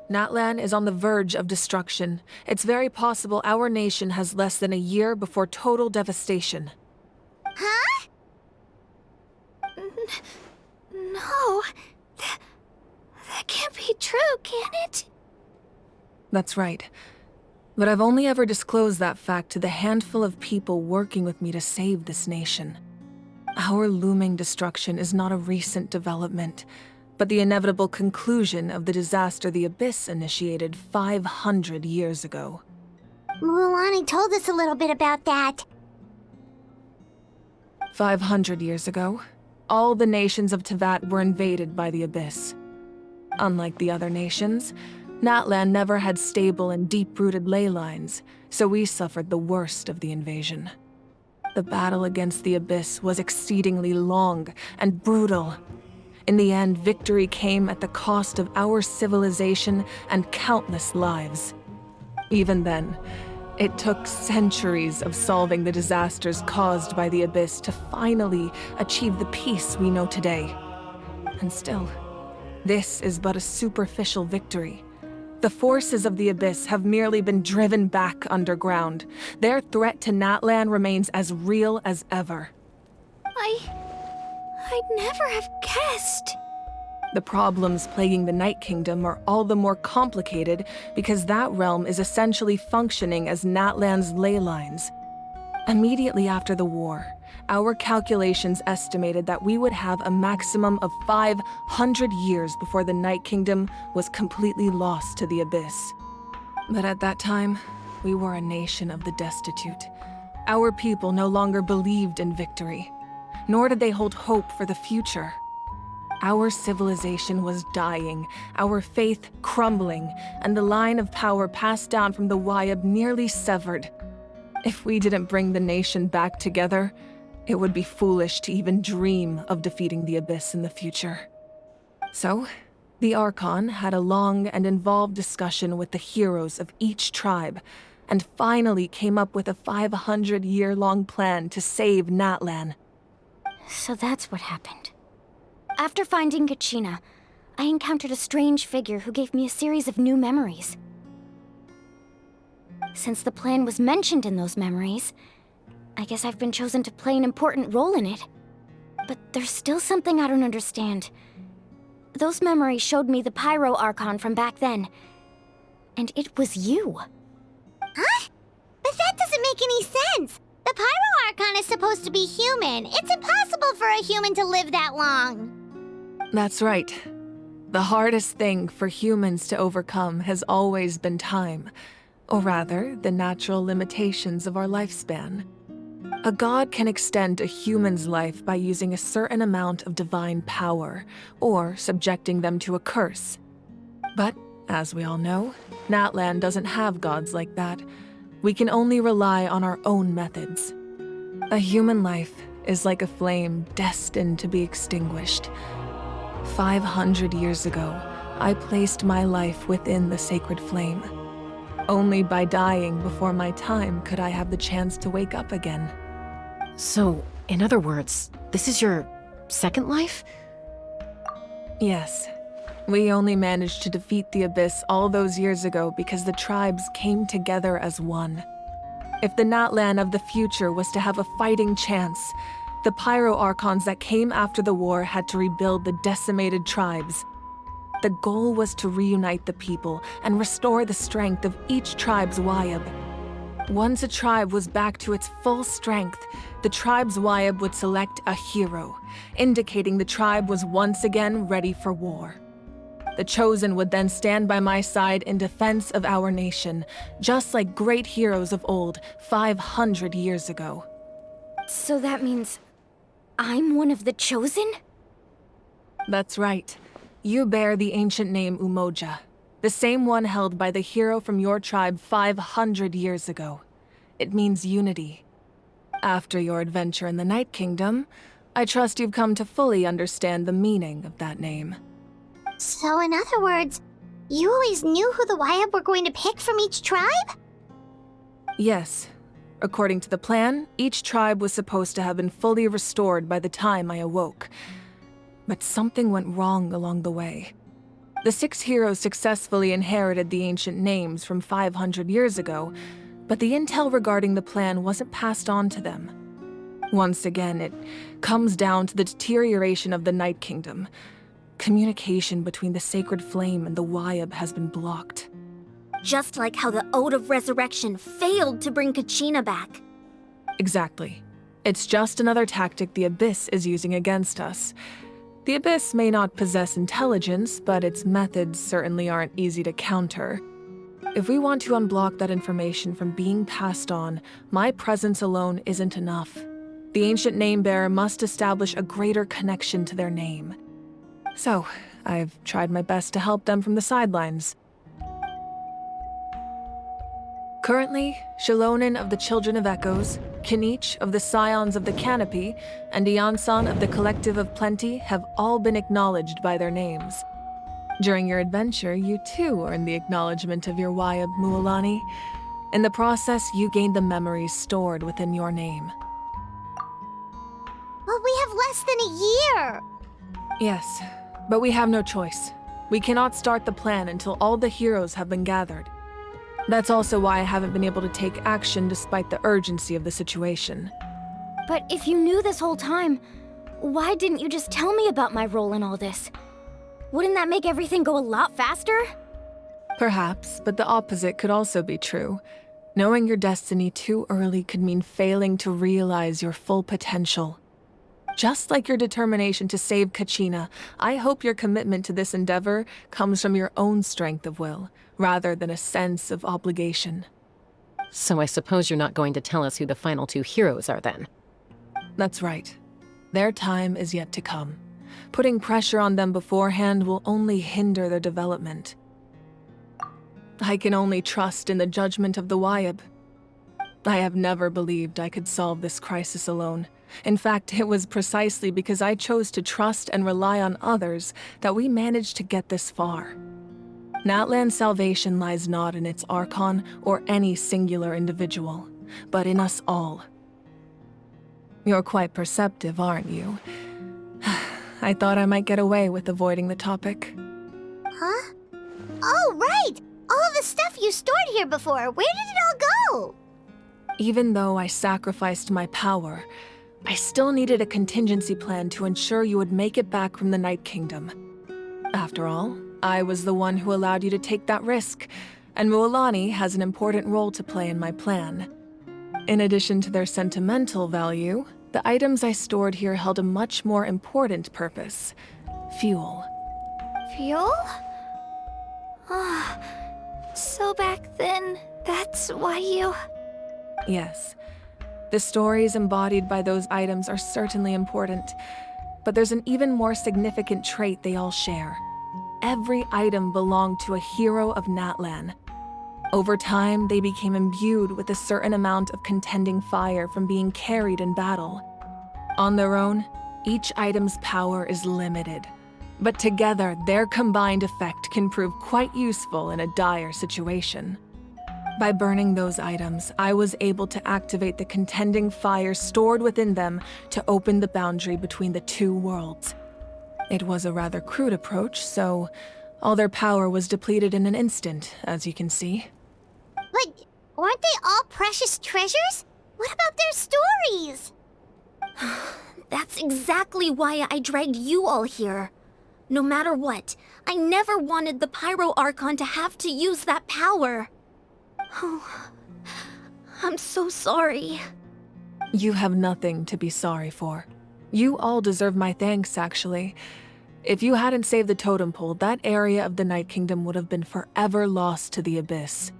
Natlan is on the verge of destruction. It's very possible our nation has less than a year before total devastation. Huh? No. be true, can it? That's right. But I've only ever disclosed that fact to the handful of people working with me to save this nation. Our looming destruction is not a recent development, but the inevitable conclusion of the disaster the Abyss initiated 500 years ago. Mualani told us a little bit about that. 500 years ago, all the nations of Tevat were invaded by the Abyss. Unlike the other nations, Natlan never had stable and deep-rooted ley lines, so we suffered the worst of the invasion. The battle against the Abyss was exceedingly long and brutal. In the end, victory came at the cost of our civilization and countless lives. Even then, it took centuries of solving the disasters caused by the Abyss to finally achieve the peace we know today. And still, this is but a superficial victory. The forces of the Abyss have merely been driven back underground. Their threat to Natlan remains as real as ever. I'd never have guessed. The problems plaguing the Night Kingdom are all the more complicated because that realm is essentially functioning as Natlan's ley lines. Immediately after the war, our calculations estimated that we would have a maximum of 500 years before the Night Kingdom was completely lost to the Abyss. But at that time, we were a nation of the destitute. Our people no longer believed in victory, nor did they hold hope for the future. Our civilization was dying, our faith crumbling, and the line of power passed down from the Wayab nearly severed. If we didn't bring the nation back together, it would be foolish to even dream of defeating the Abyss in the future. So, the Archon had a long and involved discussion with the heroes of each tribe, and finally came up with a 500-year-long plan to save Natlan. So that's what happened. After finding Kachina, I encountered a strange figure who gave me a series of new memories. Since the plan was mentioned in those memories, I guess I've been chosen to play an important role in it. But there's still something I don't understand. Those memories showed me the Pyro Archon from back then, and it was you. Huh? But that doesn't make any sense! The Pyro Archon is supposed to be human. It's impossible for a human to live that long. That's right. The hardest thing for humans to overcome has always been time, or rather, the natural limitations of our lifespan. A god can extend a human's life by using a certain amount of divine power, or subjecting them to a curse. But, as we all know, Natlan doesn't have gods like that. We can only rely on our own methods. A human life is like a flame destined to be extinguished. 500 years ago, I placed my life within the sacred flame. Only by dying before my time could I have the chance to wake up again. So, in other words, this is your second life? Yes. We only managed to defeat the Abyss all those years ago because the tribes came together as one. If the Natlan of the future was to have a fighting chance, the Pyro Archons that came after the war had to rebuild the decimated tribes. The goal was to reunite the people and restore the strength of each tribe's Wayab. Once a tribe was back to its full strength, the tribe's Wayab would select a hero, indicating the tribe was once again ready for war. The Chosen would then stand by my side in defense of our nation, just like great heroes of old 500 years ago. So that means I'm one of the Chosen? That's right. You bear the ancient name Umoja, the same one held by the hero from your tribe 500 years ago. It means unity. After your adventure in the Night Kingdom, I trust you've come to fully understand the meaning of that name. So in other words, you always knew who the Wayab were going to pick from each tribe? Yes. According to the plan, each tribe was supposed to have been fully restored by the time I awoke. But something went wrong along the way. The 6 heroes successfully inherited the ancient names from 500 years ago, but the intel regarding the plan wasn't passed on to them. Once again, it comes down to the deterioration of the Night Kingdom. Communication between the sacred flame and the Wyab has been blocked. Just like how the Ode of Resurrection failed to bring Kachina back. Exactly. It's just another tactic the Abyss is using against us. The Abyss may not possess intelligence, but its methods certainly aren't easy to counter. If we want to unblock that information from being passed on, my presence alone isn't enough. The ancient name-bearer must establish a greater connection to their name. So, I've tried my best to help them from the sidelines. Currently, Shilonen of the Children of Echoes, Kinich of the Scions of the Canopy, and Iansan of the Collective of Plenty have all been acknowledged by their names. During your adventure, you too earned the acknowledgement of your Wyab, Mualani. In the process, you gained the memories stored within your name. But we have less than a year! Yes, but we have no choice. We cannot start the plan until all the heroes have been gathered. That's also why I haven't been able to take action despite the urgency of the situation. But if you knew this whole time, why didn't you just tell me about my role in all this? Wouldn't that make everything go a lot faster? Perhaps, but the opposite could also be true. Knowing your destiny too early could mean failing to realize your full potential. Just like your determination to save Kachina, I hope your commitment to this endeavor comes from your own strength of will, rather than a sense of obligation. So I suppose you're not going to tell us who the final two heroes are then? That's right. Their time is yet to come. Putting pressure on them beforehand will only hinder their development. I can only trust in the judgment of the Wyab. I have never believed I could solve this crisis alone. In fact, it was precisely because I chose to trust and rely on others that we managed to get this far. Natlan's salvation lies not in its Archon or any singular individual, but in us all. You're quite perceptive, aren't you? I thought I might get away with avoiding the topic. Huh? Oh, right! All of the stuff you stored here before, where did it all go? Even though I sacrificed my power, I still needed a contingency plan to ensure you would make it back from the Night Kingdom. After all, I was the one who allowed you to take that risk, and Mualani has an important role to play in my plan. In addition to their sentimental value, the items I stored here held a much more important purpose: fuel. Fuel? So back then, that's why you... Yes. The stories embodied by those items are certainly important, but there's an even more significant trait they all share. Every item belonged to a hero of Natlan. Over time, they became imbued with a certain amount of contending fire from being carried in battle. On their own, each item's power is limited, but together, their combined effect can prove quite useful in a dire situation. By burning those items, I was able to activate the contending fire stored within them to open the boundary between the two worlds. It was a rather crude approach, so all their power was depleted in an instant, as you can see. But aren't they all precious treasures? What about their stories? That's exactly why I dragged you all here. No matter what, I never wanted the Pyro Archon to have to use that power. Oh, I'm so sorry. You have nothing to be sorry for. You all deserve my thanks, actually. If you hadn't saved the totem pole, that area of the Night Kingdom would have been forever lost to the Abyss.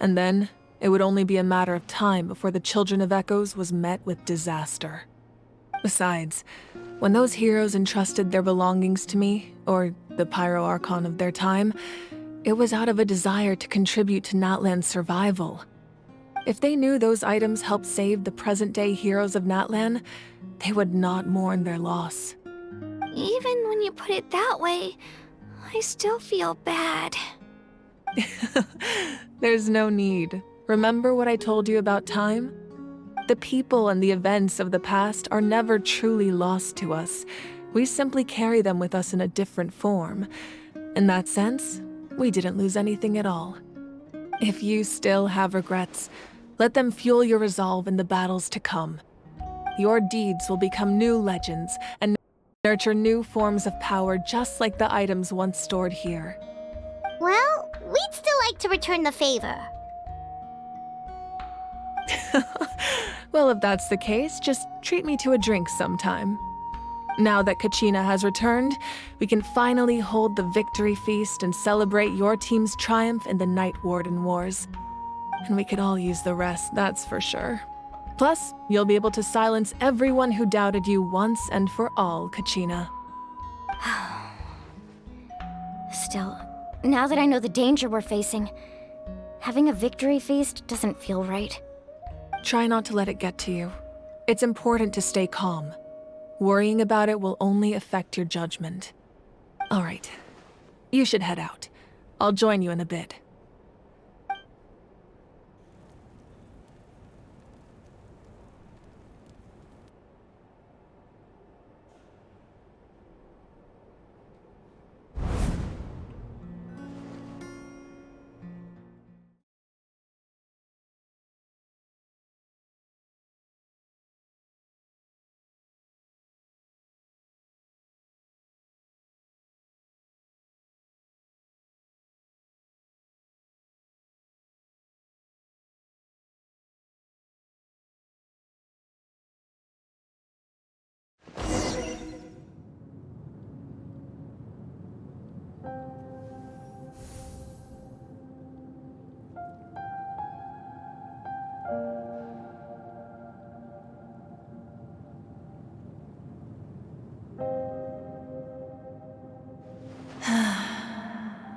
And then, it would only be a matter of time before the Children of Echoes was met with disaster. Besides, when those heroes entrusted their belongings to me, or the Pyro Archon of their time, it was out of a desire to contribute to Natlan's survival. If they knew those items helped save the present-day heroes of Natlan, they would not mourn their loss. Even when you put it that way, I still feel bad. There's no need. Remember what I told you about time? The people and the events of the past are never truly lost to us. We simply carry them with us in a different form. In that sense, we didn't lose anything at all. If you still have regrets, let them fuel your resolve in the battles to come. Your deeds will become new legends, and Nurture new forms of power just like the items once stored here. Well, we'd still like to return the favor. Well, if that's the case, just treat me to a drink sometime. Now that Kachina has returned, we can finally hold the victory feast and celebrate your team's triumph in the Night Warden Wars. And we could all use the rest, that's for sure. Plus, you'll be able to silence everyone who doubted you once and for all, Kachina. Still, now that I know the danger we're facing, having a victory feast doesn't feel right. Try not to let it get to you. It's important to stay calm. Worrying about it will only affect your judgment. All right, you should head out. I'll join you in a bit.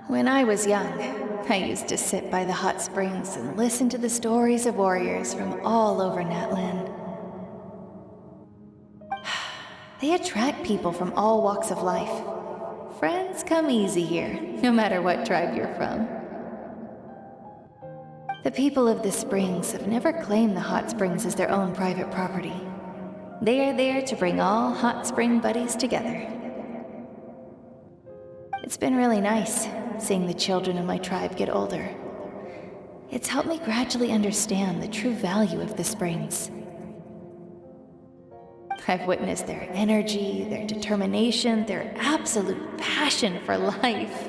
When I was young, I used to sit by the hot springs and listen to the stories of warriors from all over Natlan. They attract people from all walks of life. Friends come easy here, no matter what tribe you're from. The people of the springs have never claimed the hot springs as their own private property. They are there to bring all hot spring buddies together. It's been really nice, seeing the children of my tribe get older. It's helped me gradually understand the true value of the springs. I've witnessed their energy, their determination, their absolute passion for life.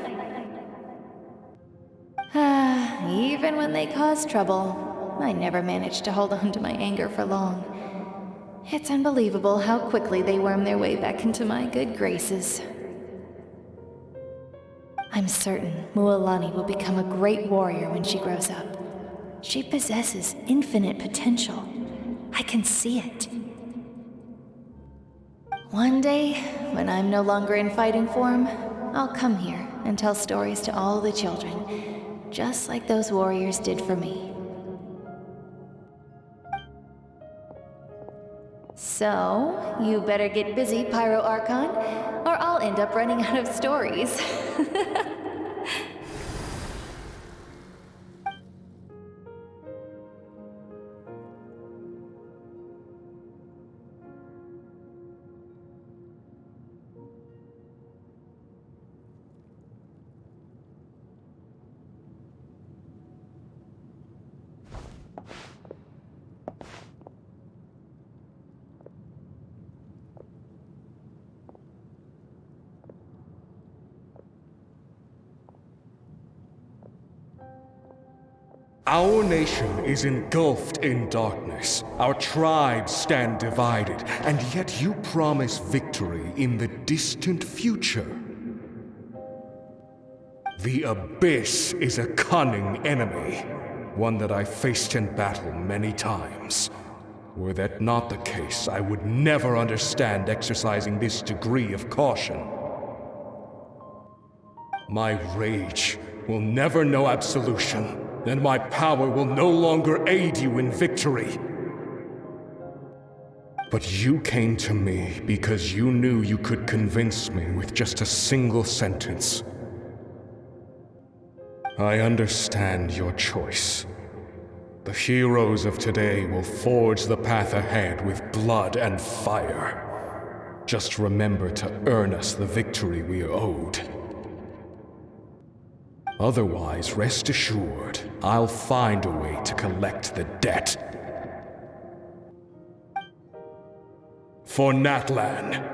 Even when they cause trouble, I never managed to hold on to my anger for long. It's unbelievable how quickly they worm their way back into my good graces. I'm certain Mualani will become a great warrior when she grows up. She possesses infinite potential. I can see it. One day, when I'm no longer in fighting form, I'll come here and tell stories to all the children, just like those warriors did for me. So, you better get busy, Pyro Archon, or I'll end up running out of stories. Our nation is engulfed in darkness. Our tribes stand divided, and yet you promise victory in the distant future. The Abyss is a cunning enemy, one that I faced in battle many times. Were that not the case, I would never understand exercising this degree of caution. My rage will never know absolution, and my power will no longer aid you in victory. But you came to me because you knew you could convince me with just a single sentence. I understand your choice. The heroes of today will forge the path ahead with blood and fire. Just remember to earn us the victory we are owed. Otherwise, rest assured, I'll find a way to collect the debt. For Natlan.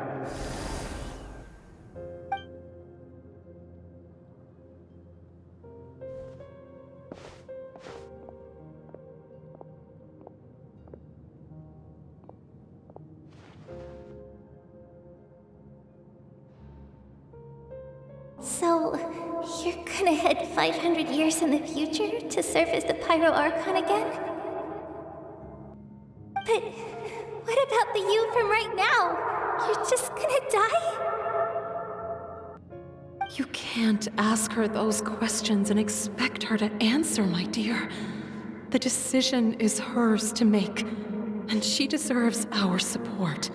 You're gonna head 500 years in the future to serve as the Pyro Archon again? But what about the you from right now? You're just gonna die? You can't ask her those questions and expect her to answer, my dear. The decision is hers to make, and she deserves our support.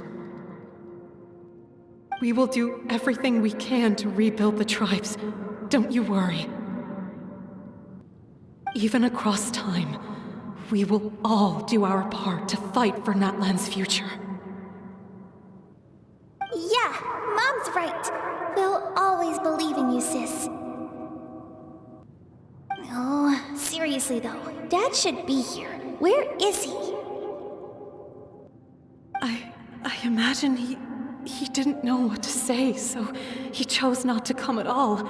We will do everything we can to rebuild the tribes. Don't you worry. Even across time, we will all do our part to fight for Natlan's future. Yeah, Mom's right. We'll always believe in you, sis. Oh, seriously though, Dad should be here. Where is he? I imagine he didn't know what to say, so he chose not to come at all.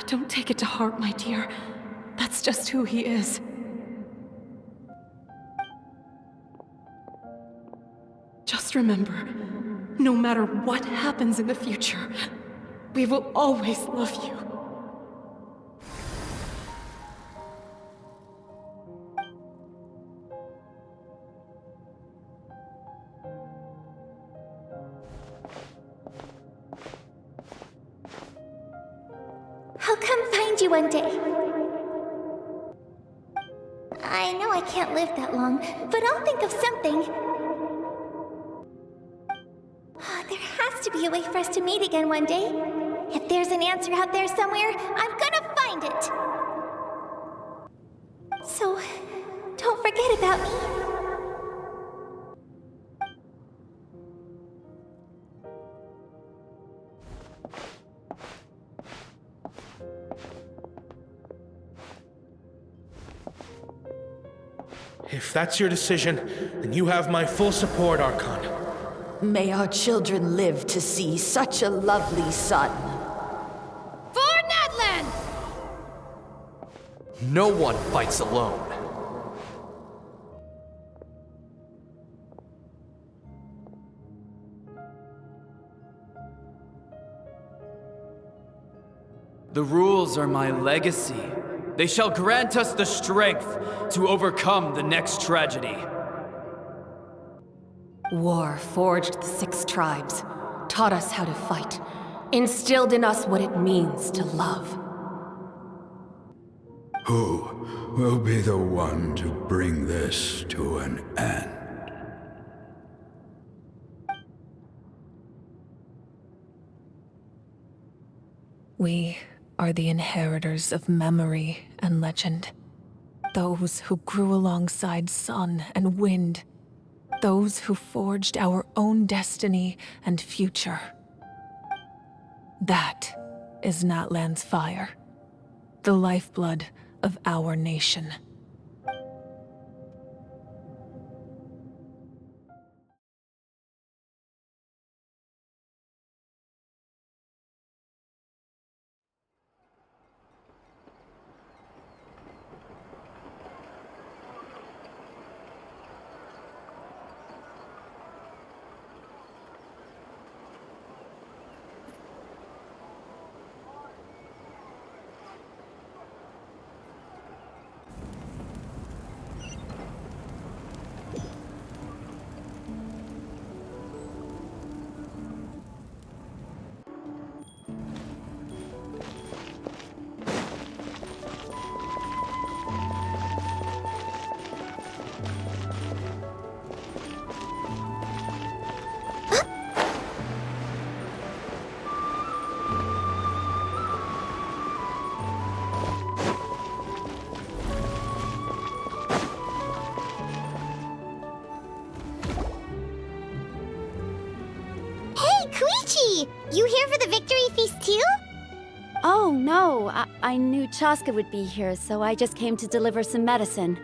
Don't take it to heart, my dear. That's just who he is. Just remember, no matter what happens in the future, we will always love you. I'll come find you one day. I know I can't live that long, but I'll think of something. There has to be a way for us to meet again one day. If there's an answer out there somewhere, I'm gonna find it. So, don't forget about me. If that's your decision, then you have my full support, Archon. May our children live to see such a lovely son. For Natlan! No one fights alone. The rules are my legacy. They shall grant us the strength to overcome the next tragedy. War forged the 6 tribes, taught us how to fight, instilled in us what it means to love. Who will be the one to bring this to an end? We are the inheritors of memory and legend. Those who grew alongside sun and wind. Those who forged our own destiny and future. That is Natlan's fire, the lifeblood of our nation. You here for the victory feast too? Oh, no. I knew Chaska would be here, so I just came to deliver some medicine.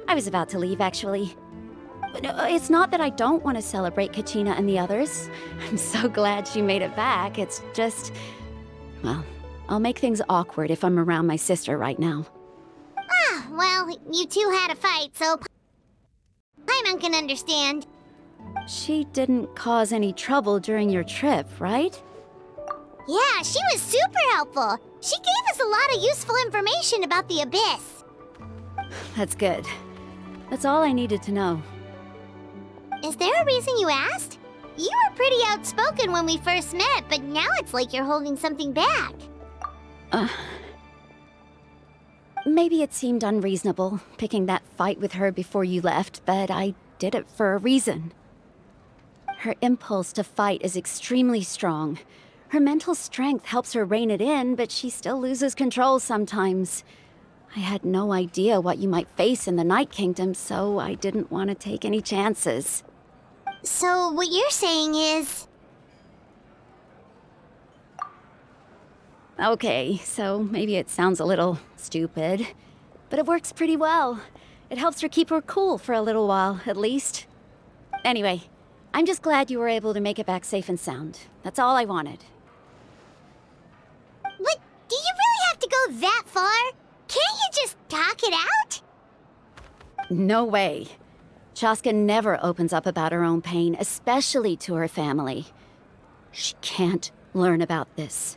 I was about to leave, actually. But it's not that I don't want to celebrate Kachina and the others. I'm so glad she made it back. It's just... well, I'll make things awkward if I'm around my sister right now. Ah, well, you two had a fight, so Paimon can understand. She didn't cause any trouble during your trip, right? Yeah, she was super helpful. She gave us a lot of useful information about the Abyss. That's good. That's all I needed to know. Is there a reason you asked? You were pretty outspoken when we first met, but now it's like you're holding something back. Maybe it seemed unreasonable, picking that fight with her before you left, but I did it for a reason. Her impulse to fight is extremely strong. Her mental strength helps her rein it in, but she still loses control sometimes. I had no idea what you might face in the Night Kingdom, so I didn't want to take any chances. So what you're saying is... Okay, so maybe it sounds a little stupid, but it works pretty well. It helps her keep her cool for a little while, at least. Anyway, I'm just glad you were able to make it back safe and sound. That's all I wanted. What? Do you really have to go that far? Can't you just talk it out? No way. Chaska never opens up about her own pain, especially to her family. She can't learn about this,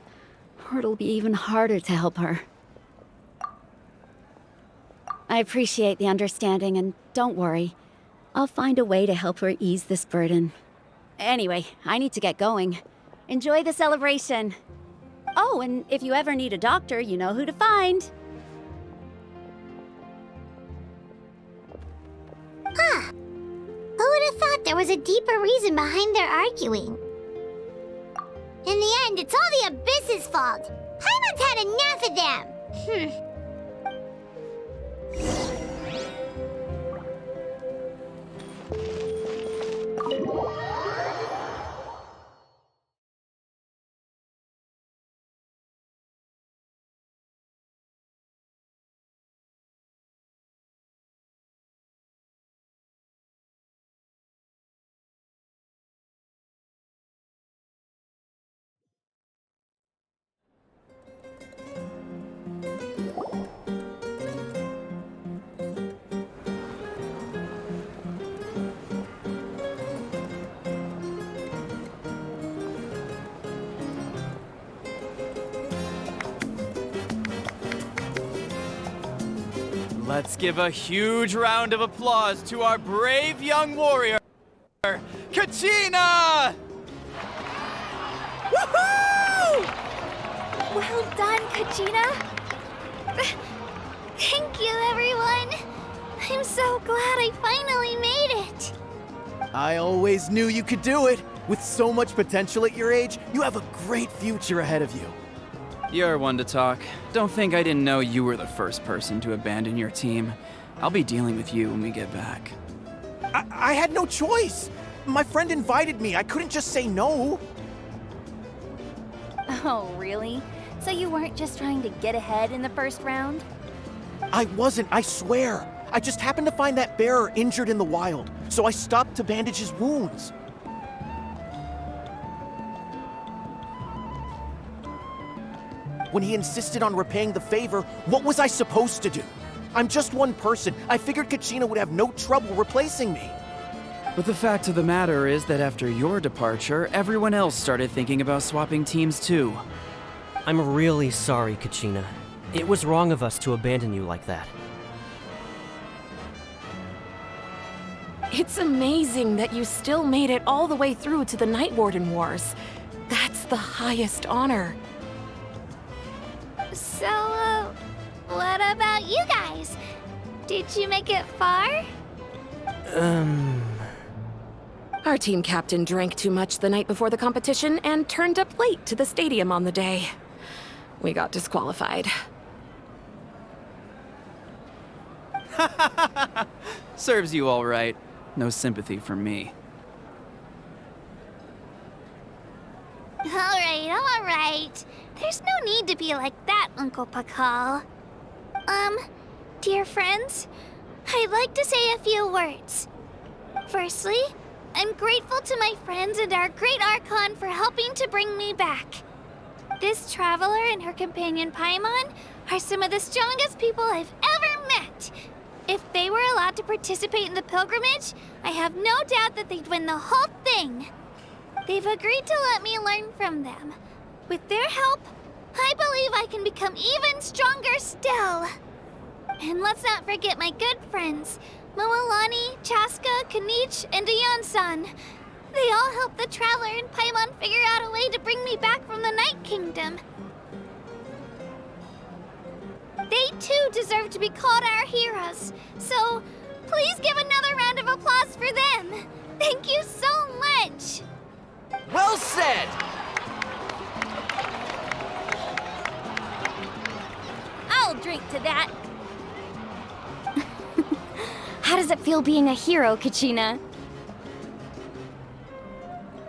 or it'll be even harder to help her. I appreciate the understanding, and don't worry. I'll find a way to help her ease this burden. Anyway, I need to get going. Enjoy the celebration. Oh, and if you ever need a doctor, you know who to find. Huh. Who would have thought there was a deeper reason behind their arguing? In the end, it's all the Abyss's fault. Paimon's had enough of them. Let's give a huge round of applause to our brave young warrior, Kachina! Woohoo! Well done, Kachina. Thank you, everyone. I'm so glad I finally made it. I always knew you could do it. With so much potential at your age, you have a great future ahead of you. You're one to talk. Don't think I didn't know you were the first person to abandon your team. I'll be dealing with you when we get back. I had no choice. My friend invited me. I couldn't just say no. Oh, really? So you weren't just trying to get ahead in the first round? I wasn't, I swear. I just happened to find that bearer injured in the wild, so I stopped to bandage his wounds. When he insisted on repaying the favor, what was I supposed to do? I'm just one person. I figured Kachina would have no trouble replacing me. But the fact of the matter is that after your departure, everyone else started thinking about swapping teams too. I'm really sorry, Kachina. It was wrong of us to abandon you like that. It's amazing that you still made it all the way through to the Night Warden Wars. That's the highest honor. So, what about you guys? Did you make it far? Our team captain drank too much the night before the competition and turned up late to the stadium on the day. We got disqualified. Serves you all right. No sympathy for me. All right. There's no need to be like that, Uncle Pakal. Dear friends, I'd like to say a few words. Firstly, I'm grateful to my friends and our great Archon for helping to bring me back. This traveler and her companion Paimon are some of the strongest people I've ever met. If they were allowed to participate in the pilgrimage, I have no doubt that they'd win the whole thing. They've agreed to let me learn from them. With their help, I believe I can become even stronger still. And let's not forget my good friends, Moalani, Chaska, Kanich, and Aeon-san. They all helped the Traveler and Paimon figure out a way to bring me back from the Night Kingdom. They too deserve to be called our heroes, so please give another round of applause for them. Thank you so much. Well said! I'll drink to that. How does it feel being a hero, Kachina?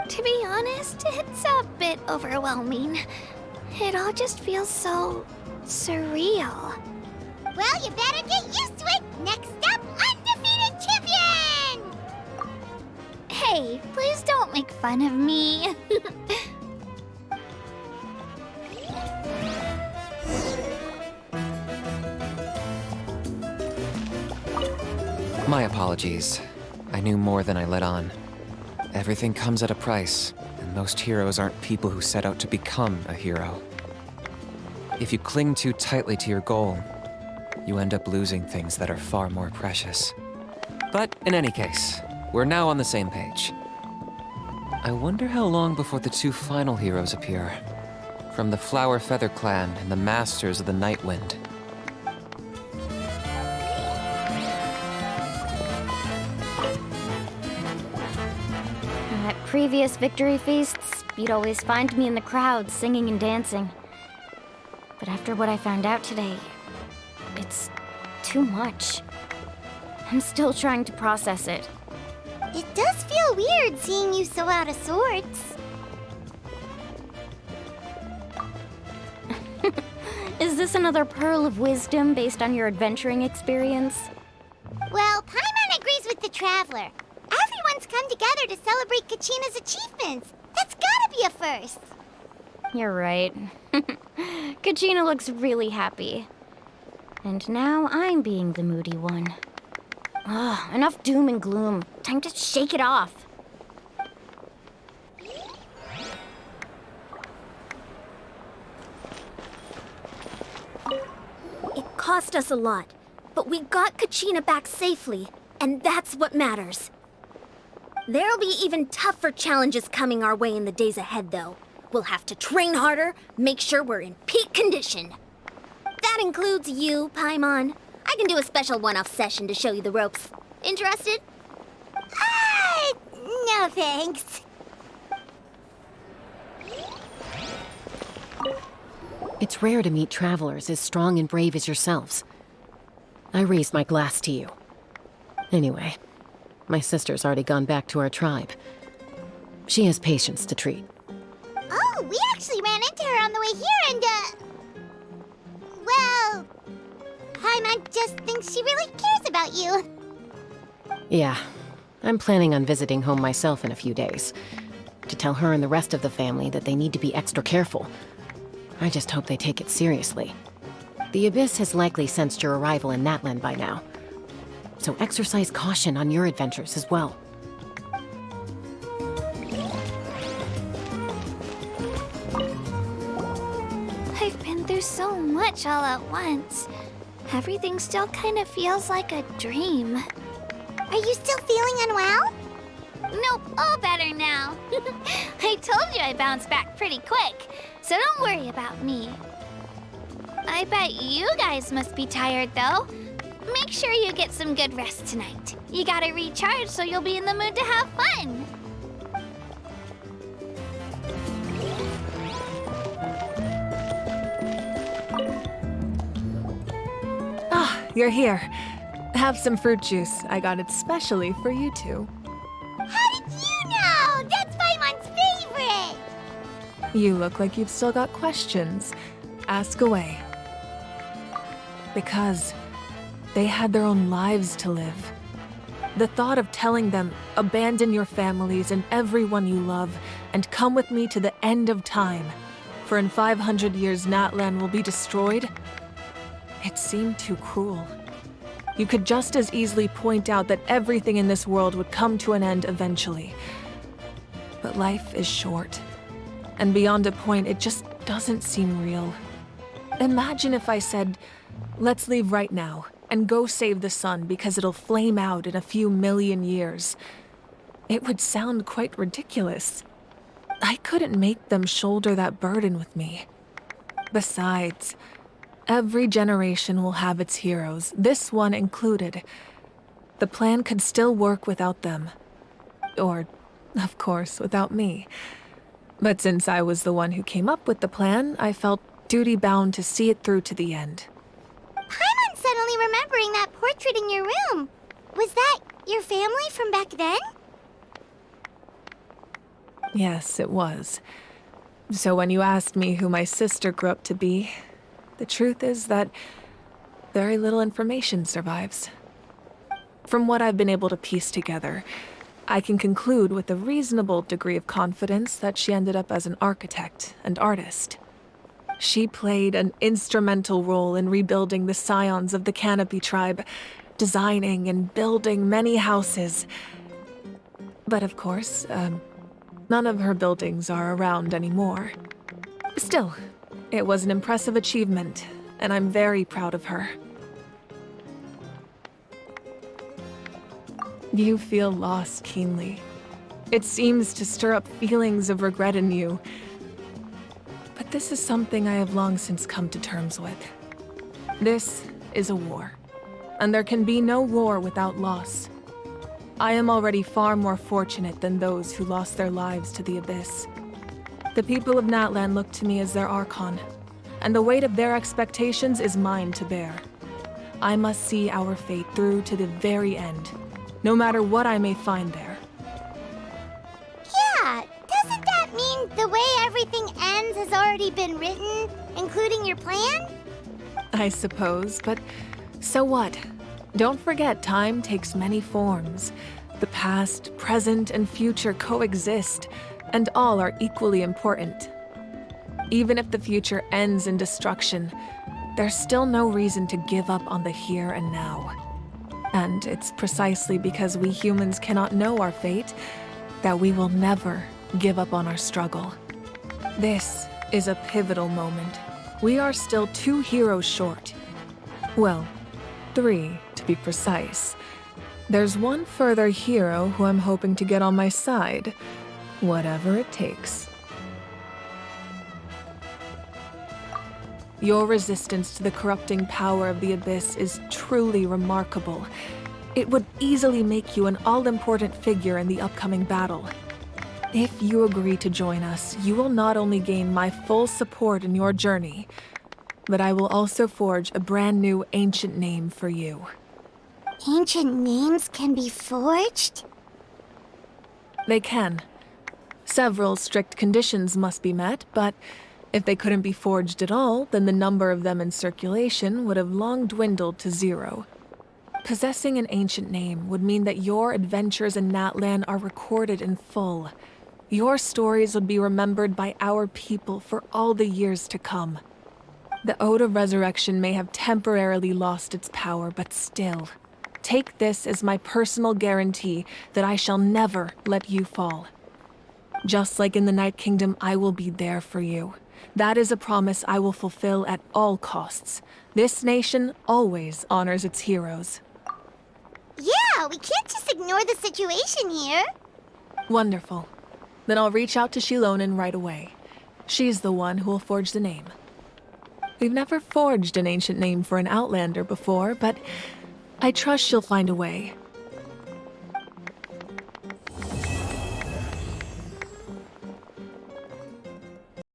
To be honest, it's a bit overwhelming. It all just feels so surreal. Well, you better get used to it. Next up, undefeated champion! Hey, please don't make fun of me. My apologies. I knew more than I let on. Everything comes at a price, and most heroes aren't people who set out to become a hero. If you cling too tightly to your goal, you end up losing things that are far more precious. But in any case, we're now on the same page. I wonder how long before the two final heroes appear. From the Flower Feather Clan and the Masters of the Night Wind. At previous victory feasts, you'd always find me in the crowd singing and dancing. But after what I found out today, it's too much. I'm still trying to process it. It does feel weird seeing you so out of sorts. Is this another pearl of wisdom based on your adventuring experience? Well, Paimon agrees with the Traveler. Everyone's come together to celebrate Kachina's achievements. That's gotta be a first. You're right. Kachina looks really happy. And now I'm being the moody one. Ugh, enough doom and gloom. Time to shake it off. It cost us a lot, but we got Kachina back safely, and that's what matters. There'll be even tougher challenges coming our way in the days ahead, though. We'll have to train harder, make sure we're in peak condition. That includes you, Paimon. I can do a special one-off session to show you the ropes. Interested? No thanks. It's rare to meet travelers as strong and brave as yourselves. I raised my glass to you. Anyway, my sister's already gone back to our tribe. She has patients to treat. Oh, we actually ran into her on the way here and, well, Paimon just thinks she really cares about you. Yeah, I'm planning on visiting home myself in a few days. To tell her and the rest of the family that they need to be extra careful. I just hope they take it seriously. The Abyss has likely sensed your arrival in Natlan by now. So exercise caution on your adventures as well. I've been through so much all at once. Everything still kind of feels like a dream. Are you still feeling unwell? Nope, all better now. I told you I bounced back pretty quick, so don't worry about me. I bet you guys must be tired, though. Make sure you get some good rest tonight. You gotta recharge so you'll be in the mood to have fun. Ah, you're here. Have some fruit juice. I got it specially for you two. How did you know? That's Paimon's favorite! You look like you've still got questions. Ask away. Because they had their own lives to live. The thought of telling them, abandon your families and everyone you love, and come with me to the end of time, for in 500 years Natlan will be destroyed, it seemed too cruel. You could just as easily point out that everything in this world would come to an end eventually. But life is short, and beyond a point, it just doesn't seem real. Imagine if I said, let's leave right now and go save the sun because it'll flame out in a few million years. It would sound quite ridiculous. I couldn't make them shoulder that burden with me. Besides, every generation will have its heroes, this one included. The plan could still work without them. Or, of course, without me. But since I was the one who came up with the plan, I felt duty-bound to see it through to the end. I'm suddenly remembering that portrait in your room. Was that your family from back then? Yes, it was. So when you asked me who my sister grew up to be, the truth is that very little information survives. From what I've been able to piece together, I can conclude with a reasonable degree of confidence that she ended up as an architect and artist. She played an instrumental role in rebuilding the scions of the Canopy tribe, designing and building many houses. But of course, none of her buildings are around anymore. Still, it was an impressive achievement, and I'm very proud of her. You feel lost keenly. It seems to stir up feelings of regret in you. But this is something I have long since come to terms with. This is a war, and there can be no war without loss. I am already far more fortunate than those who lost their lives to the Abyss. The people of Natlan look to me as their Archon, and the weight of their expectations is mine to bear. I must see our fate through to the very end, no matter what I may find there. Yeah, doesn't that mean the way everything ends has already been written, including your plan? I suppose, but so what? Don't forget, time takes many forms. The past, present, and future coexist, and all are equally important. Even if the future ends in destruction, there's still no reason to give up on the here and now. And it's precisely because we humans cannot know our fate that we will never give up on our struggle. This is a pivotal moment. We are still 2 heroes short. Well, 3 to be precise. There's one further hero who I'm hoping to get on my side, whatever it takes. Your resistance to the corrupting power of the Abyss is truly remarkable. It would easily make you an all-important figure in the upcoming battle. If you agree to join us, you will not only gain my full support in your journey, but I will also forge a brand new ancient name for you. Ancient names can be forged? They can. Several strict conditions must be met, but if they couldn't be forged at all, then the number of them in circulation would have long dwindled to 0. Possessing an ancient name would mean that your adventures in Natlan are recorded in full. Your stories would be remembered by our people for all the years to come. The Ode of Resurrection may have temporarily lost its power, but still, take this as my personal guarantee that I shall never let you fall. Just like in the Night Kingdom, I will be there for you. That is a promise I will fulfill at all costs. This nation always honors its heroes. Yeah, we can't just ignore the situation here. Wonderful. Then I'll reach out to Shilonen right away. She's the one who will forge the name. We've never forged an ancient name for an Outlander before, but I trust she'll find a way.